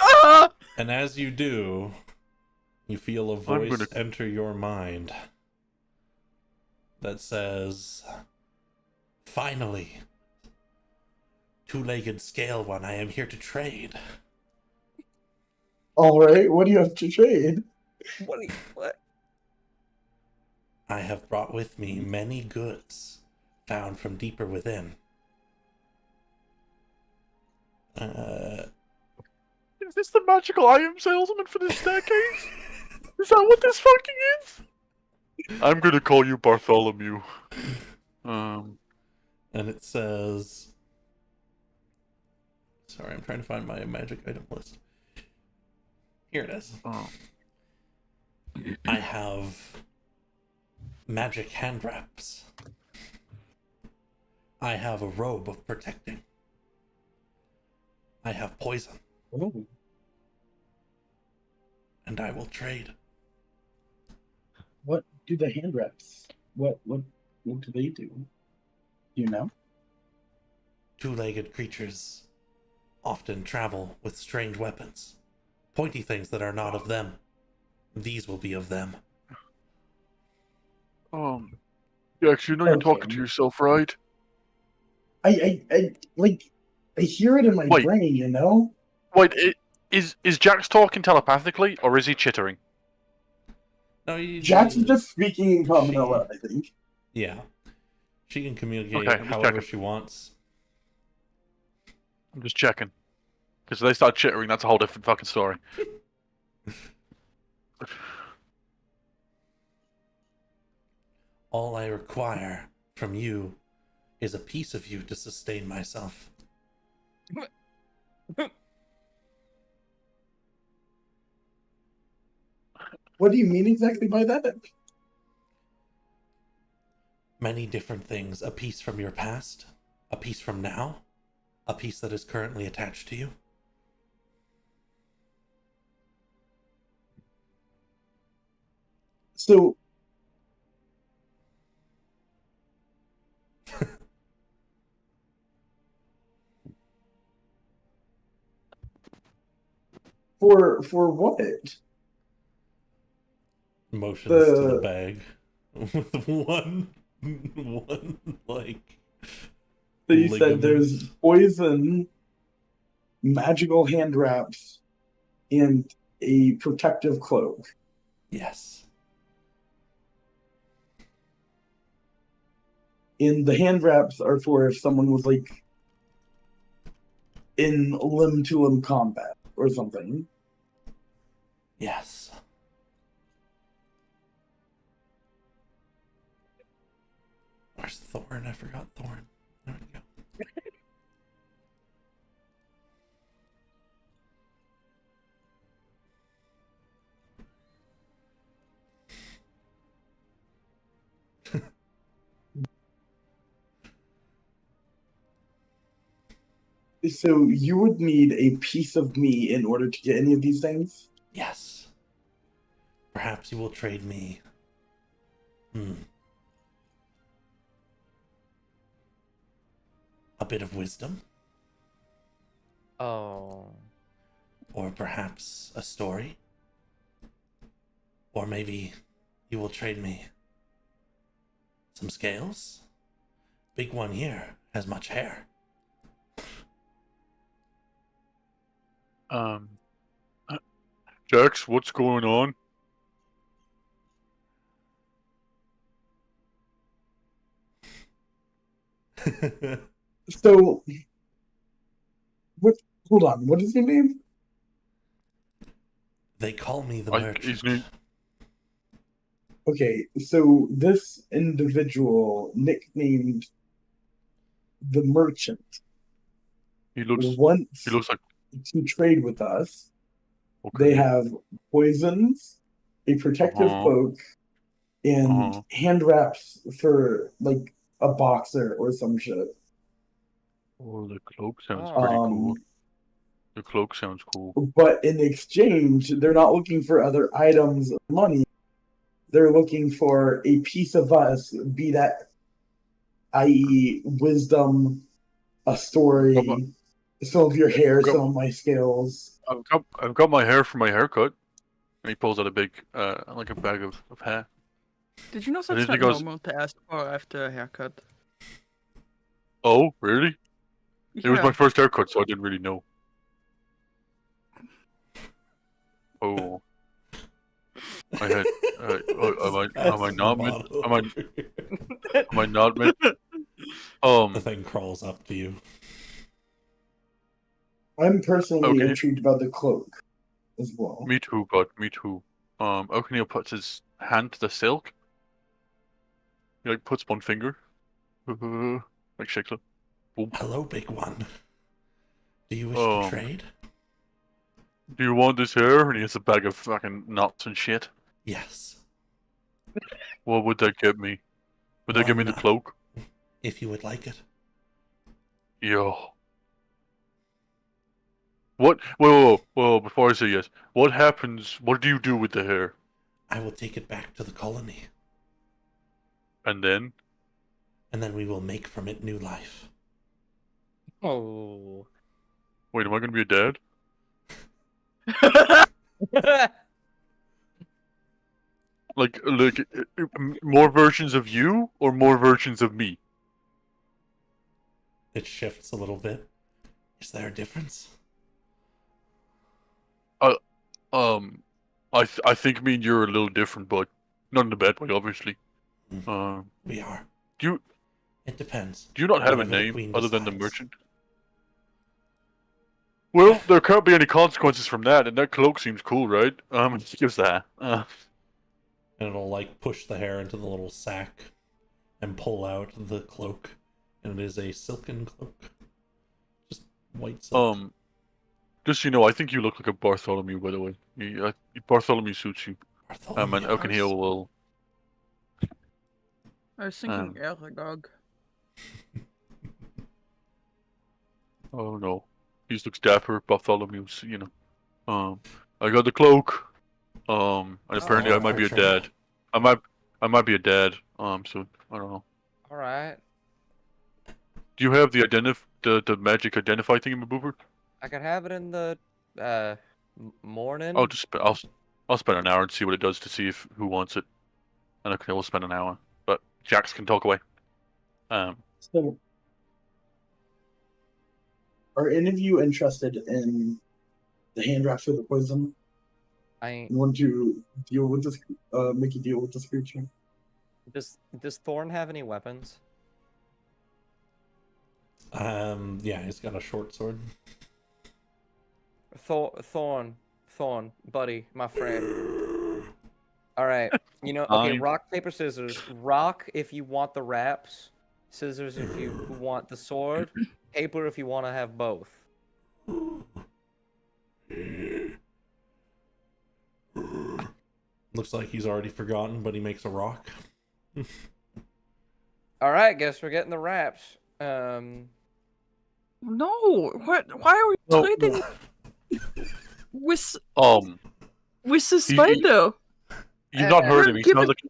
Ah! And as you do, you feel a voice gonna- enter your mind that says, "Finally, two-legged scale one, I am here to trade." All right, what do you have to trade? What? I have brought with me many goods found from deeper within. Is this the magical item salesman for this staircase? Is that what this fucking is? I'm gonna call you Bartholomew. And it says, sorry, I'm trying to find my magic item list. Here it is. Oh. I have magic hand wraps. I have a robe of protecting. I have poison, Oh, and I will trade. what do the hand wraps? What do they do? Do you know? Two-legged creatures often travel with strange weapons, pointy things that are not of them. These will be of them. Yeah, you know you're Okay. talking to yourself, right? I hear it in my Wait. brain, you know? Wait, is Jax talking telepathically, or is he chittering? No, you, Jax is just speaking in common She- aloud, I think. Yeah. She can communicate Okay, I'm just however checking. she wants. I'm just checking. Because if they start chittering, that's a whole different fucking story. All I require from you is a piece of you to sustain myself. What do you mean exactly by that? Many different things. A piece from your past, a piece from now, a piece that is currently attached to you. So for what? Motions to the The- bag with one like So you said ligament. there's poison, magical hand wraps, and a protective cloak. Yes. And the hand wraps are for if someone was like in limb to limb combat or something. Yes. Where's Thorn? I forgot Thorn. There we go. So you would need a piece of me in order to get any of these things? Yes. Perhaps you will trade me. A bit of wisdom? Oh. Or perhaps a story? Or maybe you will trade me some scales? Big one here has much hair. Jax, what's going on? So, what? Hold on. What is your name? They call me the His merchant. name. Okay, so this individual nicknamed the merchant He looks wants like to trade with us. okay. They have poisons, a protective cloak, and hand wraps for like a boxer or some shit. Oh, the cloak sounds pretty cool. The cloak sounds cool. But in exchange, they're not looking for other items or money. They're looking for a piece of us, be that, i.e., wisdom, a story, some of your hair, some of my scales. I've got my hair from my haircut. And he pulls out a big, like a bag of hair. Did you know I that's didn't not think normal to ask for after a haircut? Oh, really? Yeah. It was my first haircut, so I didn't really know. Oh. I had. Am I not meant? Am I not meant? The thing crawls up to you. I'm personally Okay. intrigued about the cloak as well. Me too, bud. Me too. Oakenheel puts his hand to the silk. He like puts one finger, like shakes it. Boom. Hello, big one. Do you wish to trade? Do you want this hair? And he has a bag of fucking nuts and shit. Yes. What would that get me? Would that give me the cloak? If you would like it. Yo. What? Whoa, before I say yes. What happens? What do you do with the hair? I will take it back to the colony. And then? And then we will make from it new life. Oh. Wait, am I gonna be a dad? Like, more versions of you or more versions of me? It shifts a little bit. Is there a difference? I think me and you're a little different, but not in a bad way, obviously. We are. It depends. Do you not have a Whatever the name queen other than the decides. merchant? Well, there can't be any consequences from that, and that cloak seems cool, right? Gives that. And it'll like push the hair into the little sack and pull out the cloak. And it is a silken cloak. Just white silk. Just so you know, I think you look like a Bartholomew, by the way. Bartholomew suits you. Bartholomew. And Oakenheel will... I was thinking Aragog. Oh no. He looks dapper, Bartholomew's, you know. I got the cloak. And apparently I might be a dad. I might be a dad, soon. I don't know. Alright. Do you have the magic identify thingamaboober? I could have it in the morning. I'll spend an hour and see what it does to see if who wants it. And okay, we'll spend an hour. But Jax can talk away. So, are any of you interested in the hand wraps for the poison? I You want to deal with this, make a deal with this creature? Does Thorn have any weapons? Yeah, he's got a short sword. Thorn, buddy, my friend. All right, you know, okay, rock, paper, scissors. Rock if you want the wraps, scissors if you want the sword, paper if you want to have both. Looks like he's already forgotten, but he makes a rock. All right, guess we're getting the wraps. No, what? Why are we trading with the spider? You've not heard him. He Given- sounds like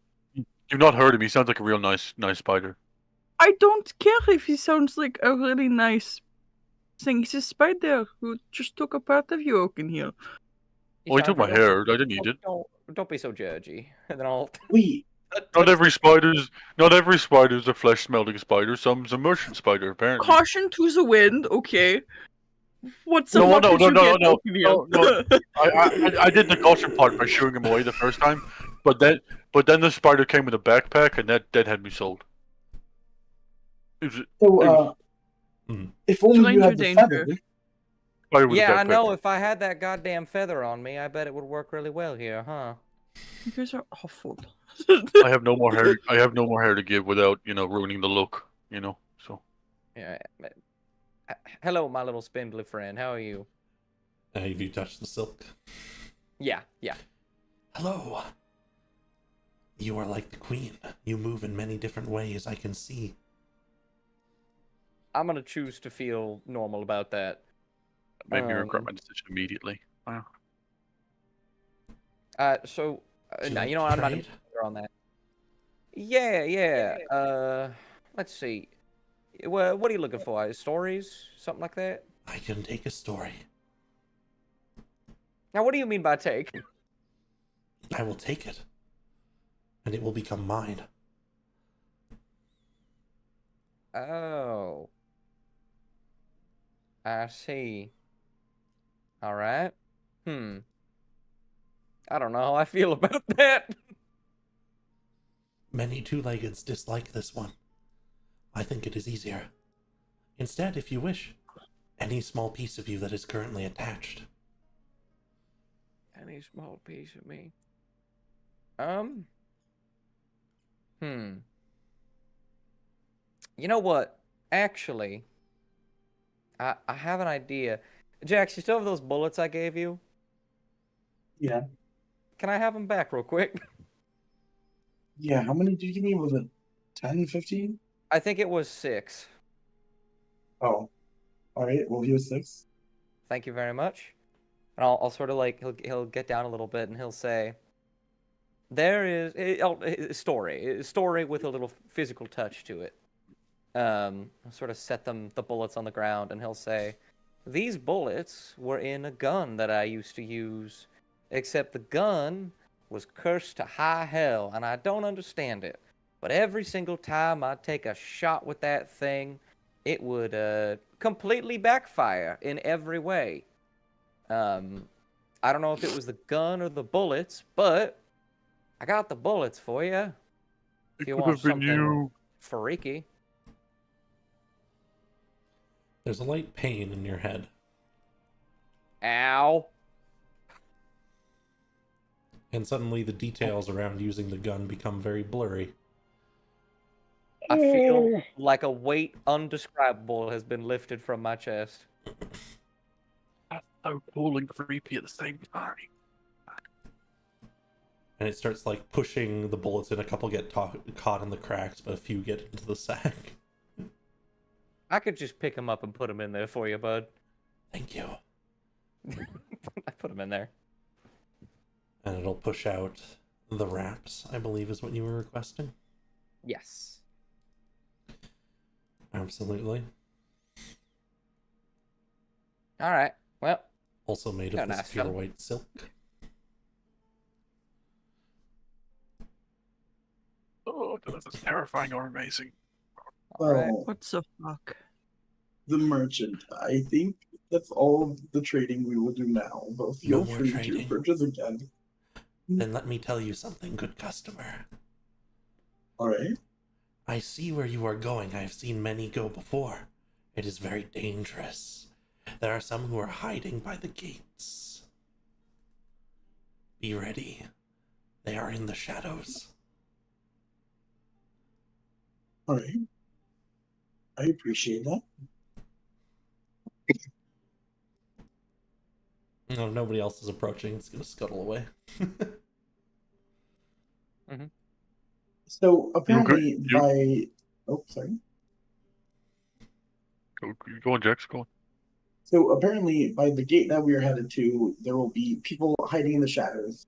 you've not heard him. He sounds like a real nice spider. I don't care if he sounds like a really nice thing. He's a spider who just took a part of you, Oakenheel. Oh, he took my hair. I didn't eat it. Don't be so judgy. And then I'll. Wait, Not every spider's a flesh smelling spider. Some's a merchant spider, apparently. Caution to the wind, okay. What the No, fuck no, did no, you no, get, no, Oakeneel? I did the caution part by shooing him away the first time, but then the spider came with a backpack, and that had me sold. It was, so if only you Stranger had the danger. feather. spider with a Yeah, I backpack. know. If I had that goddamn feather on me, I bet it would work really well here, huh? You guys are awful. I have no more hair. I have no more hair to give without ruining the look. So Yeah. Hello, my little spindly friend. How are you? Have you touched the silk? Yeah. Hello. You are like the queen. You move in many different ways, I can see. I'm gonna choose to feel normal about that. made me regret my decision immediately. Wow. So Do no, like you know to what? I'm not trade? on that. Yeah. Let's see. Well, what are you looking for? Stories, something like that? I can take a story. Now, what do you mean by take? I will take it. And it will become mine. Oh. I see. All right. I don't know how I feel about that. Many two-leggeds dislike this one. I think it is easier. Instead, if you wish, any small piece of you that is currently attached. Any small piece of me. You know what? Actually, I have an idea. Jax, you still have those bullets I gave you? Yeah. Can I have them back real quick? Yeah, how many did you give me? Was it 10, 15? I think it was 6. Oh. Alright, well, here's 6. Thank you very much. And I'll sort of like he'll get down a little bit and he'll say, "There is a story with a little physical touch to it." I'll sort of set the bullets on the ground, and he'll say, "These bullets were in a gun that I used to use, except the gun was cursed to high hell, and I don't understand it. But every single time I take a shot with that thing, it would completely backfire in every way. I don't know if it was the gun or the bullets, but I got the bullets for you. It If you could want have been something you. freaky." There's a light pain in your head. Ow. And suddenly the details around using the gun become very blurry. I feel like a weight undescribable has been lifted from my chest. That's so cool and creepy at the same time. And it starts like pushing the bullets in. A couple get caught in the cracks, but a few get into the sack. I could just pick him up and put him in there for you, bud. Thank you. I put him in there. And it'll push out the wraps, I believe is what you were requesting. Yes. Absolutely. All right. Well, Also made of Got an this ass pure fella. white silk. Oh, this is terrifying or amazing. all right. Well, What the fuck? the merchant. I think that's all the trading we will do now, but feel more free trading. to purchase again. Then let me tell you something, good customer. Alright. I see where you are going. I have seen many go before. It is very dangerous. There are some who are hiding by the gates. Be ready. They are in the shadows. Alright. I appreciate that. If nobody else is approaching, it's going to scuttle away. So apparently You- by oh sorry. Go on, Jax. Go on. So apparently by the gate that we are headed to, there will be people hiding in the shadows.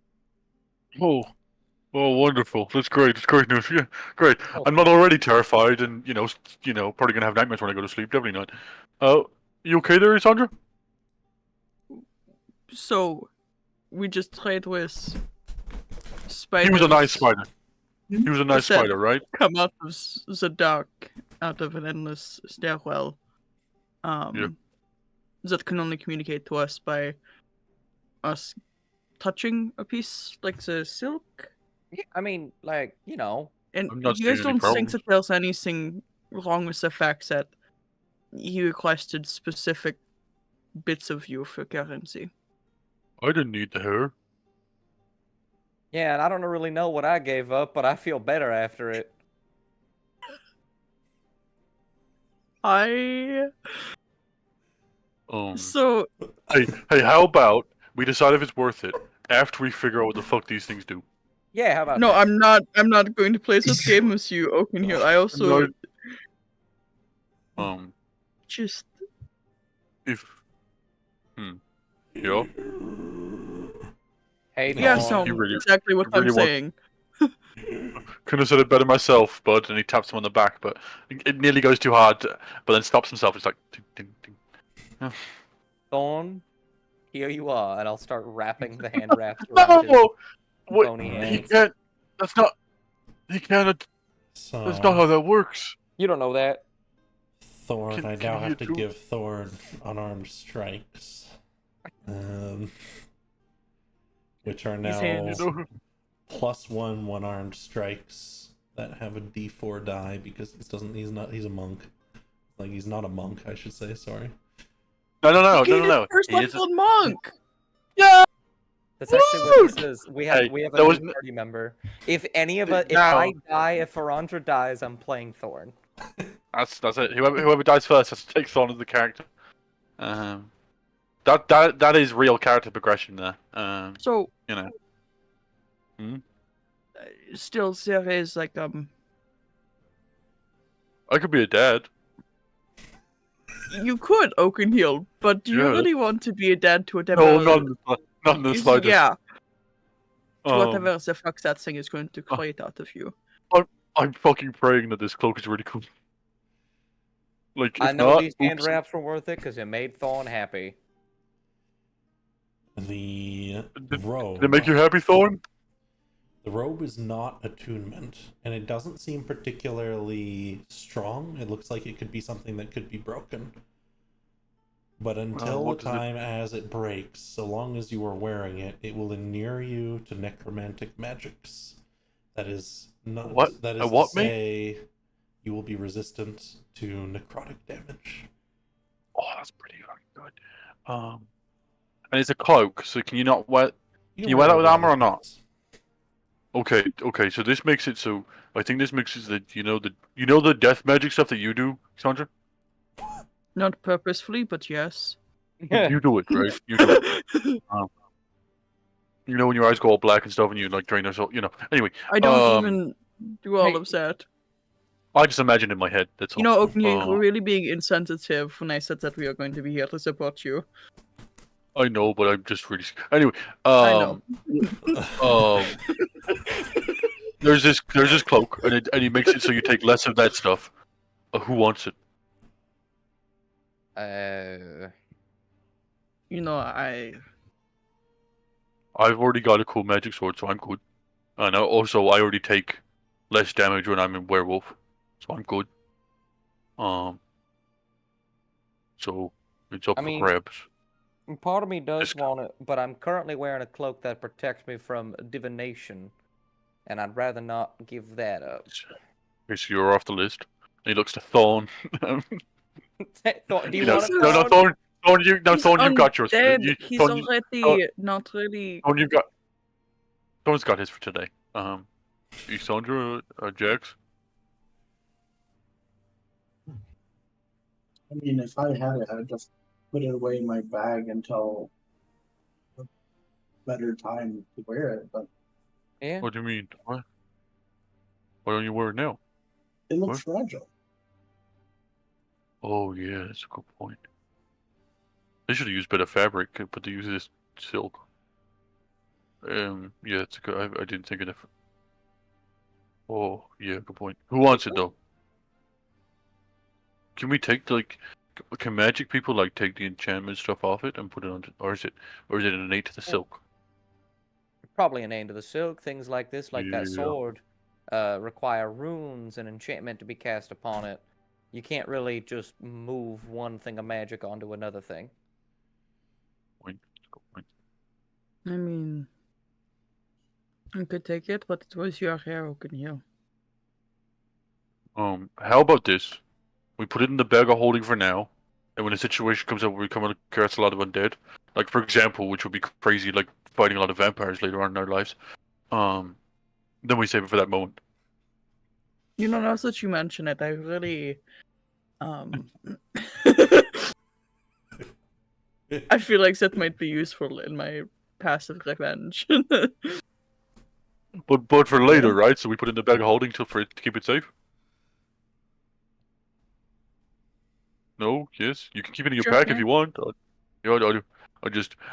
Oh, Oh, wonderful! That's great. That's great news. Yeah, great. Oh. I'm not already terrified, and probably gonna have nightmares when I go to sleep. Definitely not. You okay there, Sandra? So, we just trade with spiders. He was a nice spider. He was a nice Said- spider, right? Come out of the dark, out of an endless stairwell. That can only communicate to us by us touching a piece like the silk. Yeah, I mean, like, And I'm not you guys seeing any don't think problems. that there's anything wrong with the fact that he requested specific bits of you for currency. I didn't need the hair. yeah, and I don't really know what I gave up, but I feel better after it. So Hey, how about we decide if it's worth it after we figure out what the fuck these things do? Yeah, how about no, that? I'm not going to play this game with you, Oakenheel. I also No. just If yeah, Hey, yeah, Thorn. so You really- exactly what you I'm really want- saying. couldn't have said it better myself, bud. And he taps him on the back, but it nearly goes too hard, but then stops himself. It's like, ding, ding, ding. Thorn, here you are, and I'll start wrapping the hand wraps around his No, what? bony He hands. can't. That's not. He can't. So, That's not how that works. You don't know that. Thorn, I Can now you have to do- give Thorn unarmed strikes. Which are now hands. You know, +1 one-armed strikes that have a D4 die because he's a monk. Like, he's not a monk, I should say, sorry. no. First He is a- level monk. Yeah. That's actually what this is. We have Hey, a that was new party member. If any of us, if Now- I die, if Ferandra dies, I'm playing Thorn. That's it. Whoever dies first has to take on as the character. That is real character progression there. So You know. still there is like I could be a dad. you could Oakenheel, but do you Yeah. really want to be a dad to a No, devil? not in the slightest. Yeah, to Um, whatever the fuck that thing is going to create out of you. I'm fucking praying that this cloak is really cool. Like, if I know not, these hand oops. wraps were worth it because it made Thorn happy. The Did robe. it make you happy, Thorn? The robe is not attunement, and it doesn't seem particularly strong. It looks like it could be something that could be broken. But until the what does it- time as it breaks, so long as you are wearing it, it will inure you to necromantic magics. That is not. What? That is What to me? say, you will be resistant to necrotic damage. Oh, that's pretty fucking good. And it's a cloak, so can you not wear? Can you wear that with armor or not? Okay. So this makes it so. I think this makes it that you know the death magic stuff that you do, Sandra. Not purposefully, but yes. You do it, right? You do it. You know when your eyes go all black and stuff, and you like drain yourself. Anyway, I don't even do all Hey. of that. I just imagined in my head. That's all. You know, Oakenheel, Uh, you're really being insensitive when I said that we are going to be here to support you. I know, but I'm just really. Anyway, I know. there's this cloak, and he makes it so you take less of that stuff. Who wants it? You know, I've already got a cool magic sword, so I'm good. And also, I already take less damage when I'm in werewolf, so I'm good. So it's up I for mean- grabs. Part of me does Just- want it, but I'm currently wearing a cloak that protects me from divination, and I'd rather not give that up. Okay, so you're off the list. And he looks to Thorn. Thorn, do you No, want it? no, Thorn? Thorn. Thorn, he's Thorn, you've got yours. undead. He's Thorn, already not really. Thorn, you've got. Thorn's got his for today. Sandra, Jax. I mean, if I had it, I'd just put it away in my bag until a better time to wear it. But Yeah. What do you mean? What? Why don't you wear it now? it looks fragile. Oh yeah, that's a good point. They should have used better fabric, but they use this silk. Yeah, it's good. I didn't think of it. Oh, yeah, good point. Who wants it though? Can we take can magic people like take the enchantment stuff off it and put it on, or is it innate to the silk? Probably an end to the silk. Things like this, like that Yeah. sword, require runes and enchantment to be cast upon it. You can't really just move one thing of magic onto another thing. Point. Good point. I mean, I could take it, but it was your hair, Oakenheel. How about this? We put it in the bag of holding for now, and when a situation comes up where we come across a lot of undead, like for example, which would be crazy, like fighting a lot of vampires later on in our lives, then we save it for that moment. You know, now that you mention it, I really, I feel like that might be useful in my passive revenge. But for later, right? So we put it in the bag of holding for it to keep it safe. No, yes, you can keep it in your Sure, pack yeah. if you want.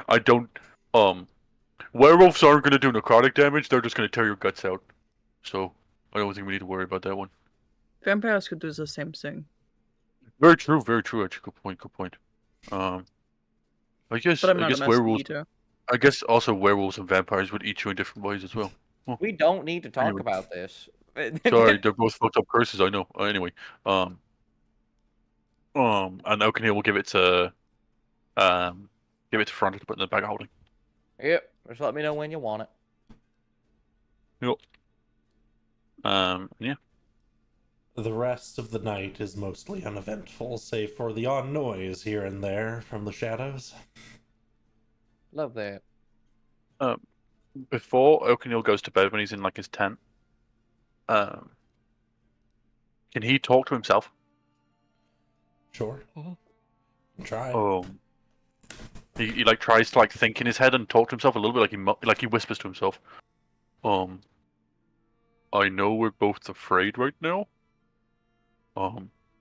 I don't. Werewolves aren't gonna do necrotic damage. They're just gonna tear your guts out. So I don't think we need to worry about that one. Vampires could do the same thing. Very true. Very true. Actually, good point. Good point. I guess But I'm not a master werewolves. eater. I guess also werewolves and vampires would eat you in different ways as well. Oh, We don't need to talk Anyway. about this. sorry, they're both fucked up curses. I know. Anyway, and Oakenheel will give it to Front to put in the bag of holding. Yep. Just let me know when you want it. Yep. Yeah. The rest of the night is mostly uneventful, save for the odd noise here and there from the shadows. Love that. Before Oakenheel goes to bed when he's in like his tent, can he talk to himself? Sure. Try. He like tries to like think in his head and talk to himself a little bit, like he whispers to himself. I know we're both afraid right now.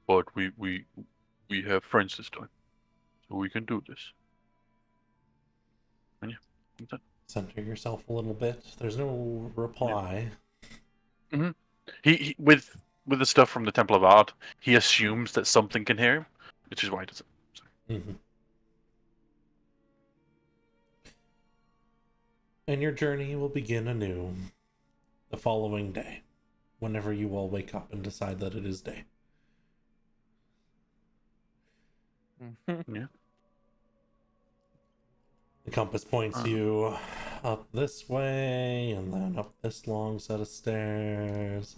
But we have friends this time, so we can do this. And yeah, that's it. Center yourself a little bit. There's no reply. Yeah. He with the stuff from the Temple of Art, he assumes that something can hear him, which is why he does it. Mm-hmm. And your journey will begin anew the following day, whenever you all wake up and decide that it is day. Yeah. The compass points you up this way, and then up this long set of stairs.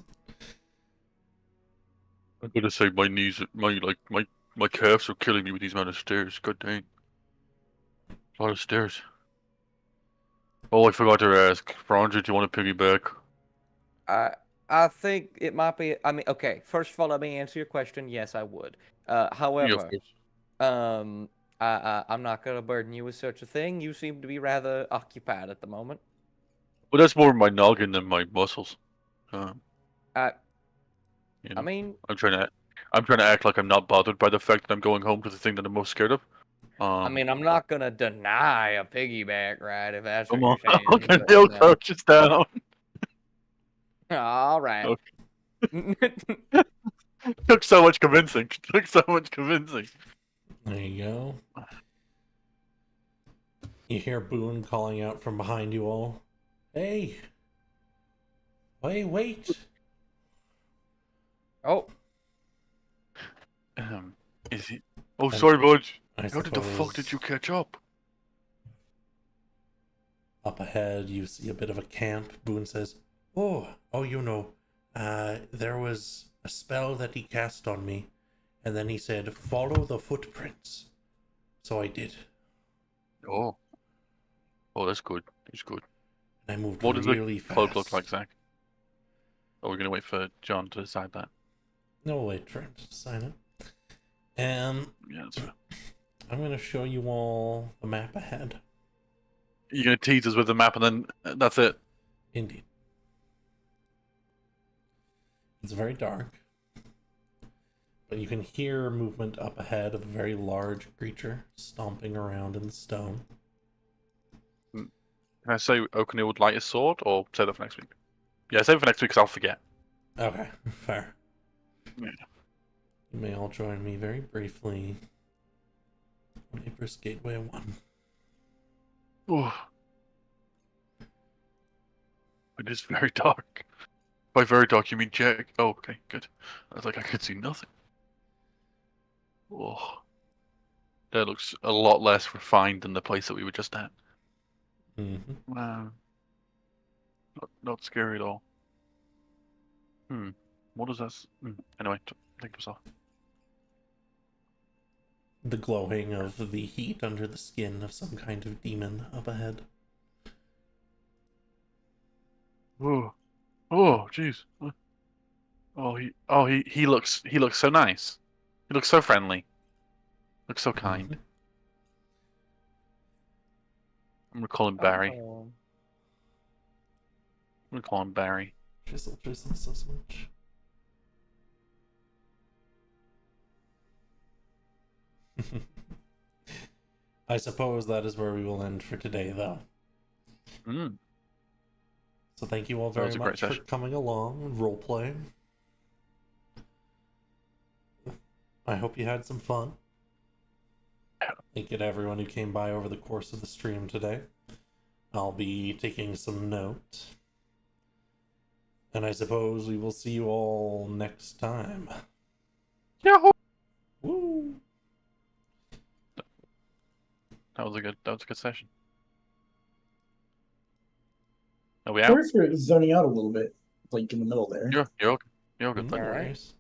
I'm gonna say my knees, my calves are killing me with these amount of stairs. God dang, a lot of stairs. Oh, I forgot to ask, Frondra, do you want to piggyback? I think it might be. I mean, okay. First of all, let me answer your question. Yes, I would. However, Yeah, of course. I'm not gonna burden you with such a thing. You seem to be rather occupied at the moment. Well, that's more my noggin than my muscles. You know, I mean, I'm trying to act like I'm not bothered by the fact that I'm going home to the thing that I'm most scared of. I'm not gonna deny a piggyback ride if that's what Come on, you're saying. okay, but, Bill crouches down. all right. Okay. Took so much convincing. There you go. You hear Boone calling out from behind you all. Hey! Wait! Oh, Is he? Oh, sorry, bud. I How did the fuck did suppose you catch up? Up ahead, you see a bit of a camp. Boone says, Oh, you know, there was a spell that he cast on me, and then he said, follow the footprints. So I did. Oh, that's good. That's good. And I moved What does really the cloak fast. look like, Zach? Are we gonna wait for John to decide that? No, wait for him to sign it. And Yeah, that's fair. I'm going to show you all the map ahead. You're gonna tease us with the map and then that's it. Indeed. It's very dark, but you can hear movement up ahead of a very large creature stomping around in the stone. Can I say Oakenheel would light a sword, or save that for next week? Yeah, save it for next week because I'll forget. Okay, fair. Yeah. You may all join me very briefly on Ibris Gateway 1. Oh. It is very dark. By very dark, you mean Jack? Oh, okay, good. I was like, I could see nothing. Oh. That looks a lot less refined than the place that we were just at. Mm-hmm. Wow. Not scary at all. What is this? Anyway, take this off. The glowing of the heat under the skin of some kind of demon up ahead. Oh, oh, jeez. He looks so nice. He looks so friendly. Looks so kind. Mhm. I'm gonna call him Barry. Oh. I'm gonna call him Barry. Drizzle, drizzle so much. I suppose that is where we will end for today, though. Mm. So thank you all That was very a great much for session. coming along and role-playing. I hope you had some fun. Thank you to everyone who came by over the course of the stream today. I'll be taking some notes. And I suppose we will see you all next time. Yahoo! Woo! That was a good session. Are we out? Sorry for zoning out a little bit, like in the middle there. You're okay. You're good. No Thank you. Alright. worries.